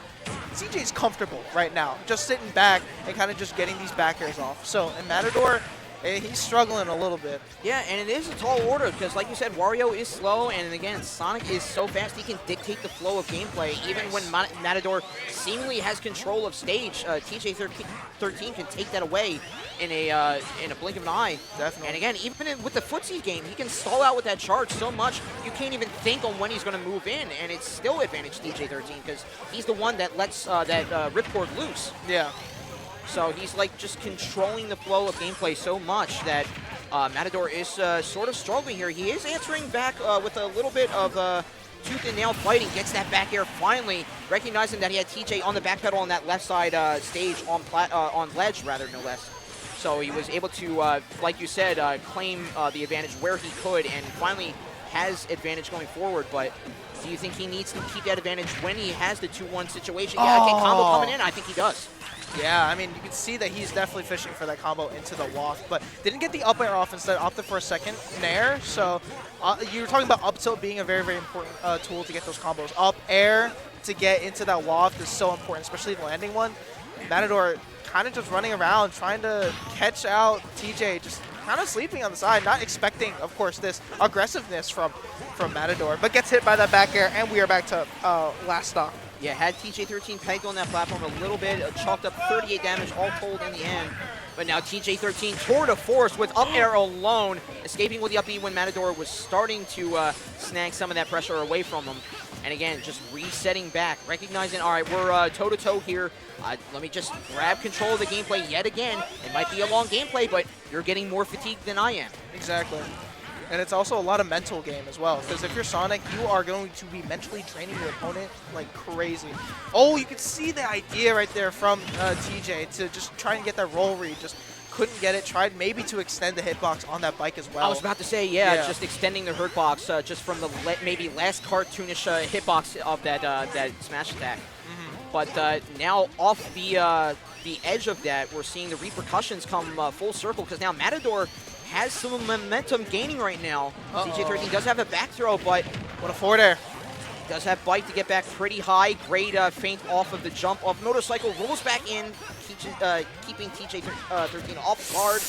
CJ's comfortable right now, just sitting back and kind of just getting these back airs off. So, and Matador, he's struggling a little bit. Yeah, and it is a tall order because, like you said, Wario is slow, and again, Sonic is so fast he can dictate the flow of gameplay. Even when Matador seemingly has control of stage, TJ13 can take that away in a blink of an eye. Definitely. And again, even with the footsie game, he can stall out with that charge so much you can't even think on when he's going to move in, and it's still advantage TJ13 because he's the one that lets that ripcord loose. Yeah. So he's like just controlling the flow of gameplay so much that Matador is sort of struggling here. He is answering back with a little bit of tooth and nail fighting, gets that back air finally, recognizing that he had TJ on the back pedal on that left side stage on ledge, rather, no less. So he was able to, like you said, claim the advantage where he could, and finally has advantage going forward. But do you think he needs to keep that advantage when he has the 2-1 situation? Yeah, okay, combo coming in. I think he does. Yeah, I mean, you can see that he's definitely fishing for that combo into the waft, but didn't get the up air off, instead opted for a second nair. So you were talking about up tilt being a very, very important tool to get those combos. Up air to get into that waft is so important, especially the landing one. Matador kind of just running around, trying to catch out TJ, just kind of sleeping on the side, not expecting, of course, this aggressiveness from Matador, but gets hit by that back air, and we are back to last stock. Yeah, had TJ13 pegged on that platform a little bit, chalked up 38 damage all told in the end. But now TJ13 tour de force with up air alone, escaping with the up B when Matador was starting to snag some of that pressure away from him. And again, just resetting back, recognizing, all right, we're toe-to-toe here. Let me just grab control of the gameplay yet again. It might be a long gameplay, but you're getting more fatigued than I am. Exactly. And it's also a lot of mental game as well, because if you're Sonic, you are going to be mentally training your opponent like crazy. Oh, you can see the idea right there from TJ to just try and get that roll read. Just couldn't get it. Tried maybe to extend the hitbox on that bike as well. I was about to say, yeah. Just extending the hitbox just from the maybe last cartoonish hitbox of that smash attack. But now off the edge of that, we're seeing the repercussions come full circle, because now Matador has some momentum gaining right now. TJ13 does have a back throw, but what a forward air. Does have bite to get back pretty high. Great feint off of the jump of motorcycle. Rolls back in, keeping TJ13 off guard.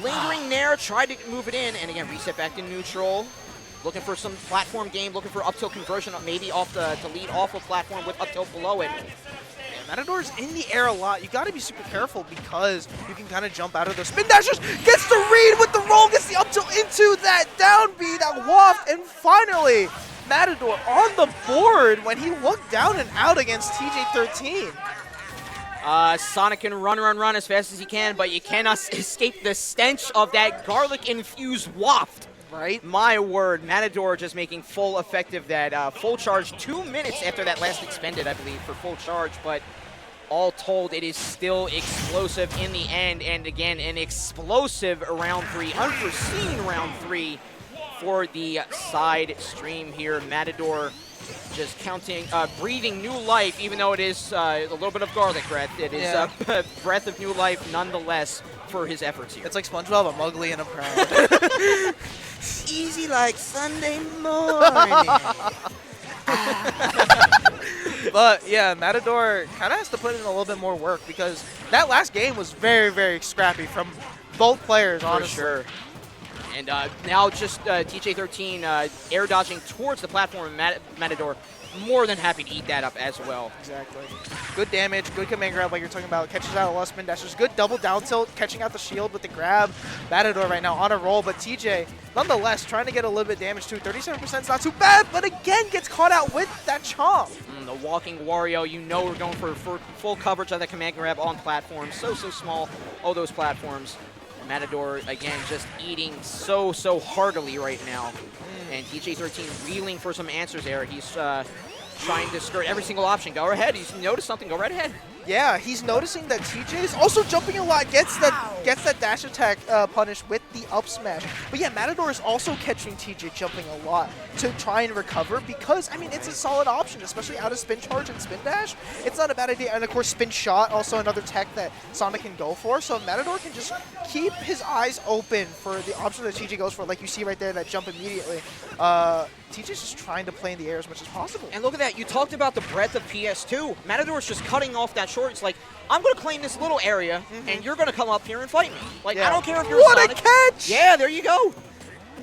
Lingering there, tried to move it in, and again, reset back to neutral. Looking for some platform game, looking for up tilt conversion, maybe off to lead off a platform with up tilt below it. Matador's in the air a lot. You got to be super careful, because you can kind of jump out of those spin dashes. Gets the read with the roll, gets the up tilt into that down B, that waft, and finally Matador on the board when he looked down and out against TJ13. Sonic can run as fast as he can, but you cannot escape the stench of that garlic-infused waft. Right? My word, Matador just making full effective that full charge 2 minutes after that last expended, I believe, for full charge. But all told, it is still explosive in the end. And again, an explosive round 3, unforeseen round 3 for the side stream here. Matador just breathing new life, even though it is a little bit of garlic breath. It is a breath of new life nonetheless for his efforts here. It's like SpongeBob, I'm ugly and I'm proud. Easy like Sunday morning. But yeah, Matador kind of has to put in a little bit more work, because that last game was very, very scrappy from both players, honestly. For sure. And now just TJ13 air dodging towards the platform, and Matador more than happy to eat that up as well. Exactly. Good damage, good command grab like you're talking about, catches out a lot of spin dashes, good double down tilt, catching out the shield with the grab. Matador right now on a roll, but TJ, nonetheless, trying to get a little bit of damage too. 37% is not too bad, but again gets caught out with that chomp. The walking Wario, you know we're going for full coverage of that command grab on platforms. So small, all those platforms. Matador, again, just eating so heartily right now. And TJ13 reeling for some answers there. He's trying to skirt every single option. Go ahead. He's noticed something. Go right ahead. Yeah, he's noticing that TJ is also jumping a lot. Gets that dash attack punished with the up smash. But yeah, Matador is also catching TJ jumping a lot to try and recover, because, I mean, it's a solid option, especially out of spin charge and spin dash. It's not a bad idea. And of course, spin shot, also another tech that Sonic can go for. So Matador can just keep his eyes open for the option that TJ goes for. Like you see right there, that jump immediately. TJ's just trying to play in the air as much as possible. And look at that. You talked about the breadth of PS2. Matador's just cutting off that short. It's like, I'm going to claim this little area, and you're going to come up here and fight me. Like, I don't care if you're Sonic. What a catch! Yeah, there you go.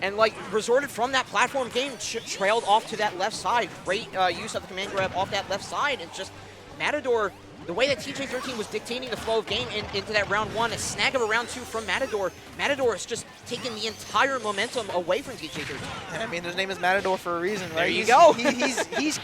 And, like, resorted from that platform game, trailed off to that left side. Great use of the command grab off that left side. And just Matador, the way that TJ13 was dictating the flow of game into that round 1, a snag of a round 2 from Matador. Matador is just taking the entire momentum away from TJ13. I mean, his name is Matador for a reason, right? There you go. He's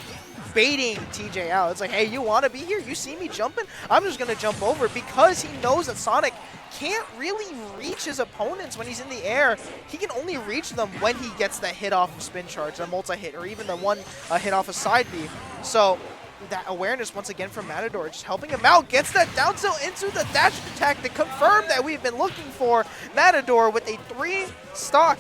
baiting TJ out. It's like, hey, you want to be here? You see me jumping? I'm just going to jump over, because he knows that Sonic can't really reach his opponents when he's in the air. He can only reach them when he gets that hit off of spin charge, a multi-hit, or even the one hit off a side B. So that awareness, once again, from Matador, just helping him out. Gets that down tilt into the dash attack to confirm that we've been looking for. Matador with a 3-stock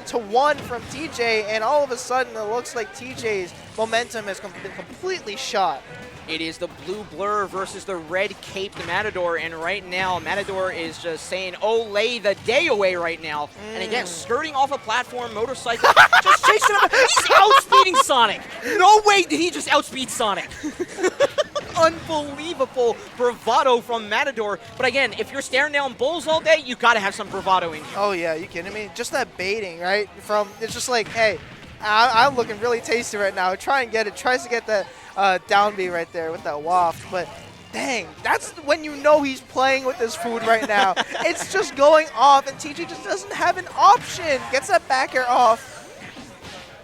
to 1 from TJ, and all of a sudden it looks like TJ's momentum has been completely shot. It is the blue blur versus the red caped Matador, and right now Matador is just saying "Olay the day away" right now. And again, skirting off a platform, motorcycle, just chasing him. He's outspeeding Sonic. No way did he just outspeed Sonic. Unbelievable bravado from Matador. But again, if you're staring down bulls all day, you gotta have some bravado in you. Oh yeah, you kidding me? Just that baiting, right? It's just like, hey, I'm looking really tasty right now. Try and get it. Tries to get that down B right there with that waft. But dang, that's when you know he's playing with his food right now. It's just going off, and TJ just doesn't have an option. Gets that back air off.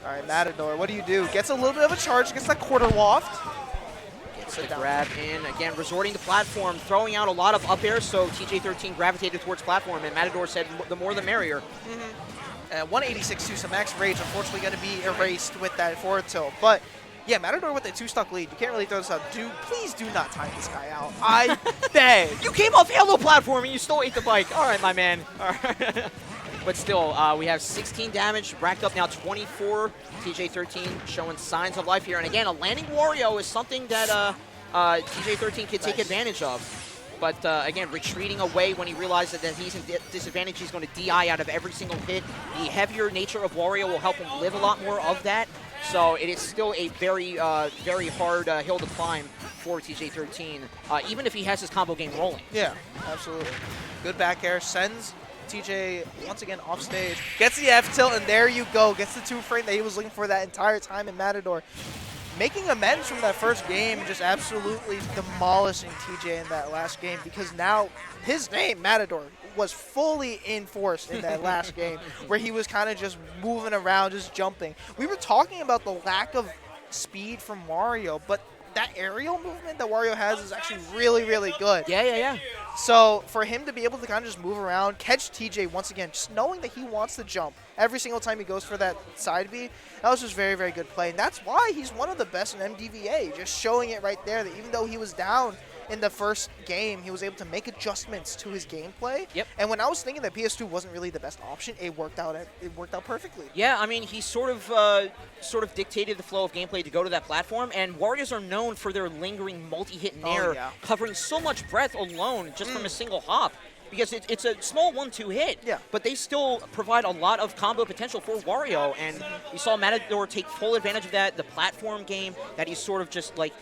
All right, Matador, what do you do? Gets a little bit of a charge. Gets that quarter waft. Gets the grab in. Again, resorting to platform, throwing out a lot of up airs, so TJ13 gravitated towards platform, and Matador said the more the merrier. 186 to some max rage, unfortunately going to be erased with that forward tilt. But yeah, Matador with a 2-stock lead. You can't really throw this out. Please do not time this guy out. I beg. You came off Halo platform and you still ate the bike. All right, my man. All right. But still, we have 16 damage, racked up now 24. TJ13 showing signs of life here. And again, a landing Wario is something that TJ13 can take advantage of. But again, retreating away when he realizes that he's in disadvantage, he's going to DI out of every single hit. The heavier nature of Wario will help him live a lot more of that. So it is still a very, very hard hill to climb for TJ13, even if he has his combo game rolling. Yeah, absolutely. Good back air, sends TJ once again off stage, gets the F tilt, and there you go. Gets the 2-frame that he was looking for that entire time in Matador. Making amends from that first game, just absolutely demolishing TJ in that last game, because now his name, Matador, was fully enforced in that last game, where he was kind of just moving around, just jumping. We were talking about the lack of speed from Wario, but that aerial movement that Wario has is actually really, really good. Yeah. So for him to be able to kind of just move around, catch TJ once again, just knowing that he wants to jump every single time he goes for that side B, that was just very, very good play. And that's why he's one of the best in MDVA, just showing it right there that even though he was down in the first game, he was able to make adjustments to his gameplay. Yep. And when I was thinking that PS2 wasn't really the best option, it worked out perfectly. Yeah, I mean, he sort of dictated the flow of gameplay to go to that platform, and Warriors are known for their lingering multi-hit nair, covering so much breath alone just from a single hop. Because it's a small 1-2 hit, but they still provide a lot of combo potential for Wario, and we saw Matador take full advantage of that. The platform game that he's sort of just like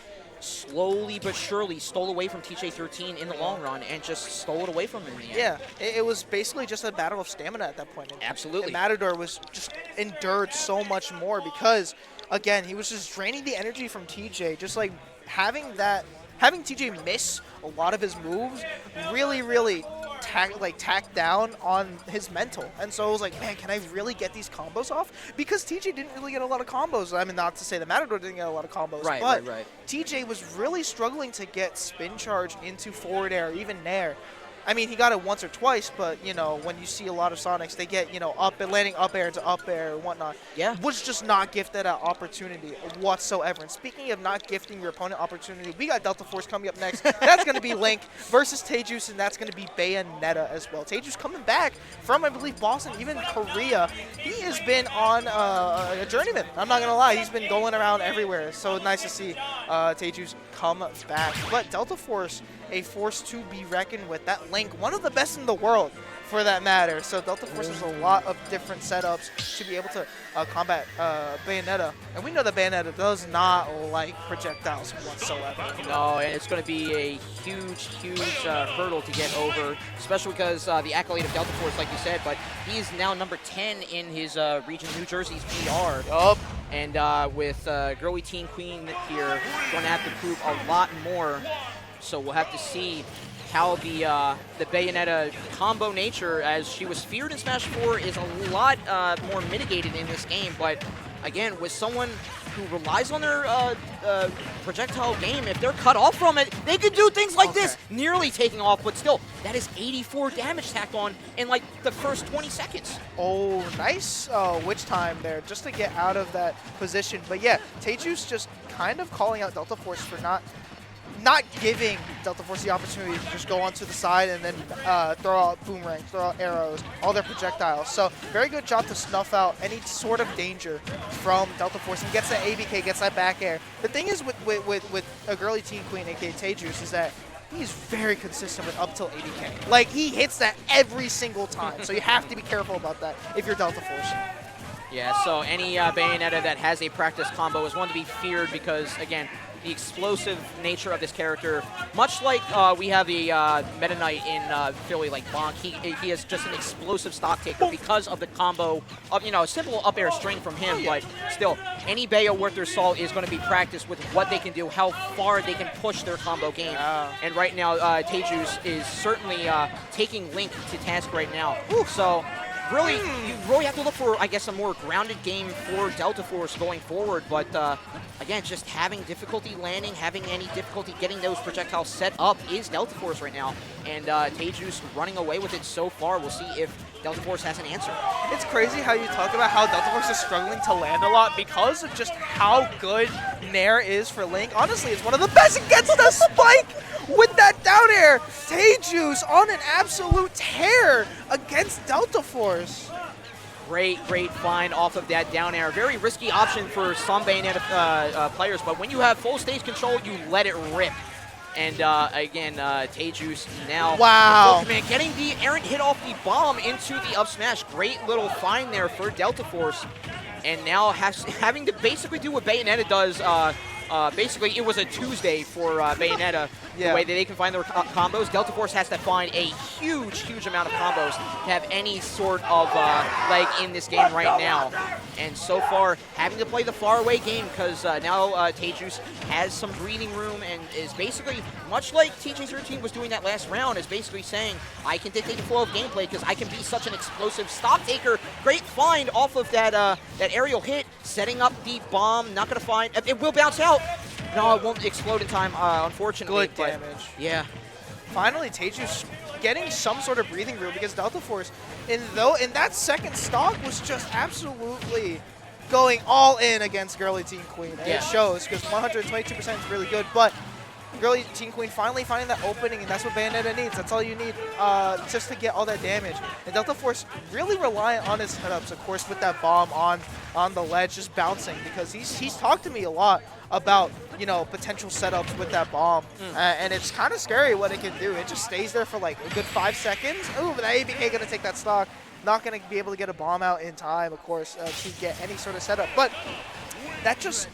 slowly but surely stole away from TJ13 in the long run, and just stole it away from him in the end. Yeah, it was basically just a battle of stamina at that point. Absolutely. And Matador was just endured so much more because, again, he was just draining the energy from TJ, just like having TJ miss a lot of his moves really tacked down on his mental. And so I was like, man, can I really get these combos off? Because TJ didn't really get a lot of combos. I mean, not to say that Matador didn't get a lot of combos, but TJ was really struggling to get spin charge into forward air, even nair. I mean, he got it once or twice, but, you know, when you see a lot of Sonics, they get, you know, landing up air into up air and whatnot. Yeah. Was just not gifted an opportunity whatsoever. And speaking of not gifting your opponent opportunity, we got Deltaforce coming up next. That's going to be Link versus Tejuice, and that's going to be Bayonetta as well. Tejuice coming back from, I believe, Boston, even Korea. He has been on a journeyman. I'm not going to lie. He's been going around everywhere. So nice to see Tejuice come back. But Deltaforce, a force to be reckoned with. That Link, one of the best in the world for that matter. So Deltaforce has a lot of different setups to be able to combat Bayonetta. And we know that Bayonetta does not like projectiles whatsoever. No, and it's going to be a huge hurdle to get over, especially because the accolade of Deltaforce, like you said, but he is now number 10 in his region, New Jersey's PR. Yup. And with GrlyTeenQueen here, going to have to prove a lot more. So we'll have to see how the Bayonetta combo nature, as she was feared in Smash 4, is a lot more mitigated in this game. But again, with someone who relies on their projectile game, if they're cut off from it, they can do things like this, nearly taking off, but still, that is 84 damage tacked on in like the first 20 seconds. Oh, nice witch time there just to get out of that position. But yeah, Teju's just kind of calling out Deltaforce for not giving Deltaforce the opportunity to just go onto the side and then throw out boomerangs, throw out arrows, all their projectiles. So very good job to snuff out any sort of danger from Deltaforce. He gets that ABK, gets that back air. The thing is with a GrlyTeenQueen, aka Teju's, is that he's very consistent with up till 80k. Like, he hits that every single time. So you have to be careful about that if you're Deltaforce. Yeah, so any Bayonetta that has a practice combo is one to be feared because, again, the explosive nature of this character, much like we have the Meta Knight in Philly, like Bonk, he is just an explosive stock taker because of the combo of, a simple up air string from him, but still, any Bayo worth their salt is going to be practiced with what they can do, how far they can push their combo game. And right now, Teju's is certainly taking Link to task right now. So really, you really have to look for, I guess, a more grounded game for Deltaforce going forward, but again, just having difficulty landing, having any difficulty getting those projectiles set up is Deltaforce right now, and Teju's running away with it so far. We'll see if Deltaforce has an answer. It's crazy how you talk about how Deltaforce is struggling to land a lot because of just how good Nair is for Link. Honestly, it's one of the best. It gets the spike with that down air. Teju's on an absolute tear against Deltaforce. Great find off of that down air. Very risky option for some Bayonetta players, but when you have full stage control, you let it rip. And again, Teju's now getting the errant hit off the bomb into the up smash. Great little find there for Deltaforce. And now having to basically do what Bayonetta does. Basically, it was a Tuesday for Bayonetta, the way that they can find their combos. Deltaforce has to find a huge amount of combos to have any sort of leg in this game right now. And so far, having to play the faraway game because now Teju's has some breathing room and is basically, much like TJ13 was doing that last round, is basically saying, I can dictate the flow of gameplay because I can be such an explosive stock taker. Great find off of that aerial hit, setting up the bomb, not going to find, it will bounce out. No, it won't explode in time, unfortunately. Good damage. Yeah. Finally, Teju's getting some sort of breathing room because Deltaforce, in that second stock, was just absolutely going all in against GrlyTeenQueen. And it shows because 122% is really good, but GrlyTeenQueen finally finding that opening, and that's what Bayonetta needs. That's all you need just to get all that damage. And Deltaforce really reliant on his setups, of course, with that bomb on the ledge, just bouncing, because he's talked to me a lot about, potential setups with that bomb. And it's kind of scary what it can do. It just stays there for like a good 5 seconds. Ooh, but that ABK going to take that stock. Not going to be able to get a bomb out in time, of course, to get any sort of setup. But that just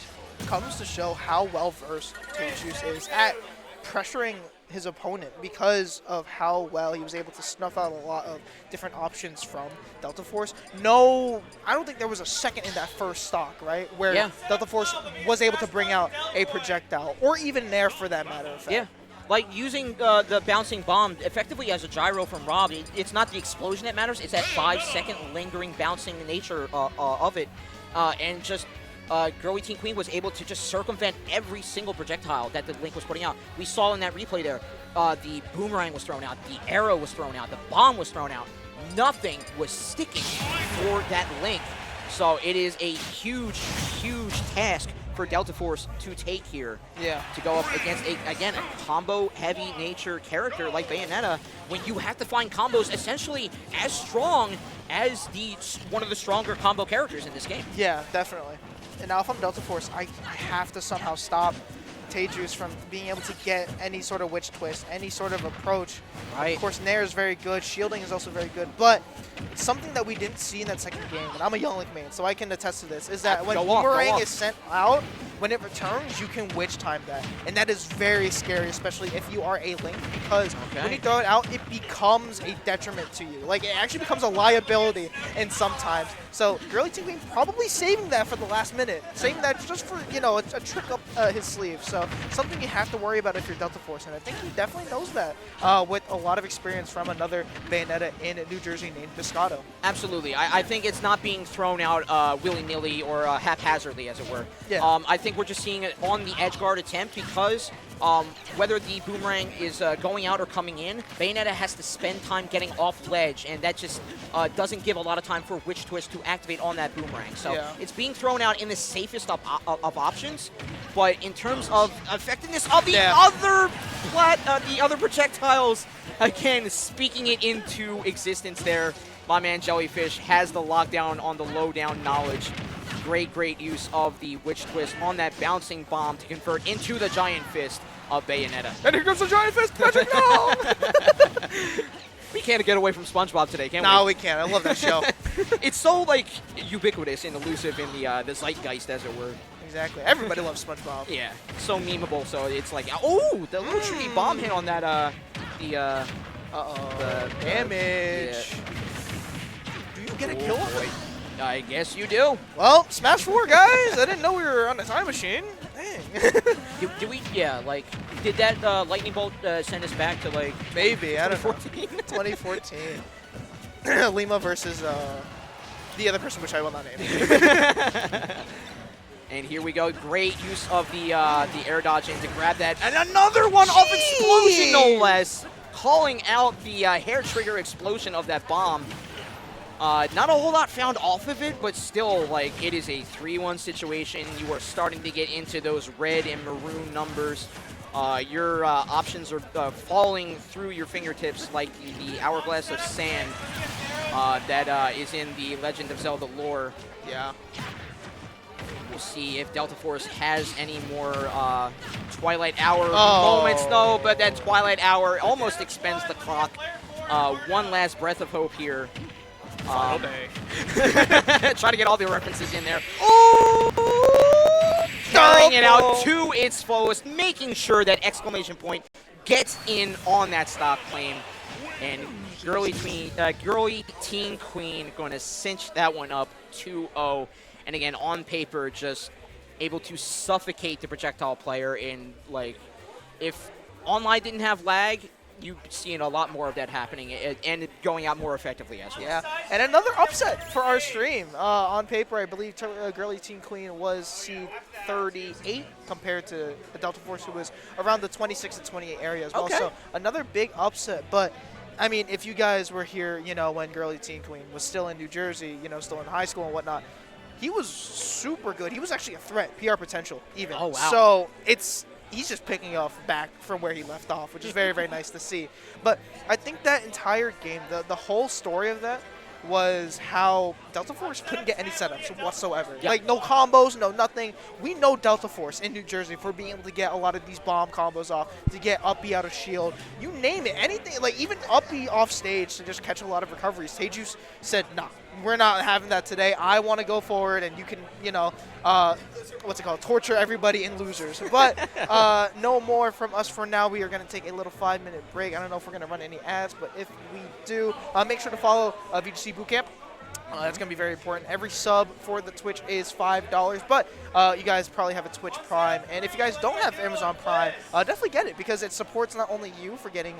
comes to show how well-versed Teju's is at pressuring his opponent because of how well he was able to snuff out a lot of different options from Deltaforce. No, I don't think there was a second in that first stock, right, where Deltaforce was able to bring out a projectile, or even Nair for that matter of fact. Yeah. Like using the bouncing bomb effectively as a gyro from Rob, it's not the explosion that matters, it's that 5-second lingering bouncing nature of it. And just GrlyTeenQueen was able to just circumvent every single projectile that the Link was putting out. We saw in that replay there, the boomerang was thrown out, the arrow was thrown out, the bomb was thrown out. Nothing was sticking for that Link. So it is a huge task for Deltaforce to take here. To go up against, again, a combo-heavy nature character like Bayonetta, when you have to find combos essentially as strong as one of the stronger combo characters in this game. Yeah, definitely. And now if I'm Deltaforce, I have to somehow stop Teju's from being able to get any sort of witch twist, any sort of approach. Of course, Nair is very good. Shielding is also very good. But something that we didn't see in that second game, and I'm a Young Link main, so I can attest to this, is that when Boomerang is sent out, when it returns, you can witch time that. And that is very scary, especially if you are a Link, because when you throw it out, it becomes a detriment to you. Like, it actually becomes a liability in sometimes. So GrlyTeenQueen probably saving that for the last minute, saving that just for, you know, a trick up his sleeve. So something you have to worry about if you're Deltaforce, and I think he definitely knows that with a lot of experience from another Bayonetta in New Jersey named Biscotto. Absolutely. I think it's not being thrown out willy-nilly or haphazardly, as it were. Yeah. I think we're just seeing it on the edge guard attempt because whether the boomerang is going out or coming in, Bayonetta has to spend time getting off ledge, and that just doesn't give a lot of time for Witch Twist to activate on that boomerang. So it's being thrown out in the safest of options, but in terms of effectiveness of the other projectiles, again, speaking it into existence there, my man Jellyfish has the lockdown on the low-down knowledge. Great use of the Witch Twist on that bouncing bomb to convert into the Giant Fist of Bayonetta. And here comes the Giant Fist, Patrick, no! We can't get away from SpongeBob today, can we? No, we can't. I love that show. It's so, like, ubiquitous and elusive in the zeitgeist, as it were. Exactly. Everybody loves SpongeBob. Yeah, so memeable, so it's like, oh, the little tricky bomb hit on that, the damage. Do you get a kill off it? I guess you do. Well, Smash 4, guys. I didn't know we were on a time machine. Dang. do we, like, did that lightning bolt send us back to, like, maybe, I don't know. 2014? 2014. Lima versus the other person, which I will not name. And here we go. Great use of the air dodge in to grab that. And another one off explosion, no less. Calling out the hair trigger explosion of that bomb. Not a whole lot found off of it, but still, like, it is a 3-1 situation. You are starting to get into those red and maroon numbers. Your options are falling through your fingertips like the Hourglass of Sand that is in the Legend of Zelda lore. Yeah. We'll see if Deltaforce has any more Twilight Hour moments, though, but that Twilight Hour almost expends the clock. One last breath of hope here. Final day. Try to get all the references in there. Oh! Carrying it out to its fullest, making sure that exclamation point gets in on that stock claim. And GrlyTeenQueen going to cinch that one up 2-0. And again, on paper, just able to suffocate the projectile player. And, like, if online didn't have lag, you've seen a lot more of that happening and going out more effectively as well. Yeah, and another upset for our stream. On paper, I believe GrlyTeenQueen was seed 38 compared to the Deltaforce, who was around the 26 to 28 area as well. Okay. So another big upset. But, I mean, if you guys were here, you know, when GrlyTeenQueen was still in New Jersey, you know, still in high school and whatnot, he was super good. He was actually a threat, PR potential even. Oh, wow. So he's just picking off back from where he left off, which is very, very nice to see. But I think that entire game, the whole story of that was how Deltaforce couldn't get any setups whatsoever. Yep. Like, no combos, no nothing. We know Deltaforce in New Jersey for being able to get a lot of these bomb combos off, to get up B out of shield. You name it. Anything, like even up B off stage to just catch a lot of recoveries. Tejuice said, nah, we're not having that today. I want to go forward, and you can, you know, torture everybody in losers. But no more from us for now. We are going to take a little 5-minute break. I don't know if we're going to run any ads, but if we do, make sure to follow VGBootCamp. That's going to be very important. Every sub for the Twitch is $5, but you guys probably have a Twitch Prime. And if you guys don't have Amazon Prime, definitely get it, because it supports not only you for getting,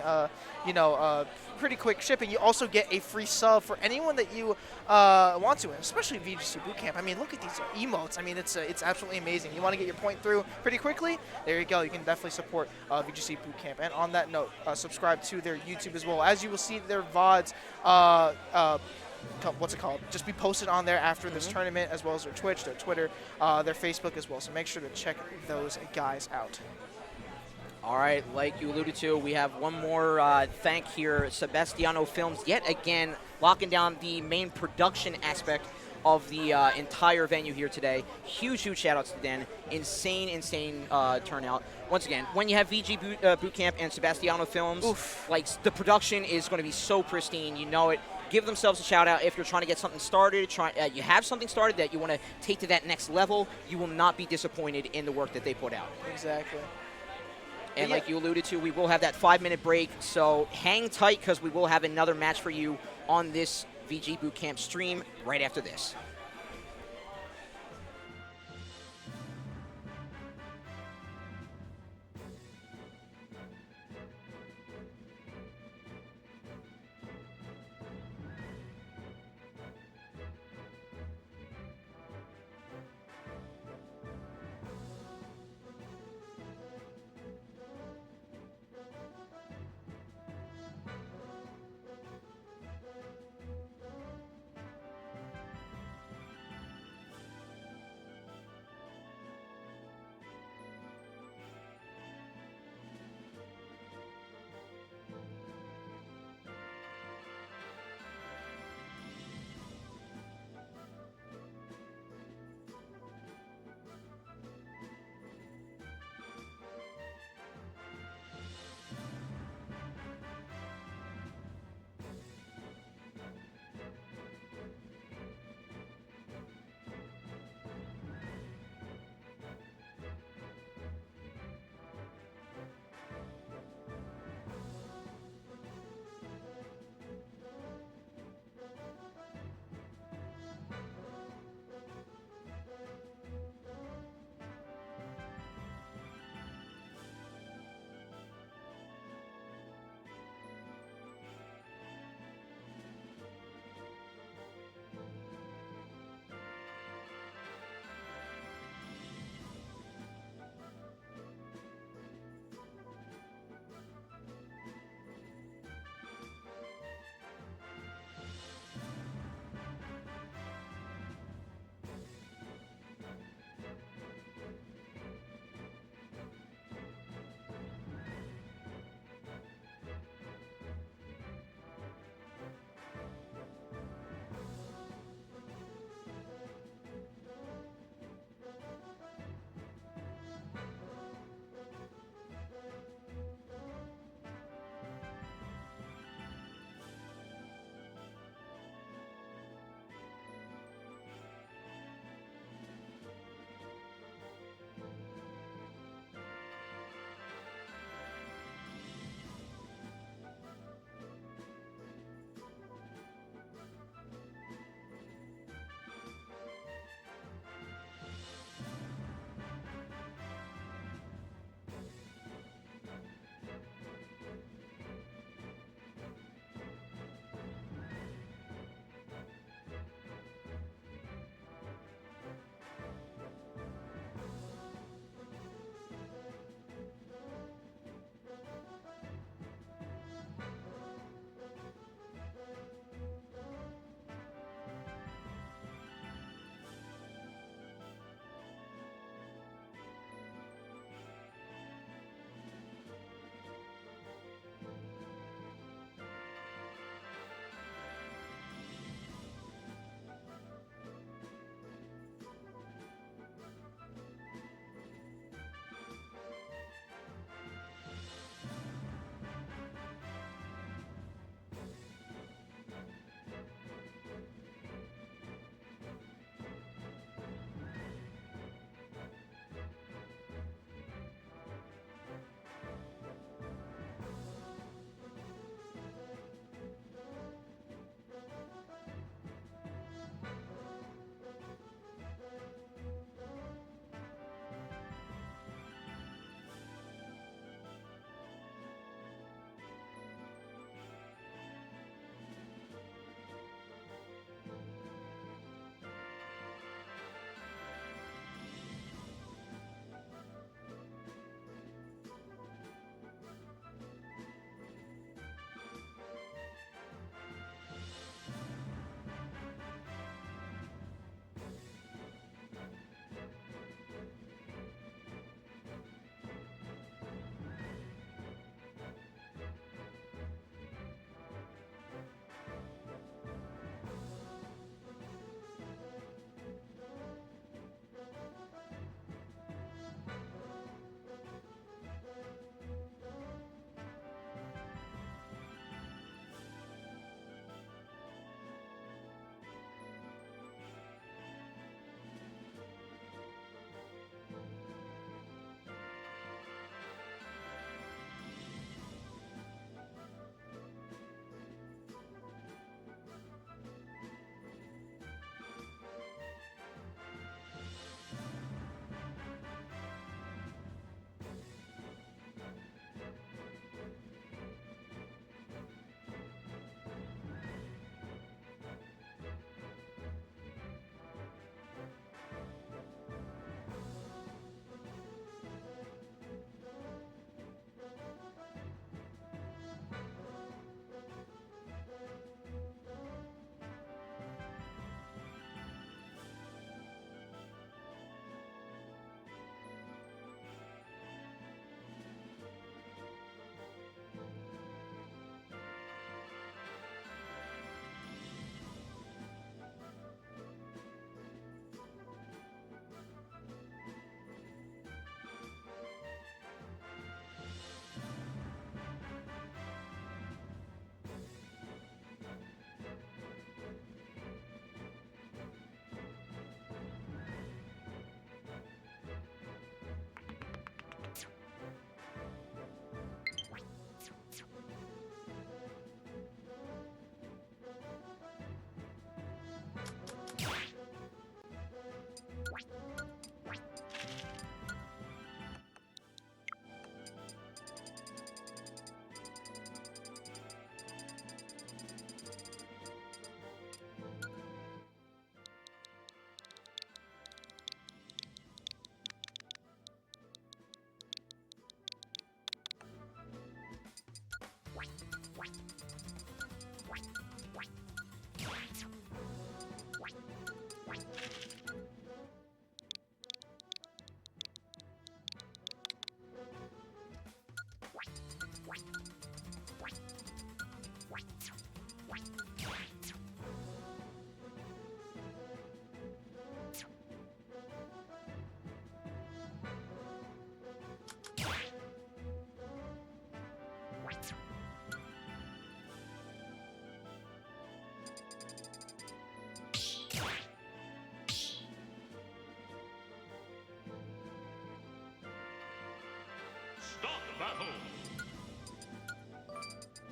pretty quick shipping, you also get a free sub for anyone that you want to, especially VGBootCamp. I mean, look at these emotes. I mean, it's absolutely amazing. You want to get your point through pretty quickly? There you go. You can definitely support VGBootCamp. And on that note, subscribe to their YouTube as well. As you will see, their VODs, just be posted on there after this tournament, as well as their Twitch, their Twitter, their Facebook as well. So make sure to check those guys out. All right, like you alluded to, we have one more thank here. Sebastiano Films, yet again, locking down the main production aspect of the entire venue here today. Huge shout outs to Dan. Insane turnout. Once again, when you have VG Bootcamp and Sebastiano Films, like, the production is going to be so pristine. You know it. give themselves a shout out if you're trying to get something started, you have something started that you want to take to that next level. You will not be disappointed in the work that they put out. Exactly. And like you alluded to, we will have that 5-minute break, so hang tight because we will have another match for you on this VG Bootcamp stream right after this.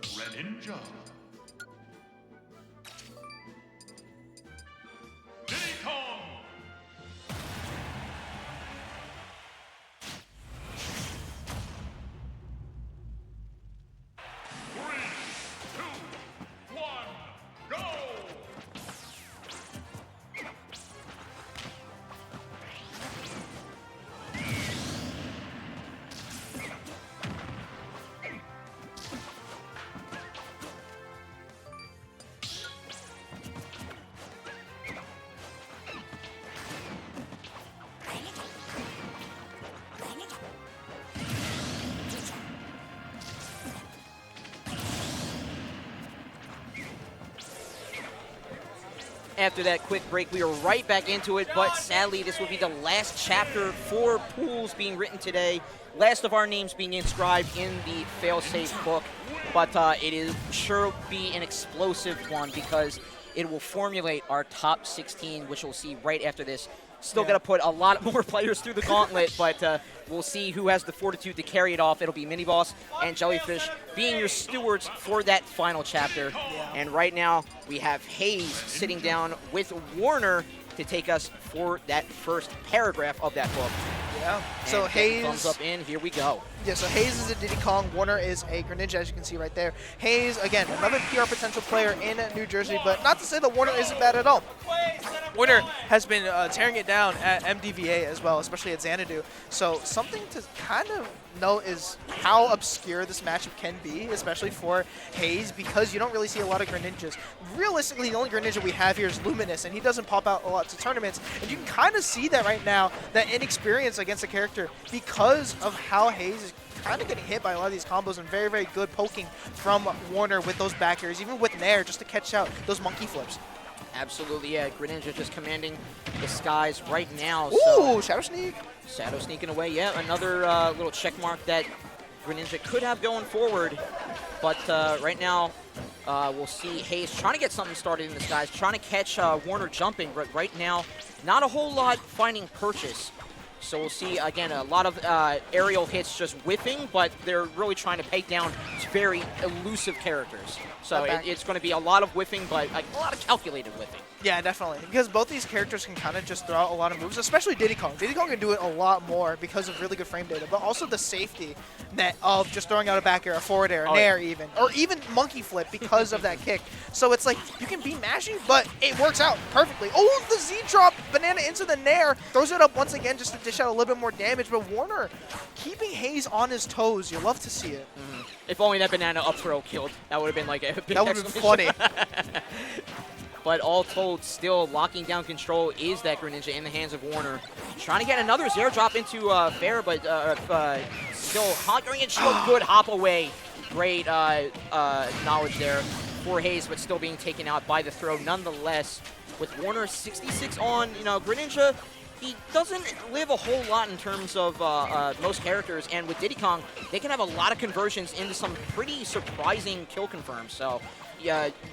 Greninja. Diddy Kong. After that quick break, we are right back into it, but sadly, this will be the last chapter for pools being written today. Last of our names being inscribed in the Failsafe book, but it is sure be an explosive one because it will formulate our top 16, which we'll see right after this. Still got to put a lot more players through the gauntlet, but we'll see who has the fortitude to carry it off. It'll be Mini Boss and Jellyfish being your stewards for that final chapter. And right now, we have Haze sitting down with Warner to take us for that first paragraph of that book. Yeah. So Haze. Thumbs up in. Here we go. Yeah, so Haze is a Diddy Kong, Warner is a Greninja, as you can see right there. Haze, again, another PR potential player in New Jersey, but not to say that Warner isn't bad at all. Warner has been tearing it down at MDVA as well, especially at Xanadu. So something to kind of note is how obscure this matchup can be, especially for Haze, because you don't really see a lot of Greninjas. Realistically, the only Greninja we have here is Luminous, and he doesn't pop out a lot to tournaments. And you can kind of see that right now, that inexperience against a character, because of how Haze is kind of getting hit by a lot of these combos and very, very good poking from Warner with those back airs, even with Nair, just to catch out those monkey flips. Absolutely, yeah. Greninja just commanding the skies right now. Ooh, so Shadow Sneak. Shadow sneaking away, yeah. Another little check mark that Greninja could have going forward. But right now, we'll see Haze trying to get something started in the skies, trying to catch Warner jumping. But right now, not a whole lot finding purchase. So we'll see, again, a lot of aerial hits just whiffing, but they're really trying to peg down very elusive characters. So it's going to be a lot of whiffing, but a lot of calculated whiffing. Yeah, definitely. Because both these characters can kind of just throw out a lot of moves, especially Diddy Kong. Diddy Kong can do it a lot more because of really good frame data, but also the safety net of just throwing out a back air, a forward air, an air even, or even monkey flip because of that kick. So it's like, you can be mashing, but it works out perfectly. Oh, the Z-drop, banana into the Nair, throws it up once again just to dish out a little bit more damage, but Warner keeping Haze on his toes. You love to see it. If only that banana up throw killed. That would have been like a big That would have been funny. But all told, still locking down control is that Greninja in the hands of Warner. Trying to get another Zero drop into Fair, but still hunkering and shield. Good hop away. Great knowledge there for Haze, but still being taken out by the throw nonetheless. With Warner 66 on, Greninja, he doesn't live a whole lot in terms of most characters, and with Diddy Kong, they can have a lot of conversions into some pretty surprising kill confirms. So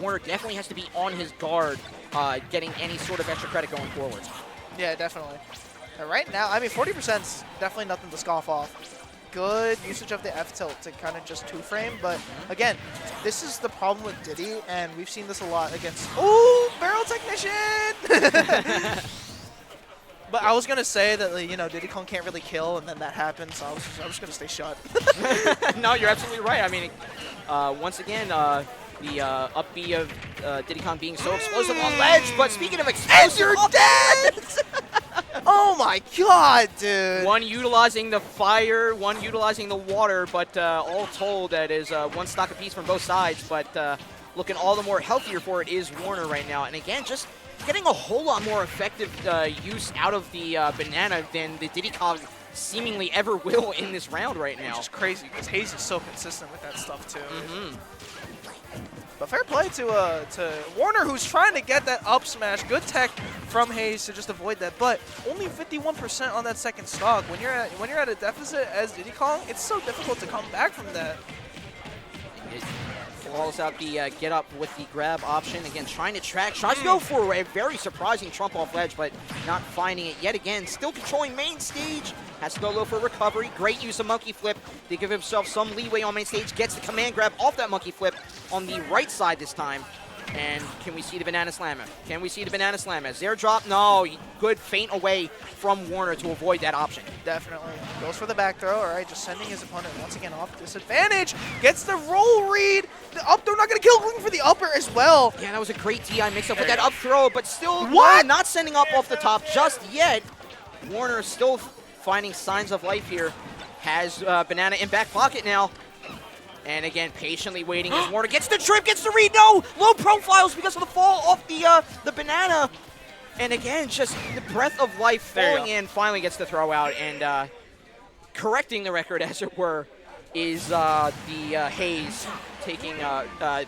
Warner definitely has to be on his guard getting any sort of extra credit going forward. Yeah, definitely. And right now, I mean, 40% is definitely nothing to scoff off. Good usage of the F-tilt to kind of just two-frame, but again, this is the problem with Diddy, and we've seen this a lot against... Ooh, Barrel Technician! But I was going to say that, Diddy Kong can't really kill, and then that happened, so I was just going to stay shut. No, you're absolutely right. I mean, once again, the up B of Diddy Kong being so explosive on ledge, but speaking of explosive... And you're dead! Oh my god, dude! One utilizing the fire, one utilizing the water, but all told, that is one stock apiece from both sides, but looking all the more healthier for it is Warner right now. And again, just getting a whole lot more effective use out of the banana than the Diddy Kong seemingly ever will in this round right now. Which is crazy, because Haze is so consistent with that stuff, too. But fair play to Warner, who's trying to get that up smash. Good tech from Haze to just avoid that, but only 51% on that second stock. When you're at a deficit as Diddy Kong, it's so difficult to come back from that. calls out the get up with the grab option. Again, trying to track. Tries to go for a very surprising trump off ledge, but not finding it yet again. Still controlling main stage. Has to go low for recovery. Great use of monkey flip to give himself some leeway on main stage. Gets the command grab off that monkey flip on the right side this time. And can we see the banana slammer? Can we see the banana slammer? Is there a drop? No. Good feint away from Warner to avoid that option. Definitely. Goes for the back throw. All right, just sending his opponent once again off disadvantage. Gets the roll read. The up throw not going to kill. Looking for the upper as well. Yeah, that was a great DI mix-up with that up throw, but still What? Not sending up off the top just yet. Warner still finding signs of life here. Has Banana in back pocket now. And again, patiently waiting as Warner gets the trip, gets the read. No! Low profiles because of the fall off the Banana. And again, just the breath of life falling in, finally gets the throw out. And correcting the record, as it were, is the Haze taking,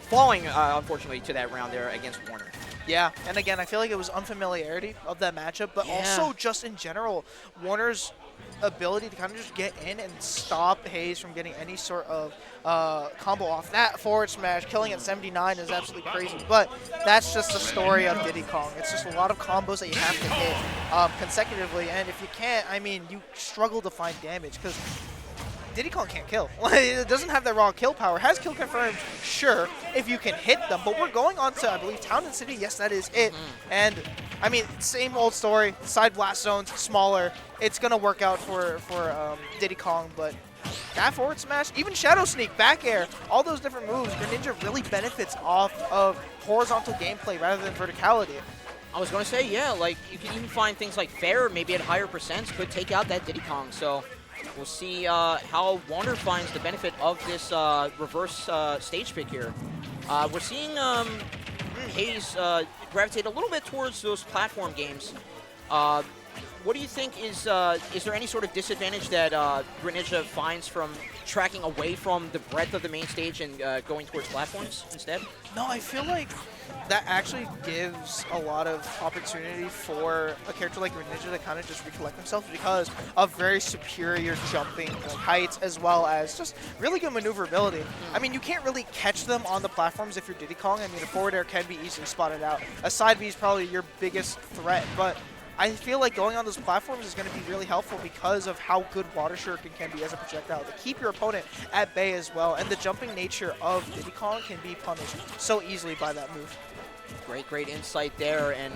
falling, unfortunately, to that round there against Warner. Yeah, and again, I feel like it was unfamiliarity of that matchup, but also just in general, Warner's ability to kind of just get in and stop Haze from getting any sort of combo off. That forward smash, killing at 79 is absolutely crazy, but that's just the story of Diddy Kong. It's just a lot of combos that you have to hit consecutively, and if you can't, I mean, you struggle to find damage, because Diddy Kong can't kill. It doesn't have that raw kill power. Has kill confirmed, sure, if you can hit them. But we're going on to, I believe, Town and City. Yes, that is it. And, I mean, same old story. Side blast zones, smaller. It's going to work out for Diddy Kong. But that forward smash, even Shadow Sneak, back air, all those different moves, Greninja really benefits off of horizontal gameplay rather than verticality. I was going to say, yeah, like, you can even find things like Fair, maybe at higher percents, could take out that Diddy Kong. So we'll see how Warner finds the benefit of this reverse stage pick here. We're seeing Haze gravitate a little bit towards those platform games. What do you think is there any sort of disadvantage that Greninja finds from tracking away from the breadth of the main stage and going towards platforms instead? No, I feel like that actually gives a lot of opportunity for a character like Greninja to kind of just recollect themselves because of very superior jumping heights as well as just really good maneuverability. I mean, you can't really catch them on the platforms if you're Diddy Kong. I mean, a forward air can be easily spotted out. A side B is probably your biggest threat, but I feel like going on those platforms is going to be really helpful because of how good Water Shuriken can be as a projectile to keep your opponent at bay as well. And the jumping nature of Diddy Kong can be punished so easily by that move. Great insight there. And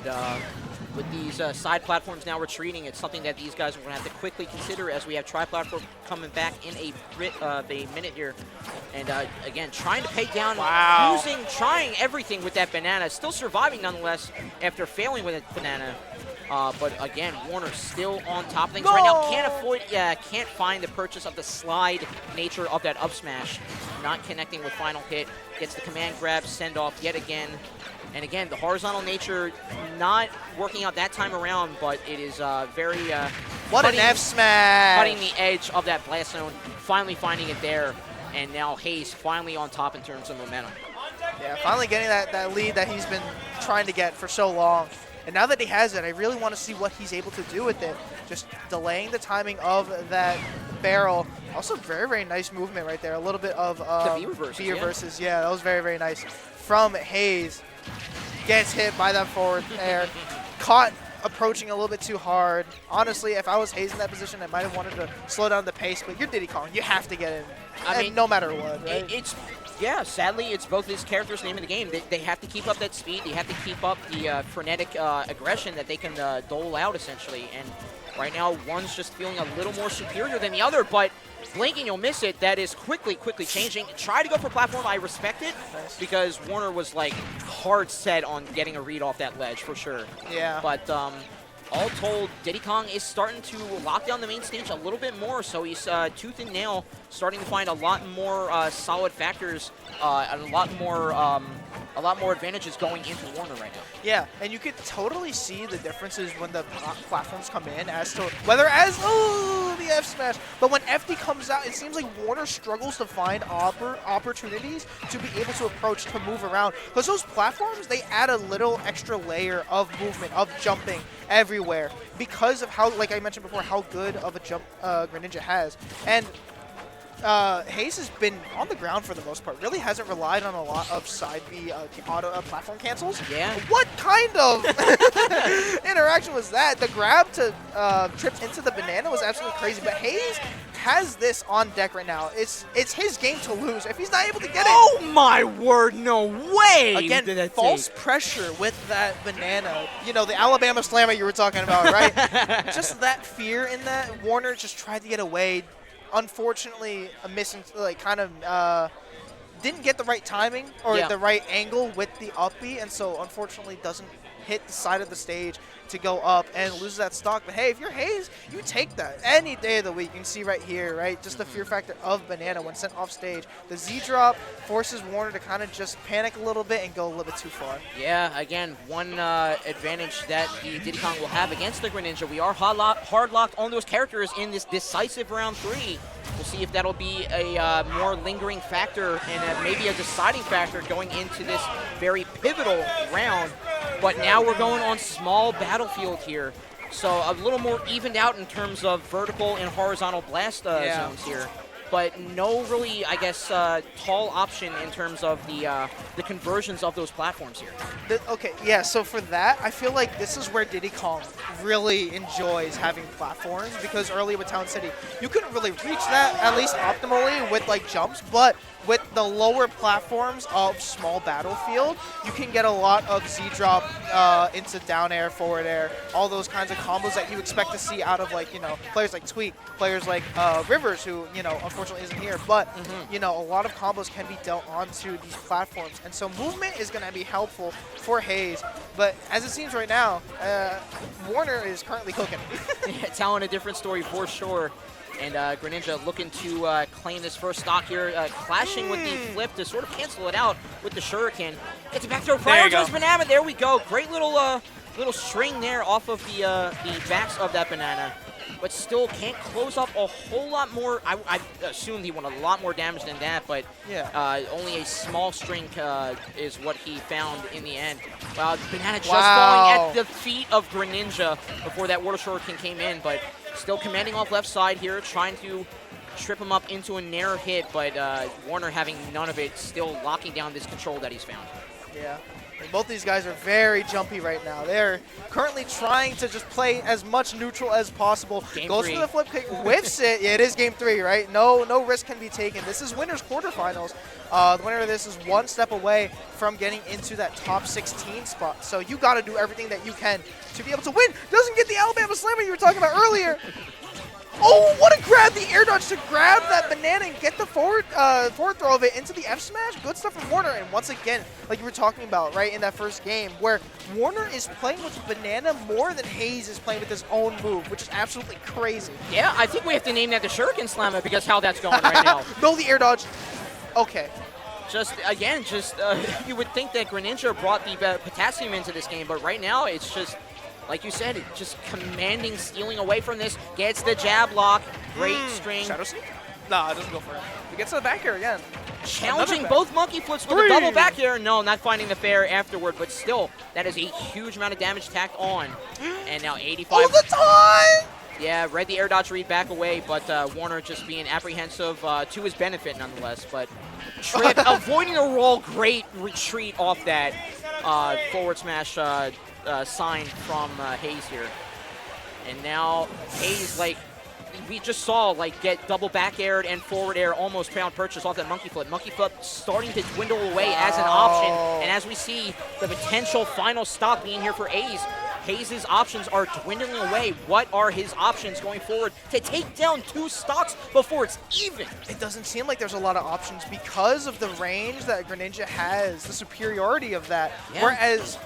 with these side platforms now retreating, it's something that these guys are going to have to quickly consider as we have tri-platform coming back in a minute here. And again, trying to pay down, trying everything with that banana, still surviving nonetheless after failing with a banana. But again, Warner still on top of things right now. Can't find the purchase of the slide nature of that up smash. Not connecting with final hit. Gets the command grab, send off yet again. And again, the horizontal nature not working out that time around, but it is very what an F smash! Cutting the edge of that blast zone, finally finding it there. And now Haze finally on top in terms of momentum. Yeah, finally getting that lead that he's been trying to get for so long. And now that he has it, I really want to see what he's able to do with it. Just delaying the timing of that barrel. Also, very nice movement right there. A little bit of the V reverses. Yeah, that was very nice. From Haze. Gets hit by that forward air. Caught approaching a little bit too hard. Honestly, if I was Haze in that position, I might have wanted to slow down the pace. But you're Diddy Kong. You have to get in. I mean, no matter what, right? Yeah, sadly, it's both his character's name in the game. They have to keep up that speed. They have to keep up the frenetic aggression that they can dole out, essentially. And right now, one's just feeling a little more superior than the other, but blinking, you'll miss it. That is quickly changing. Try to go for platform. I respect it because Warner was, like, hard set on getting a read off that ledge, for sure. Yeah. But all told, Diddy Kong is starting to lock down the main stage a little bit more, so he's tooth and nail, starting to find a lot more solid factors and a lot more advantages going into Warner right now. Yeah, and you could totally see the differences when the platforms come in as to whether the F smash, but when FD comes out, it seems like Warner struggles to find opportunities to be able to approach, to move around, because those platforms, they add a little extra layer of movement, of jumping everywhere, because of how, like I mentioned before, how good of a jump Greninja has. And Haze has been on the ground for the most part. Really hasn't relied on a lot of side B auto platform cancels. Yeah. What kind of interaction was that? The grab to trip into the banana was absolutely crazy. But Haze has this on deck right now. It's his game to lose if he's not able to get it. Oh my word! No way! Again, false pressure with that banana. You know, the Alabama slammer you were talking about, right? Just that fear in that. Warner just tried to get away. Unfortunately, missing, like, kind of didn't get the right timing or the right angle with the up B, and so unfortunately doesn't hit the side of the stage to go up and loses that stock. But hey, if you're Haze, you take that any day of the week. You can see right here, right? Just the fear factor of banana when sent off stage. The Z drop forces Warner to kind of just panic a little bit and go a little bit too far. Yeah, again, one advantage that the Diddy Kong will have against the Greninja. We are hard locked on those characters in this decisive round 3. We'll see if that'll be a more lingering factor and maybe a deciding factor going into this very pivotal round. But now we're going on small battlefield here. So a little more evened out in terms of vertical and horizontal blast zones here. But no really, I guess, tall option in terms of the conversions of those platforms here. Okay, yeah, so for that, I feel like this is where Diddy Kong really enjoys having platforms, because earlier with Town City, you couldn't really reach that, at least optimally, with like jumps, but with the lower platforms of small battlefield, you can get a lot of Z-drop into down air, forward air, all those kinds of combos that you expect to see out of, like, you know, players like Tweak, players like Rivers, who, you know, unfortunately isn't here, but, you know, a lot of combos can be dealt onto these platforms, and so movement is going to be helpful for Haze, but as it seems right now, Warner is currently cooking. Yeah, telling a different story for sure. And Greninja looking to claim this first stock here, clashing with the flip to sort of cancel it out with the Shuriken. Gets a back throw prior to his banana. There we go. Great little string there off of the backs of that banana. But still can't close up a whole lot more. I assumed he wanted a lot more damage than that, but only a small string is what he found in the end. Wow, banana just falling at the feet of Greninja before that Water Shuriken came in, but still commanding off left side here, trying to trip him up into a nair hit, but Warner having none of it, still locking down this control that he's found. Yeah. And both these guys are very jumpy right now. They're currently trying to just play as much neutral as possible. Goes for the flip kick, whiffs it. Yeah, it is game 3, right? No risk can be taken. This is winners quarterfinals. The winner of this is one step away from getting into that top 16 spot. So you got to do everything that you can to be able to win. Doesn't get the Alabama slammer you were talking about earlier. Oh, what a grab! The air dodge to grab that banana and get the forward throw of it into the F smash. Good stuff from Warner. And once again, like you were talking about, right, in that first game, where Warner is playing with banana more than Haze is playing with his own move, which is absolutely crazy. Yeah, I think we have to name that the Shuriken Slammer because how that's going right now. No, the air dodge. Okay. Just, again, you would think that Greninja brought the potassium into this game, but right now it's just, like you said, just commanding, stealing away from this. Gets the jab lock. Great string. Shadow Sneak? Nah, it doesn't go for it. He gets to the back air again. Challenging both monkey flips with a double back air. No, not finding the fair afterward, but still, that is a huge amount of damage tacked on. And now 85. All the time! Yeah, read the air dodge read back away, but Warner just being apprehensive to his benefit nonetheless. But trip, avoiding a roll, great retreat off that forward smash sign from Haze here. And now Haze, like we just saw, like get double back aired and forward air almost pound purchase off that monkey flip. Monkey flip starting to dwindle away as an option. And as we see the potential final stop being here for Haze, Haze's options are dwindling away. What are his options going forward to take down 2 stocks before it's even? It doesn't seem like there's a lot of options because of the range that Greninja has, the superiority of that. Yeah. Whereas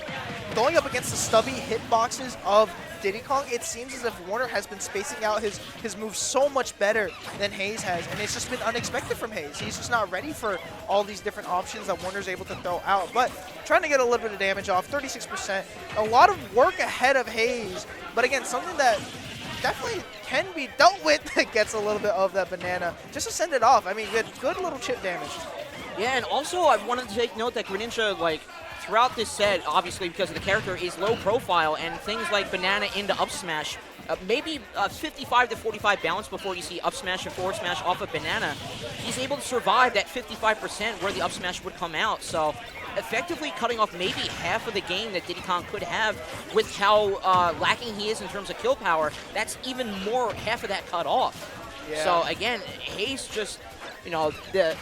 going up against the stubby hitboxes of Diddy Kong, it seems as if Warner has been spacing out his moves so much better than Haze has, and it's just been unexpected from Haze. He's just not ready for all these different options that Warner's able to throw out, but trying to get a little bit of damage off, 36%. A lot of work ahead of Haze, but again, something that definitely can be dealt with gets a little bit of that banana just to send it off. I mean, good little chip damage. Yeah, and also I wanted to take note that Greninja, like, throughout this set, obviously because of the character, is low profile, and things like banana into up smash maybe 55 to 45 balance before you see up smash and forward smash off of Banana. He's able to survive that 55% where the up smash would come out. So effectively cutting off maybe half of the game that Diddy Kong could have with how lacking he is in terms of kill power. That's even more, half of that cut off. Yeah. So again, Haze just,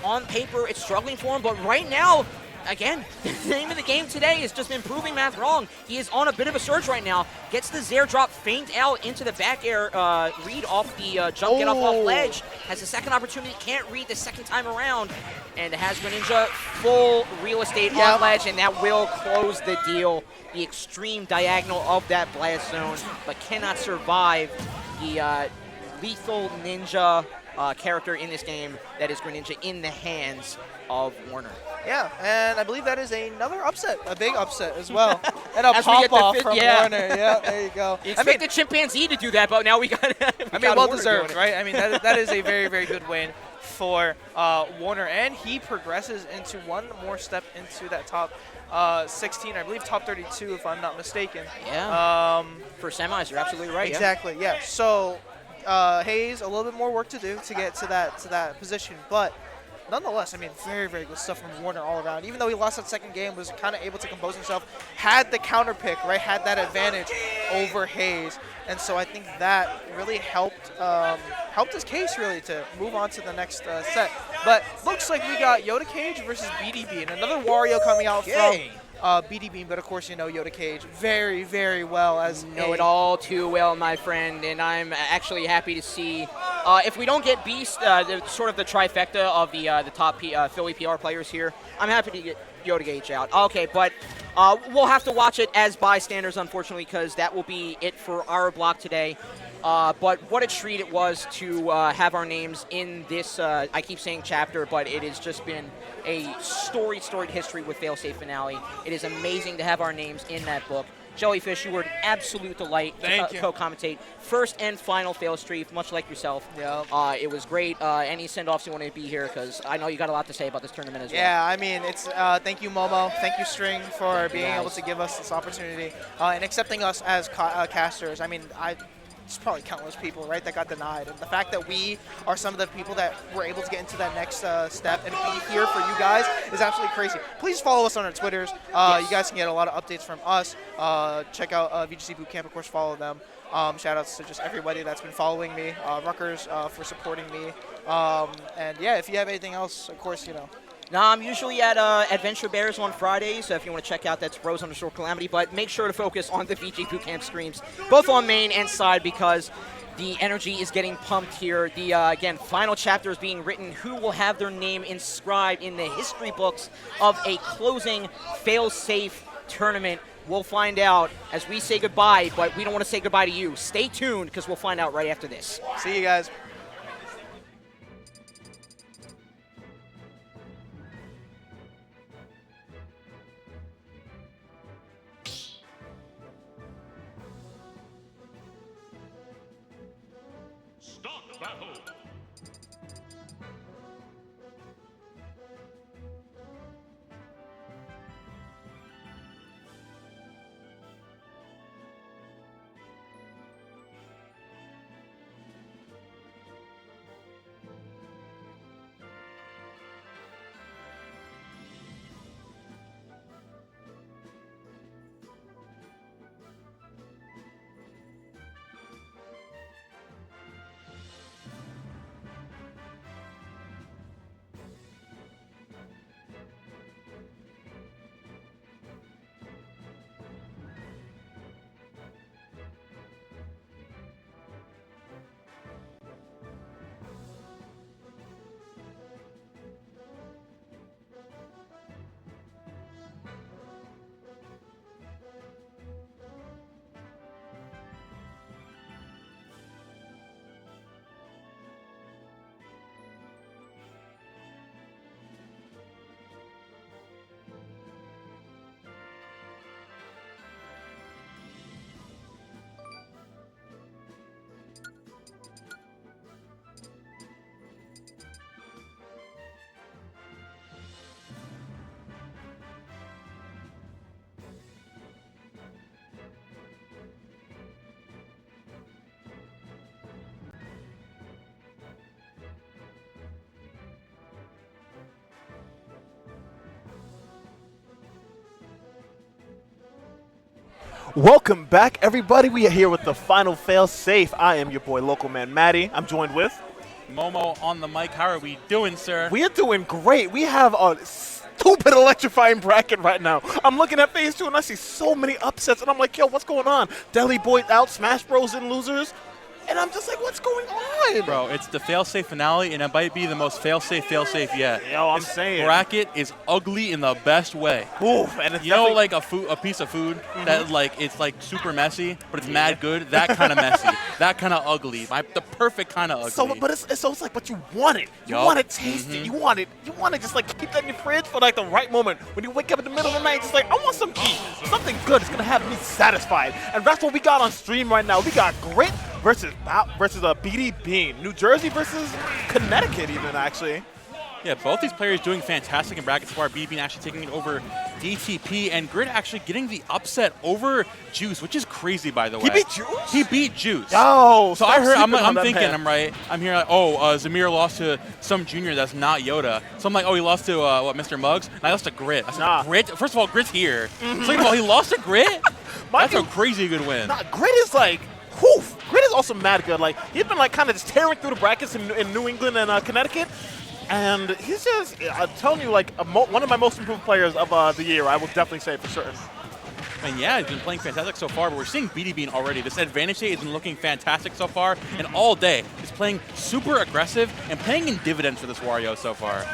on paper it's struggling for him, but right now, again, the name of the game today has just been proving math wrong. He is on a bit of a surge right now. Gets the Zair drop, feint out into the back air read off the jump get off ledge. Has a second opportunity, can't read the second time around. And has Greninja full real estate on ledge, and that will close the deal. The extreme diagonal of that blast zone, but cannot survive the lethal ninja character in this game that is Greninja in the hands of Warner. Yeah, and I believe that is another upset, a big upset as well. And a pop-off from Warner. Yeah, there you go. You expect the chimpanzee to do that, but now we got well-deserved, right? I mean, that is a very, very good win for Warner, and he progresses into one more step into that top 16, I believe top 32 if I'm not mistaken. Yeah. For semis, you're absolutely right. Exactly. Yeah. So Haze, a little bit more work to do to get to that position, but nonetheless, I mean, very, very good stuff from Warner all around. Even though he lost that second game, was kind of able to compose himself, had the counter pick, right, had that advantage over Haze, and so I think that really helped his case really to move on to the next set. But looks like we got Yoda Cage versus BeatyBean, another Wario coming out from BeatyBean, but of course you know Yoda Cage very, very well as know it all too well, my friend, and I'm actually happy to see if we don't get Beast, sort of the trifecta of the top Philly PR players here. I'm happy to get Yoda Cage out. Okay, but we'll have to watch it as bystanders, unfortunately, because that will be it for our block today. But what a treat it was to have our names in this, I keep saying chapter, but it has just been a storied history with Failsafe Finale. It is amazing to have our names in that book. Jellyfish, you were an absolute delight to co-commentate. First and final Failstreak, much like yourself. Yeah. It was great. Any send-offs you want to be here? Because I know you got a lot to say about this tournament as well. Yeah, I mean, it's thank you, Momo. Thank you, String, for being able to give us this opportunity and accepting us as casters. I mean, it's probably countless people, right, that got denied. And the fact that we are some of the people that were able to get into that next step and be here for you guys is absolutely crazy. Please follow us on our Twitters. You guys can get a lot of updates from us. Check out VGBootCamp, of course, follow them. Shout outs to just everybody that's been following me. Ruckers for supporting me. And yeah, if you have anything else, of course, No, I'm usually at Adventure Bears on Fridays, so if you want to check out, that's Bros_Calamity, but make sure to focus on the VGBootCamp streams, both on main and side, because the energy is getting pumped here. The, again, final chapter is being written. Who will have their name inscribed in the history books of a closing fail-safe tournament? We'll find out as we say goodbye, but we don't want to say goodbye to you. Stay tuned, because we'll find out right after this. See you guys. Start battle. Welcome back, everybody. We are here with the final fail-safe. I am your boy, Local Man Matty. I'm joined with Momo on the mic. How are we doing, sir? We are doing great. We have a stupid electrifying bracket right now. I'm looking at phase 2 and I see so many upsets and I'm like, yo, what's going on? Delhi Boy out, SmashBros and losers. And I'm just like, what's going on? Bro, it's the fail-safe finale, and it might be the most fail-safe yet. Yo, I'm this saying. bracket is ugly in the best way. Oof, and it's you know, like a piece of food that like it's like super messy, but it's mad good. That kind of messy, that kind of ugly, the perfect kind of ugly. So, but it's like, but you want it. You want to taste it. You want it. You want to just like keep that in your fridge for like the right moment. When you wake up in the middle of the night, just like, I want some heat. Something good is gonna have me satisfied. And that's what we got on stream right now. We got Grit versus BeatyBean. New Jersey versus Connecticut even, actually. Yeah, both these players doing fantastic in brackets so far. BeatyBean actually taking it over DTP, and Grit actually getting the upset over Juice, which is crazy, by the way. He beat Juice? He beat Juice. Oh, so I heard, I'm thinking, I'm here like, oh, Zamir lost to some junior that's not Yoda. So I'm like, oh, he lost to, Mr. Muggs? And I lost to Grit. I said, nah. Grit? First of all, Grit's here. Second of all, he lost to Grit? That's a crazy good win. Nah, Grit is like, whew. Grit is also mad good. Like, he's been like kind of just tearing through the brackets in New England and Connecticut. And he's just, I'm telling you, like, one of my most improved players of the year, I will definitely say for certain. And yeah, he's been playing fantastic so far, but we're seeing BeatyBean already. This advantage state has been looking fantastic so far, and all day he's playing super aggressive and paying in dividends for this Wario so far.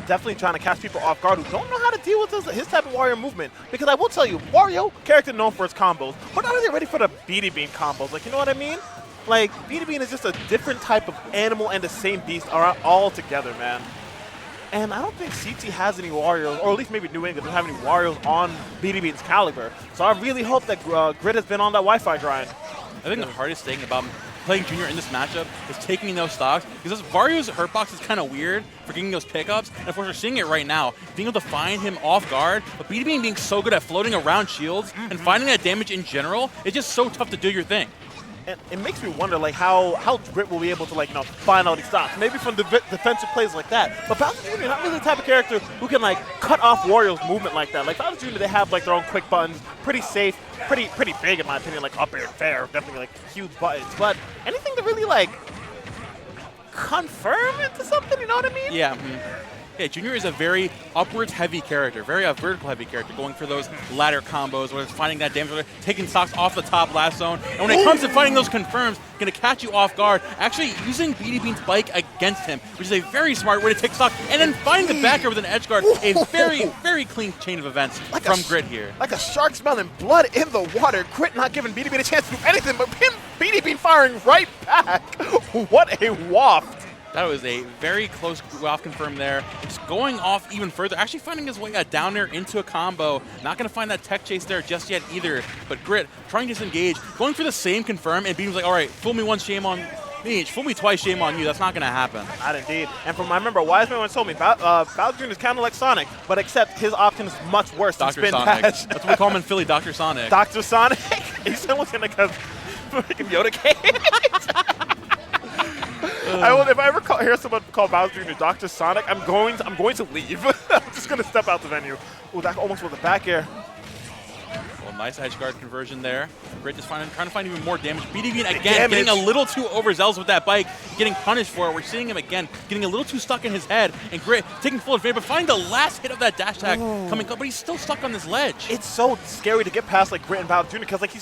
Definitely trying to catch people off guard who don't know how to deal with his type of Wario movement. Because I will tell you, Wario, character known for his combos, but not really ready for the BeatyBean combos. Like, you know what I mean? Like, BeatyBean is just a different type of animal and the same beast are all together, man. And I don't think CT has any Warriors, or at least maybe New England doesn't have any Warriors on BeatyBean's caliber. So I really hope that Grit has been on that Wi-Fi grind. I think the hardest thing about playing Junior in this matchup is taking those stocks, because Vario's hurtbox is kind of weird for getting those pickups, and of course we're seeing it right now, being able to find him off guard, but BeatyBean being so good at floating around shields and finding that damage in general, it's just so tough to do your thing. And it makes me wonder, like, how Grit will be able to, like, you know, find all these stops. Maybe from defensive plays like that. But Bowser Jr. is not really the type of character who can, like, cut off Wario's movement like that. Like, Bowser Jr., they have, like, their own quick buttons, pretty safe, pretty big, in my opinion, like, up air, fair, definitely, like, huge buttons. But anything to really, like, confirm into something, you know what I mean? Yeah. Yeah, Junior is a very upwards-heavy character, very vertical-heavy character, going for those ladder combos, whether it's finding that damage, whether it's taking stocks off the top last zone. And when it comes to finding those confirms, going to catch you off guard, actually using BeatyBean's bike against him, which is a very smart way to take stock, and then find the backer with an edge guard. A very, very clean chain of events like from Grit here. Like a shark smelling blood in the water. Grit not giving BeatyBean a chance to do anything, but him, BeatyBean firing right back. What a waft. That was a very close off confirm there. Just going off even further, actually finding his way down there into a combo. Not going to find that tech chase there just yet either. But Grit trying to disengage, going for the same confirm, and Beam's like, all right, fool me once, shame on me. Fool me twice, shame on you. That's not going to happen. Not indeed. And from I remember, Wiseman once told me, Bowser Jr. is kind of like Sonic, but except his option is much worse than spin Sonic. dash. That's what we call him in Philly, Dr. Sonic. Dr. Sonic? He's someone's going to come freaking Yoda cage. If I ever hear someone call Bowser Jr. Dr. Sonic, I'm going to leave. I'm just going to step out the venue. Oh, that almost was a back air. Well, nice edge guard conversion there. Grit just trying to find even more damage. BeatyBean again getting a little too overzealous with that bike, getting punished for it. We're seeing him again getting a little too stuck in his head, and Grit taking full advantage, but finding the last hit of that dash tag coming up, but he's still stuck on this ledge. It's so scary to get past like Grit and Bowser Jr. because like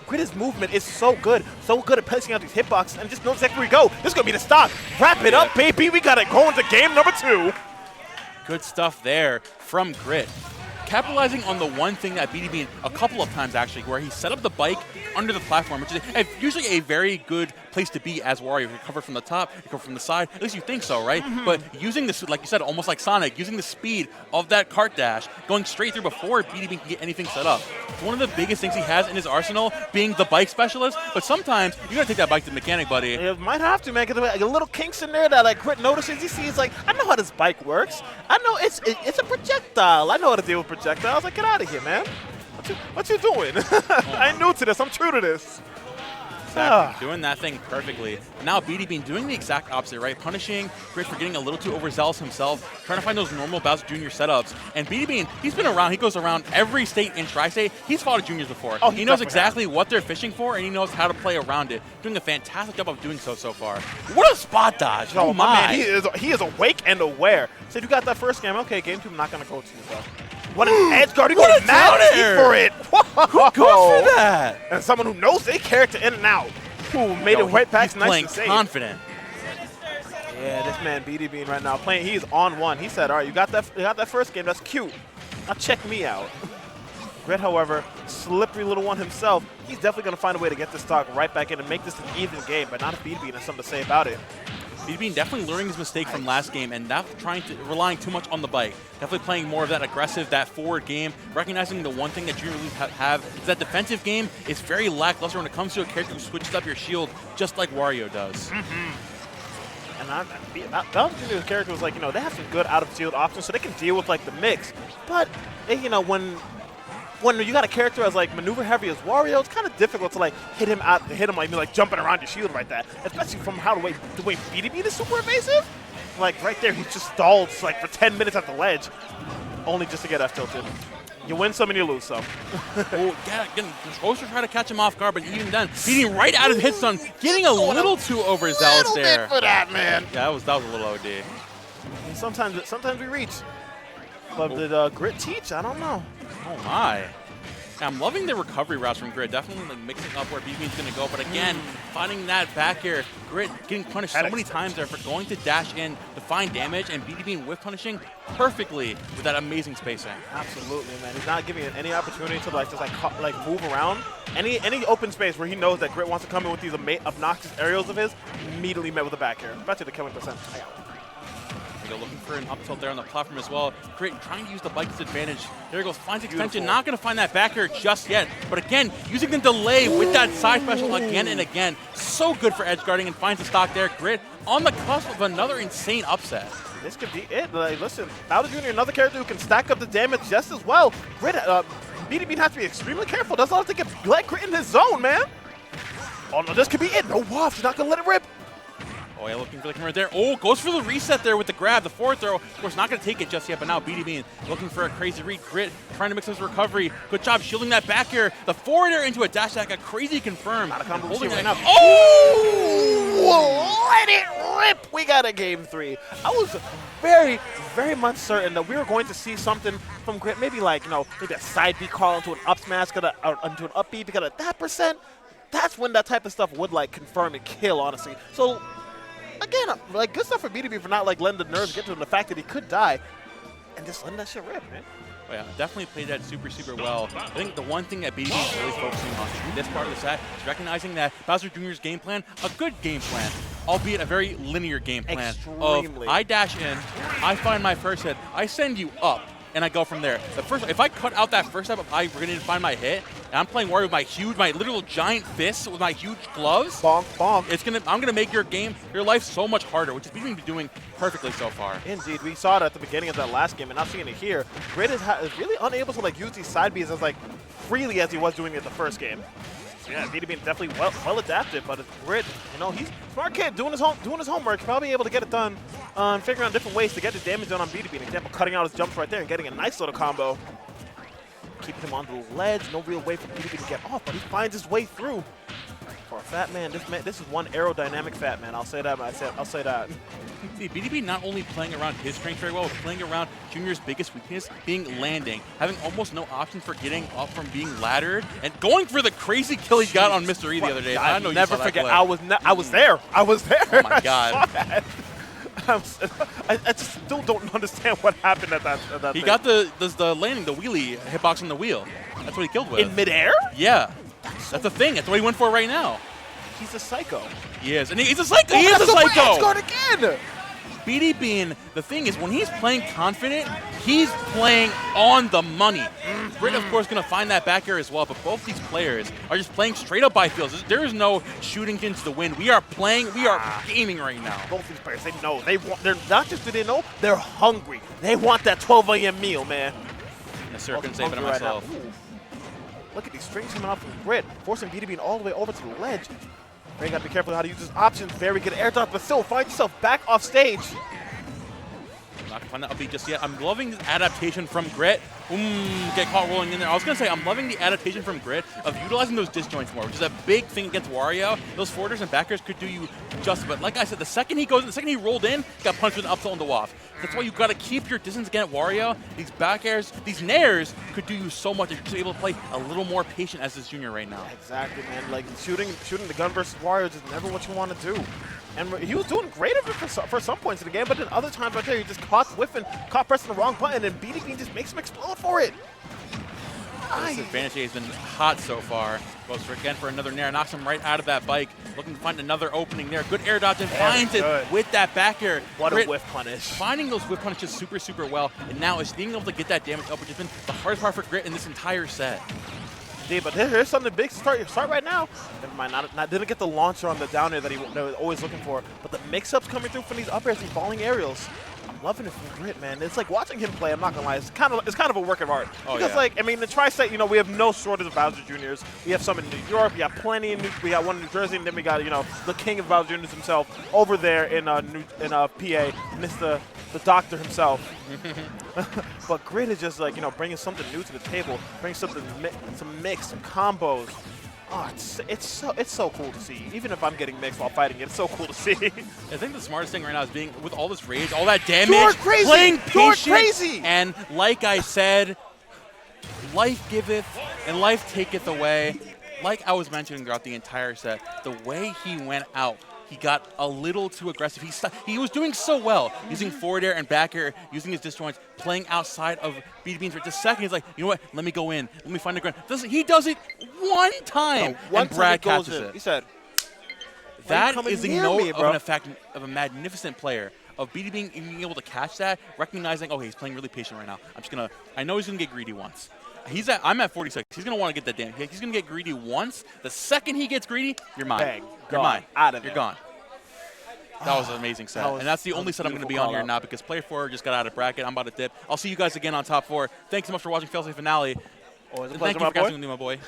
Grit's movement is so good at placing out these hitboxes, and just knows exactly where we go. This is going to be the stop. Wrap it up, baby. We got it going to game number 2. Good stuff there from Grit. Capitalizing on the one thing that BeatyBean a couple of times actually, where he set up the bike under the platform, which is usually a very good place to be as Wario. You cover from the top, you cover from the side. At least you think so, right? But using this, like you said, almost like Sonic, using the speed of that cart dash, going straight through before BeatyBean can get anything set up. It's one of the biggest things he has in his arsenal, being the bike specialist. But sometimes you gotta take that bike to the mechanic, buddy. You might have to, man. Because like, a little kinks in there that like Grit notices. He sees like, I know how this bike works. I know it's a projectile. I know how to deal with projectiles. Like, get out of here, man. What you doing? I ain't new to this. I'm true to this. Exactly. Doing that thing perfectly. Now BeatyBean doing the exact opposite, right? Punishing Critz for getting a little too overzealous himself, trying to find those normal Bowser Jr. setups. And BeatyBean, he's been around. He goes around every state in Tri-State. He's fought juniors before. Oh, he knows exactly what they're fishing for, and he knows how to play around it. Doing a fantastic job of doing so far. What a spot dodge! Oh my! Man, he is awake and aware. So you got that first game. Okay, game 2. I'm not gonna go to though. What an edge guard! What a mad for it! Who goes for that? And someone who knows their character in and out. Who made it right past nice playing and safe. Confident. Yeah, this man BeatyBean right now playing. He's on one. He said, "All right, you got that first game. That's cute. Now check me out." Grit, however, slippery little one himself. He's definitely gonna find a way to get this stock right back in and make this an even game. But not if BeatyBean has something to say about it. BeatyBean definitely learning his mistake from last game and not relying too much on the bike. Definitely playing more of that aggressive, that forward game, recognizing the one thing that junior leagues have is that defensive game is very lackluster when it comes to a character who switches up your shield just like Wario does. And Bowser Jr.'s character was like, you know, they have some good out-of-field options so they can deal with like the mix. But, you know, when you got a character as like maneuver heavy as Wario, it's kind of difficult to like hit him like jumping around your shield like that. Especially from how the way BeatyBean is super evasive. Like right there, he just stalled like for 10 minutes at the ledge, only just to get F tilted. You win some and you lose some. Supposed to try to catch him off guard, but even then, beating right out of his hit stun, getting a little too overzealous there. For that, man. Yeah, that was a little OD. And sometimes we reach. But did Grit teach? I don't know. Oh my. Now, I'm loving the recovery routes from Grit. Definitely like mixing up where BeatyBean's going to go. But again, finding that back air, Grit getting punished so many times there for going to dash in to find damage, and BeatyBean whiff punishing perfectly with that amazing spacing. Absolutely, man. He's not giving it any opportunity to like just move around. Any open space where he knows that Grit wants to come in with these obnoxious aerials of his, immediately met with a back air. Bet you the killing percent. Looking for an up tilt there on the platform as well. Grit trying to use the bike's advantage. There he goes, finds extension. Not going to find that back air just yet. But again, using the delay with that side special again and again. So good for edge guarding and finds the stock there. Grit on the cusp of another insane upset. This could be it. Like, listen, Bowser Jr., another character who can stack up the damage just as well. Grit, BeatyBean has to be extremely careful. Doesn't have to let Grit in his zone, man. Oh no, this could be it. No waft. He's not going to let it rip. Oh yeah, looking for the camera right there. Oh, goes for the reset there with the grab, the forward throw. Of course, not going to take it just yet, but now BeatyBean looking for a crazy read. Grit trying to mix his recovery. Good job shielding that back air. The forward air into a dash attack, a crazy confirm. Not a combo holding right now. Oh! Let it rip! We got a game 3. I was very, very much certain that we were going to see something from Grit. Maybe like, you know, maybe a side B call into an up smash, into an up B because of that percent. That's when that type of stuff would like confirm and kill, honestly. So, again, like good stuff for BeatyBean for not like letting the nerves get to him. The fact that he could die, and just letting that shit rip, man. Oh, yeah, definitely played that super well. I think the one thing that BeatyBean is really focusing on in this part of the set is recognizing that Bowser Jr.'s game plan, a good game plan, albeit a very linear game plan. Extremely. Of I dash in, I find my first hit, I send you up, and I go from there. If I cut out that first step of I didn't find my hit, and I'm playing Wario with my literal giant fists with my huge gloves, bonk, bonk. I'm gonna make your life so much harder, which is BeatyBean doing perfectly so far. Indeed, we saw it at the beginning of that last game, and not seeing it here. Grit is really unable to like use these side Bs as like freely as he was doing it the first game. So yeah, BeatyBean definitely well adapted, but it's Grit, you know, he's a smart kid doing his homework, probably able to get it done, figuring out different ways to get the damage done on BeatyBean. Example, cutting out his jumps right there and getting a nice little combo. Keeping him on the ledge, no real way for BeatyBean to get off, but he finds his way through. For a fat man, this is one aerodynamic fat man. I'll say that. I'll say that. See, BeatyBean not only playing around his strength very well, but playing around Junior's biggest weakness, being landing, having almost no options for getting off from being laddered, and going for the crazy kill he got on Mr. E the other day. I know never forget. I was there. Oh my god. I just still don't understand what happened at that. He got the landing, the wheelie hitbox on the wheel. That's what he killed with. In midair? Yeah. That's the thing. That's what he went for right now. He's a psycho. He is. And he's a psycho. He is a psycho. It's going again. BeatyBean, the thing is, when he's playing confident, he's playing on the money. Grit, of course, going to find that back air as well, but both these players are just playing straight up by fields. There is no shooting into the wind. We are gaming right now. Both these players, they know. They're not just do they know, they're hungry. They want that 12 a.m. meal, man. Yes, sir. I couldn't say it better myself. Look at these strings coming out from Grit, forcing BeatyBean all the way over to the ledge. Very got to be careful how to use his options. Very good air dodge, but still find yourself back off stage. Not gonna find that upbeat just yet. I'm loving this adaptation from Grit. Get caught rolling in there. I was gonna say I'm loving the adaptation from Grit of utilizing those disjoints more, which is a big thing against Wario. Those forwarders and backers could do you justice, but like I said, the second he goes in, the second he rolled in, got punched with an up tilt on the waft. That's why you gotta keep your distance against Wario. These back airs, these nairs could do you so much. You're just able to play a little more patient as this junior right now. Exactly, man. Like shooting the gun versus Wario is never what you want to do. And he was doing great of it for some points in the game, but then other times right there, he just caught whiffing, caught pressing the wrong button, and BeatyBean just makes him explode for it. This advantage has been hot so far. Goes again for another nair, knocks him right out of that bike. Looking to find another opening there. Good air dodge and finds it with that back air. What Grit a whiff punish. Finding those whiff punishes super, super well, and now is being able to get that damage up, which has been the hardest part for Grit in this entire set. Yeah, but here's something big to start right now. Never mind, didn't get the launcher on the down air that he was always looking for, but the mix-ups coming through from these up airs and falling aerials. I'm loving it from Grit, man. It's like watching him play. I'm not gonna lie, it's kind of a work of art. Because like, I mean, the tri-state, we have no shortage of Bowser Juniors. We have some in New York. We got plenty in we got one in New Jersey, and then we got the king of Bowser Juniors himself over there in PA, Mr. the doctor himself. But Grit is just like bringing something new to the table, bringing something some mix, some combos. Oh, it's so cool to see. Even if I'm getting mixed while fighting it, it's so cool to see. I think the smartest thing right now is being with all this rage, all that damage, playing patient. You're crazy. And like I said, life giveth and life taketh away. Like I was mentioning throughout the entire set, the way he went out, he got a little too aggressive. He was doing so well, using forward air and back air, using his disjoints, playing outside of BeatyBean for just a second. He's like, you know what? Let me go in. Let me find the ground. He does it one time, and Brad catches it. He said, that is the note of an effect of a magnificent player. Of BeatyBean being able to catch that, recognizing, he's playing really patient right now. I know he's gonna get greedy once. I'm at 46. He's going to want to get that damage. He's going to get greedy once. The second he gets greedy, you're mine. Bang. You're mine. Out of there. You're gone. That was an amazing set. And that's the only set I'm going to be on here now because player 4 just got out of bracket. I'm about to dip. I'll see you guys again on top 4. Thanks so much for watching Failsafe Finale. Always a pleasure, my boy. Thank you for catching with me, my boy.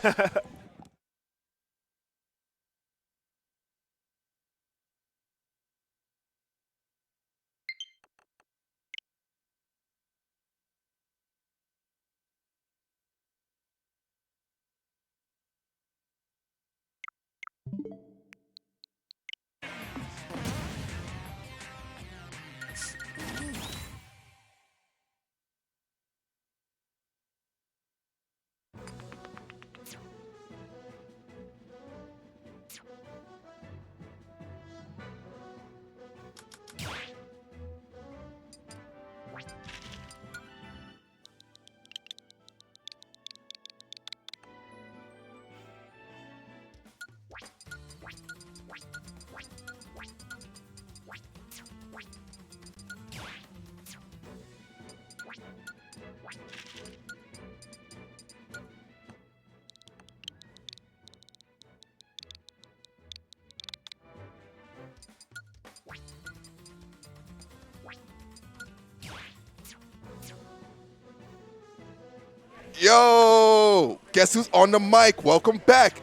Yo, guess who's on the mic? Welcome back.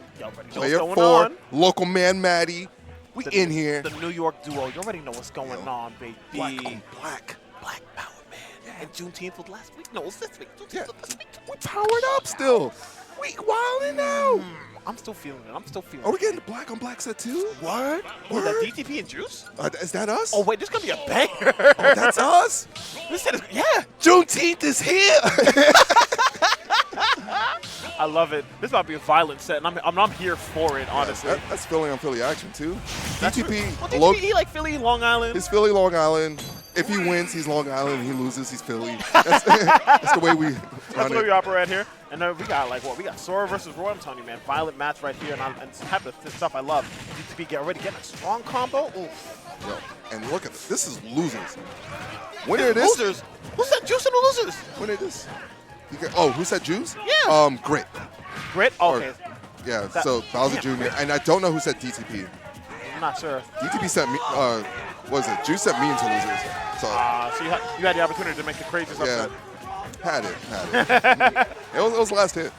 Player 4, local man Maddie. We in here. The New York duo. You already know what's going on, baby. Black on black. Black power, man. Yeah. And Juneteenth was last week. No, it was this week. Yeah. We powered up still. We wilding out. I'm still feeling it. Are we getting the black on black set too? What? Word? That DTP and Juice? Is that us? Oh, wait, this is going to be a banger. Oh, that's us? This set is, yeah. Juneteenth is here. I love it. This might be a violent set, and I'm here for it, honestly. That's Philly on Philly action, too. DTP, well, DTP, like Philly, Long Island. He's Philly, Long Island. If he wins, he's Long Island. If he loses, he's Philly. That's the way we That's the way we operate here. And then we got, we got Sora versus Roy. I'm telling you, man, violent match right here, and it's the type of stuff I love. DTP getting a strong combo. Oof. Yo, and look at this. This is losers. Winner of this. Losers? Who said Juice in the losers? Winner of this. Who said Juice? Yeah. Grit. Grit? Okay. Yeah, so Bowser Jr. And I don't know who said DTP. I'm not sure. DTP sent me, what was it? Juice sent me into losers. So you had the opportunity to make the craziest upset. Had it. It was the last hit.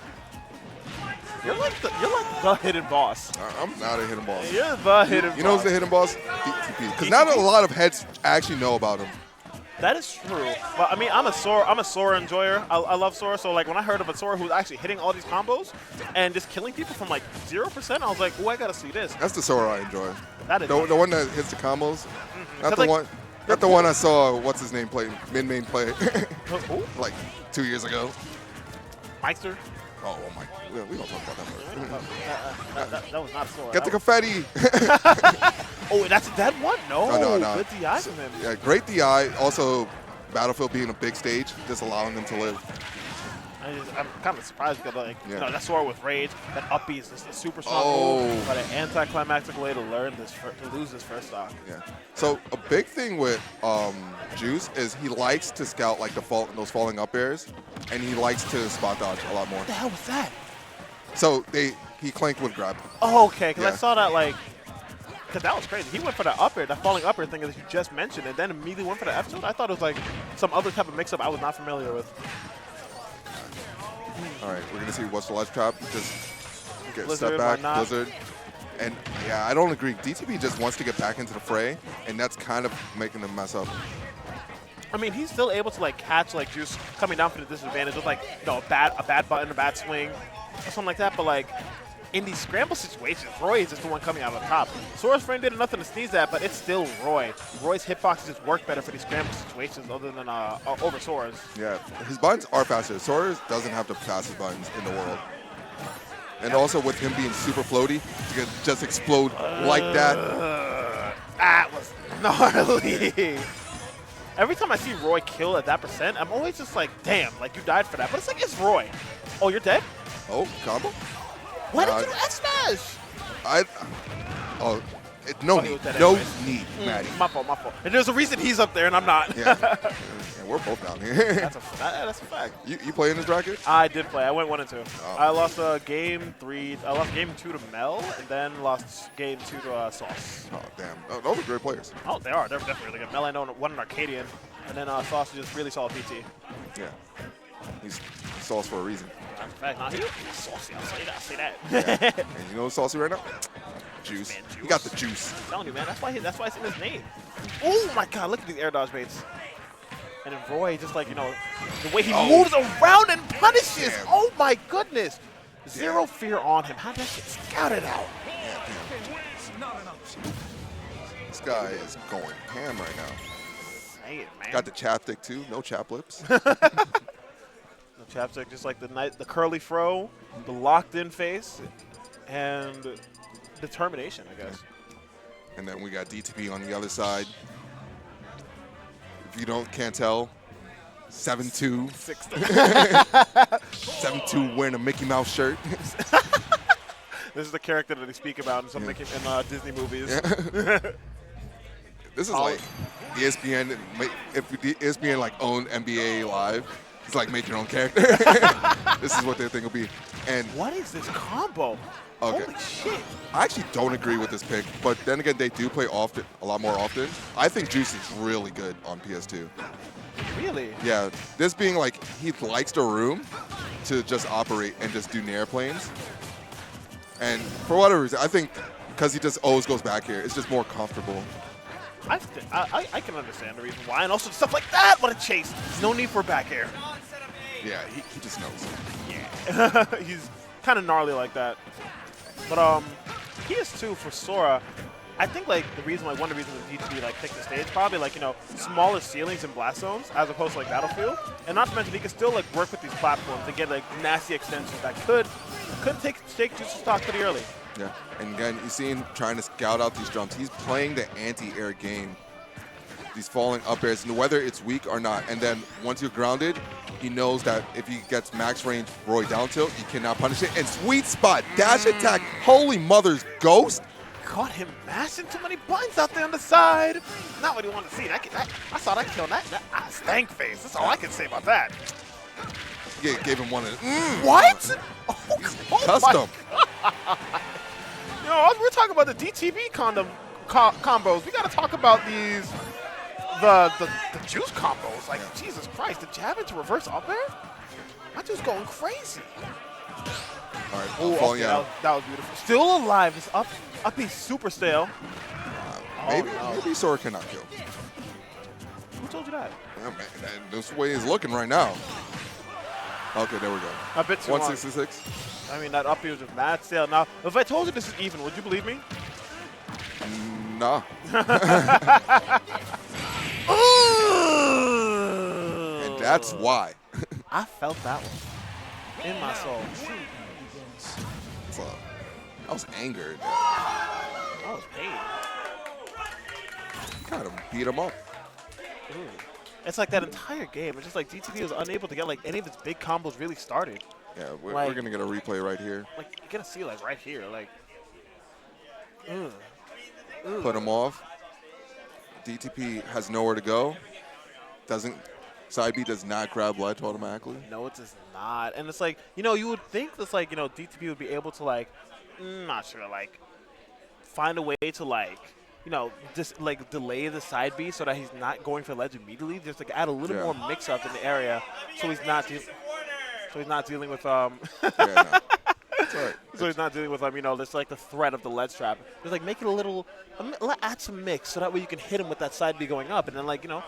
You're like the hidden boss. I'm not a hidden boss. You're the hidden boss. You know who's the hidden boss? DTP. Because not a lot of heads actually know about him. That is true. But I mean, I'm a Sora enjoyer. I love Sora. So like when I heard of a Sora who's actually hitting all these combos and just killing people from like 0%, I was like, oh, I gotta see this. That's the Sora I enjoy. That is the one that hits the combos. Not the like, one. Not the one I saw. What's his name play? Min play. Who? Like 2 years ago. Meister. Oh my! We don't talk about that. That was not Sora. Get the confetti. Oh, that's that one? No. No. Good DI from him. Yeah, great DI. Also, Battlefield being a big stage, just allowing them to live. I'm kind of surprised because, like, you know, that Sora with Rage, that up B is just a super strong move, but an anticlimactic way to lose this first stock. Yeah. So a big thing with Juice is he likes to scout like those falling up airs, and he likes to spot dodge a lot more. What the hell was that? So he clanked with grab. Oh, okay, because I Yeah. saw that, like, because that was crazy. He went for the up air, that falling up air thing that you just mentioned, and then immediately went for the F tilt. I thought it was like some other type of mix-up I was not familiar with. All right, we're gonna see what's the ledge trap. Just get Blizzard, step back, why not? Blizzard, and yeah, I don't agree. DTP just wants to get back into the fray, and that's kind of making them mess up. I mean, he's still able to like catch like Juice coming down for the disadvantage with like a bad button, a bad swing, or something like that. But like in these scramble situations, Roy is just the one coming out on top. Sora's frame did nothing to sneeze at, but it's still Roy. Roy's hitboxes just work better for these scramble situations other than over Sora's. Yeah, his buttons are faster. Sora doesn't have the fastest buttons in the world. And also with him being super floaty, he can just explode like that. That was gnarly. Every time I see Roy kill at that percent, I'm always just like, damn, like you died for that. But it's like, it's Roy. Oh, you're dead? Oh, combo? Why did you S-Smash? No anyways. need, Maddie. My fault. And there's a reason he's up there and I'm not. Yeah, we're both down here. That's a fact. You play in this bracket? I did play. I went 1 and 2. Oh. I lost game 3. I lost game 2 to Mel, and then lost game 2 to Sauce. Oh, damn. Oh, those are great players. Oh, they are. They're definitely really good. Mel, I know, won an Arcadian, and then Sauce is just really solid PT. Yeah. He's sauce for a reason. That's a fact. Nah, he's saucy. I'll say that. Yeah. And you know who's saucy right now? Juice. Man, He got the juice. I'm telling you, man. That's why it's in his name. Oh my God! Look at these air dodge baits. And then Roy, just like, you know, the way he moves around and punishes. Damn. Oh my goodness! Zero fear on him. How did that get scouted out? This guy is going ham right now. Say it, man. Got the chapstick too. No chap lips. The chapstick, just like the curly fro, the locked-in face, and determination, I guess. And then we got DTP on the other side. If you can't tell, 7'2". 7'2", wearing a Mickey Mouse shirt. This is the character that they speak about in some Disney movies. Yeah. This is like ESPN. If ESPN like owned NBA Live, it's like make your own character. This is what their thing will be. And what is this combo? Okay. Holy shit! I actually don't agree with this pick, but then again, they do play a lot more often. I think Juice is really good on PS2. Really? Yeah, this being like he likes the room to just operate and just do nair planes. And for whatever reason, I think because he just always goes back here, it's just more comfortable. I can understand the reason why, and also stuff like that. What a chase! No need for back air. Yeah, he just knows. Yeah, he's kind of gnarly like that. But PS2 for Sora, I think like one of the reasons that DTP like picked the stage, probably like, you know, smaller ceilings and blast zones as opposed to like Battlefield, and not to mention he can still like work with these platforms and get like nasty extensions that could take Juice's stock pretty early. Yeah, and again, you see him trying to scout out these jumps. He's playing the anti-air game. These falling up airs, and whether it's weak or not. And then once you're grounded, he knows that if he gets max range Roy down tilt, he cannot punish it. And sweet spot, dash attack, holy mother's ghost. Caught him mashing too many buttons out there on the side. Not what he wanted to see. I saw that kill. That stank face. That's all I can say about that. Gave him one of What? Oh, custom. You know, we're talking about the DTV combos. We got to talk about these, the Juice combos. Like, Jesus Christ, the jab into reverse up air? My dude's going crazy. All right, Oh, falling okay, out. that was beautiful. Still alive. This up B super stale. Maybe Sora cannot kill. Who told you that? Yeah, man, this way he's looking right now. Okay, there we go. A bit too long. 166. I mean, that up B was just mad stale. Now, if I told you this is even, would you believe me? Nah. And that's why. I felt that one in my soul. So, I was angered. I was paid. Kind of beat him up. It's like that entire game. It's just like DTP was unable to get like any of its big combos really started. Yeah, we're Like- going to get a replay right here. Like you're gonna see like right here, like. Put him off. DTP has nowhere to go. Side B does not grab ledge automatically. No, it does not. And it's like, you know, you would think that's like, you know, DTP would be able to like, not sure, like, find a way to like, you know, just like delay the side B so that he's not going for ledge immediately. Just like add a little more mix up in the area so he's not dealing with Yeah, no. It's all right. so he's not dealing with you know, this like the threat of the ledge trap. Just like make it a little, add some mix so that way you can hit him with that side B going up and then like, you know,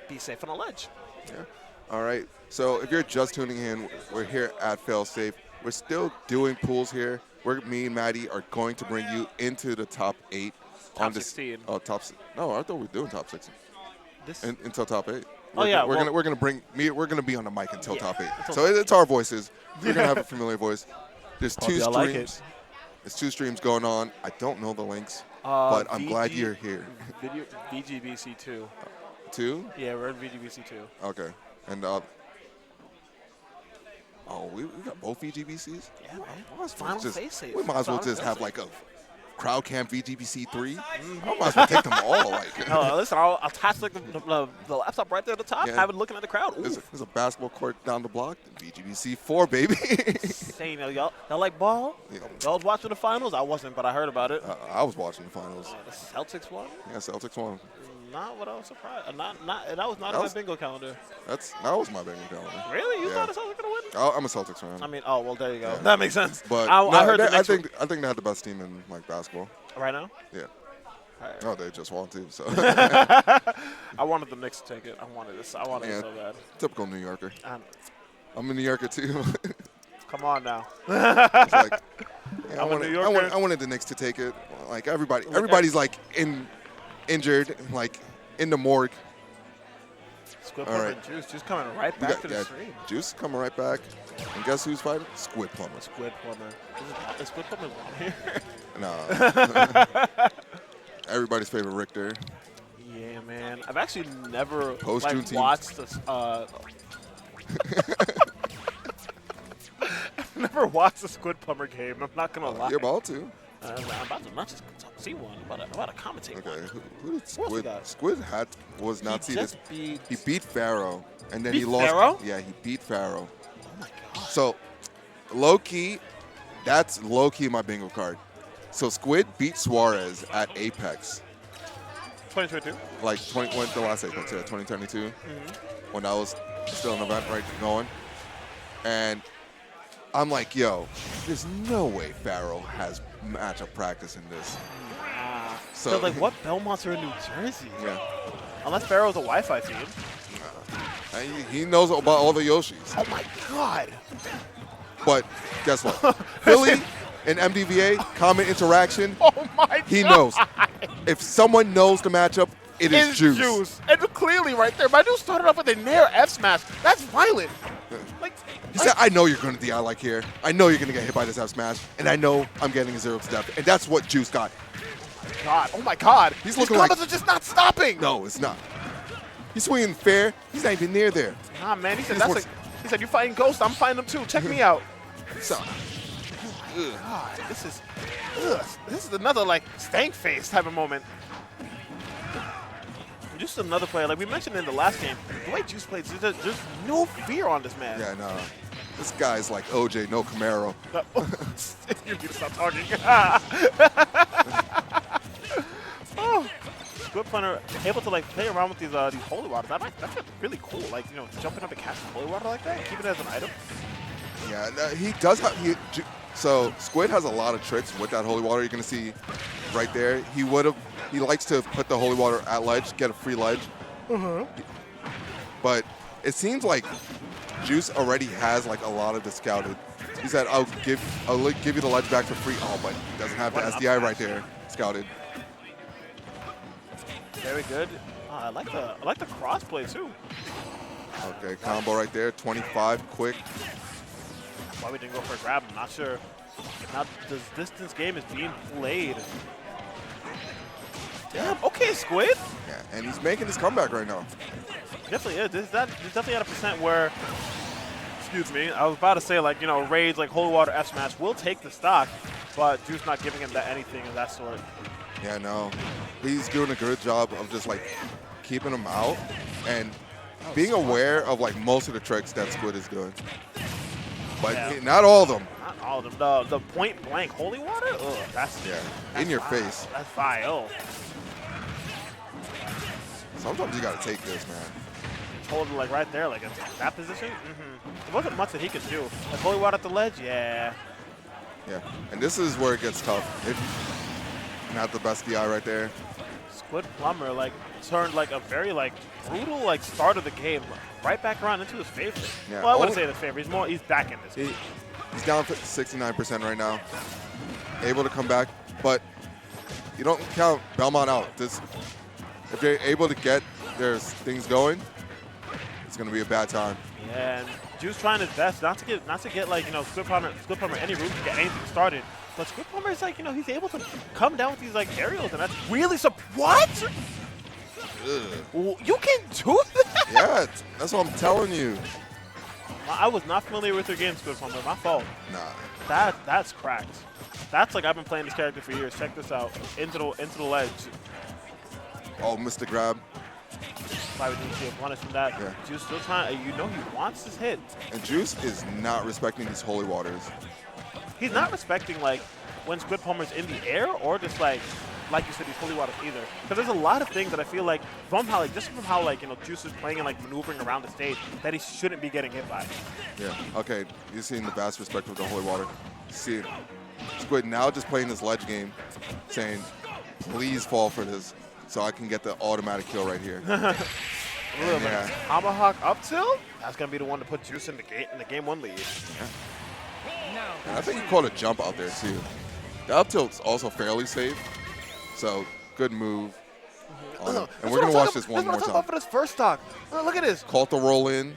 be safe on the ledge. Yeah. All right. So if you're just tuning in, we're here at Failsafe. We're still doing pools here. Me and Maddie are going to bring you into the top 8. Top on this, 16. Oh, no, I thought we were doing top 6. This Until top 8. Oh, yeah, We're gonna be on the mic until top 8. So it's our voices. We're gonna have a familiar voice. There's two streams. Like it. There's 2 streams going on. I don't know the links, but I'm glad you're here. VGBC 2. 2? Yeah, we're in VGBC 2. Okay. And we got both VGBCs? Yeah, man. Final Failsafe. We might as well just have like a crowd camp VGBC 3. I might as well take them all. Like, listen, I'll attach like the laptop right there at the top, have it looking at the crowd. There's a basketball court down the block. VGBC 4, baby. Saying, y'all like ball? Y'all was watching the finals? I wasn't, but I heard about it. I was watching the finals. The Celtics won? Yeah, Celtics won. Not what I was surprised. That was not on my bingo calendar. That was my bingo calendar. Really? You thought the Celtics were going to win? I'm a Celtics fan. I mean, well, there you go. Yeah. That makes sense. But I heard I think they had the best team in like basketball. Right now? Yeah. Right. Oh, they just won too. So. I wanted the Knicks to take it. I wanted it so bad. Typical New Yorker. I'm a New Yorker too. Come on now. It's like, yeah, I wanted the Knicks to take it. Like everybody's like injured, like in the morgue. Squidplumber and Juice just coming right back to the stream. Juice coming right back. And guess who's fighting? Squidplumber. Is Squidplumber on here? No. Everybody's favorite Richter. Yeah, man. I've actually never watched this. I've never watched the Squidplumber game. I'm not gonna lie. You're about to. I'm about to not just see one. I'm about to commentate. Okay, who did Squid? Squid was not see this. He beat Pharaoh, and then he lost. Pharaoh? Yeah, he beat Pharaoh. Oh my god. So, low key, that's low key my bingo card. So Squid beat Suarez at Apex. 2022. Like when the last Apex, yeah, 2022. When that was still an event going, and I'm like, yo, there's no way Pharaoh has matchup practice in this. So like, what Belmonts are in New Jersey? Yeah. Unless Pharaoh's a Wi-Fi team. He knows about all the Yoshis. Oh my god. But guess what? Philly and MDVA, common interaction. Oh my god. He knows. If someone knows the matchup, it is Juice. And clearly right there, my dude started off with a Nair F smash. That's violent. Like, he said, I know you're going to DI like here. I know you're going to get hit by this F smash. And I know I'm getting a 0 to death. And that's what Juice got. God, oh my god. He's These looking like combos are just not stopping. No, it's not. He's swinging fair. He's not even near there. Nah, man. He said, he said, you're fighting Ghost. I'm fighting them too. Check me out. So, God, this is another like stank face type of moment. Just another player, like we mentioned in the last game, the way Juice plays, there's no fear on this man. Yeah, no. This guy's like OJ, no Camaro. You need to stop talking. Oh, Squidplumber able to like play around with these holy waters. That's really cool. Like, you know, jumping up and casting holy water like that, and keep it as an item. Yeah, he does have So Squid has a lot of tricks with that holy water. You're gonna see right there. He likes to put the holy water at ledge, get a free ledge. But it seems like Juice already has like a lot of the scouted. He said, I'll give you the ledge back for free. Oh, but he doesn't have the SDI right there scouted. Very good. I like the crossplay too. Okay, combo right there, 25, quick. Why we didn't go for a grab, I'm not sure. Now this distance game is being played. Damn, okay, Squid. Yeah, and he's making his comeback right now. Definitely is. This definitely at a percent where, excuse me, I was about to say like, you know, raids like Holy Water F Smash will take the stock, but Juice not giving him that anything of that sort. Yeah, no. He's doing a good job of just like keeping him out and being aware of like most of the tricks that Squid is doing. But not all of them. Not all of them. The point blank Holy Water? Ugh, that's in your face. That's vile. Sometimes you gotta take this, man. Hold it like right there, like in that position. There wasn't much that he could do. Like Holy Water at the ledge, yeah. Yeah, and this is where it gets tough. If not the best DI right there. Squidplumber like turned like a very like brutal like start of the game right back around into his favor. Yeah, well, I wouldn't say his favor. He's back in this. He's down 69% right now. Able to come back, but you don't count Belmont out. If they're able to get their things going, it's going to be a bad time. Yeah, and Juice trying his best not to get like, you know, Squidplumber any room to get anything started. But Squidplumber is like, you know, he's able to come down with these like aerials, and that's really what? You can do that? Yeah, that's what I'm telling you. I was not familiar with your game, Squidplumber. My fault. Nah. That's cracked. That's like I've been playing this character for years. Check this out. Into the ledge. Oh, Mr. Grab. Probably didn't see a punish from that. Yeah. Juice still trying. You know he wants this hit. And Juice is not respecting these holy waters. He's not respecting like when Squidplumber's in the air or just like you said, these holy waters either. Because there's a lot of things that I feel like somehow like just from how like, you know, Juice is playing and like maneuvering around the stage that he shouldn't be getting hit by. Yeah. Okay. You're seeing the vast respect of the holy water. See it. Squid now just playing this ledge game, saying, "Please fall for this, so I can get the automatic kill right here." Yeah. Tomahawk up tilt? That's gonna be the one to put Juice in the game one lead. Yeah. And I think he caught a jump out there too. The up tilt's also fairly safe, so good move. And we're gonna watch this one more time. About for this first stock. Look at this. Caught the roll in.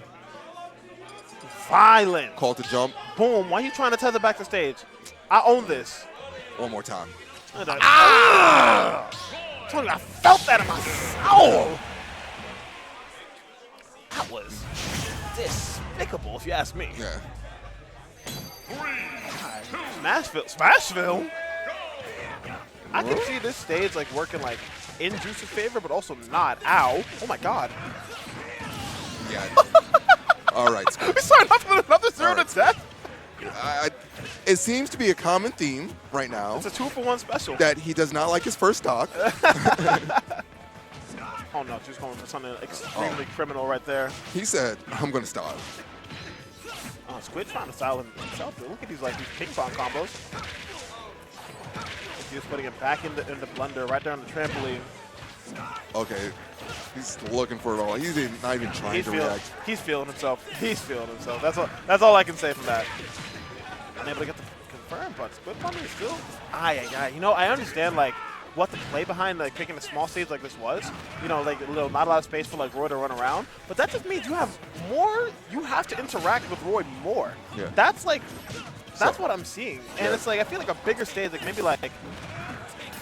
Violent. Caught the jump. Boom. Why are you trying to tether back the stage? I own this. One more time. Ah! I felt that in my soul. That was despicable, if you ask me. Yeah. Smashville? I can see this stage like working like in Juice's favor, but also not. Ow. Oh my god. Yeah. All right. We started off with another 0 to 10. It seems to be a common theme right now. It's a 2-for-1 special. That he does not like his first stock. Oh no, Juice going for something extremely criminal right there. He said, "I'm gonna stop." Squid trying to style himself. Look at these ping pong combos. Juice putting it back in the blender right there on the trampoline. Okay, he's looking for it all. He's not even trying to react. He's feeling himself. He's feeling himself. That's all I can say from that. Unable to get the confirm, but Squidplumber is still. You know, I understand like what the play behind like picking a small stage like this was. You know, like not a lot of space for like Roy to run around. But that just means you have more. You have to interact with Roy more. Yeah. That's what I'm seeing, and it's like I feel like a bigger stage, like maybe like.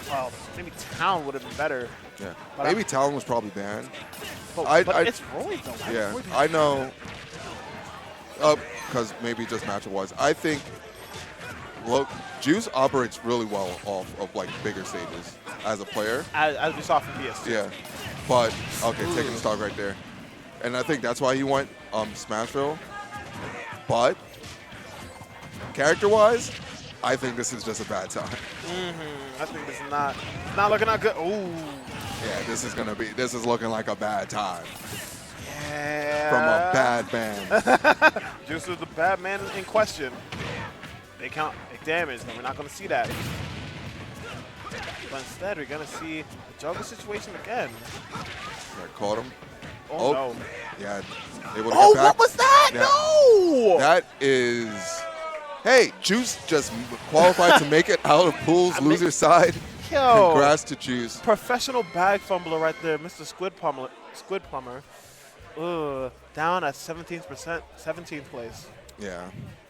Well, maybe Town would have been better. Yeah. But Maybe Talon was probably banned. But it's Roy though. Why Yeah, Roy be I know. Because maybe just matchup-wise, I think. Look, Juice operates really well off of like bigger stages as a player. As we saw from PS2. Yeah, but okay, taking the stock right there, and I think that's why he went Smashville. But character-wise, I think this is just a bad time. I think this is not looking that good. Ooh. Yeah, this is looking like a bad time. Yeah. From a bad man. Juice is the bad man in question. They count damage. And we're not going to see that. But instead, we're going to see the juggle situation again. Yeah, caught him. Oh, no. Yeah, able to get back. What was that? Yeah. No! That is... Hey, Juice just qualified to make it out of Pool's loser side. Yo. Congrats to Juice. Professional bag fumbler right there, Mr. Squidplumber. Down at 17th place. Yeah,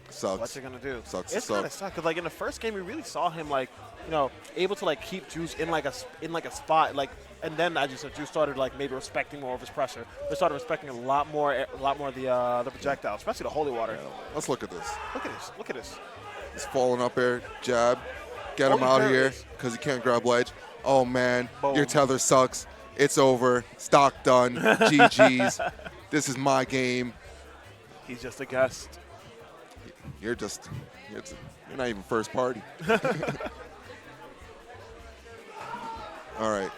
sucks. What's he gonna do? Sucks. It's kind of sucks because like in the first game, we really saw him like, you know, able to like keep Juice in like a spot like, and then as you said, Juice started like maybe respecting more of his pressure. They started respecting a lot more of the projectile, especially the holy water. Yeah, let's look at this. Look at this. Look at this. He's falling up air, jab, get him out of here because he can't grab ledge. Oh man, Boom. your tether sucks. It's over. Stock done. GG's. This is my game. He's just a guest. You're not even first party. All right.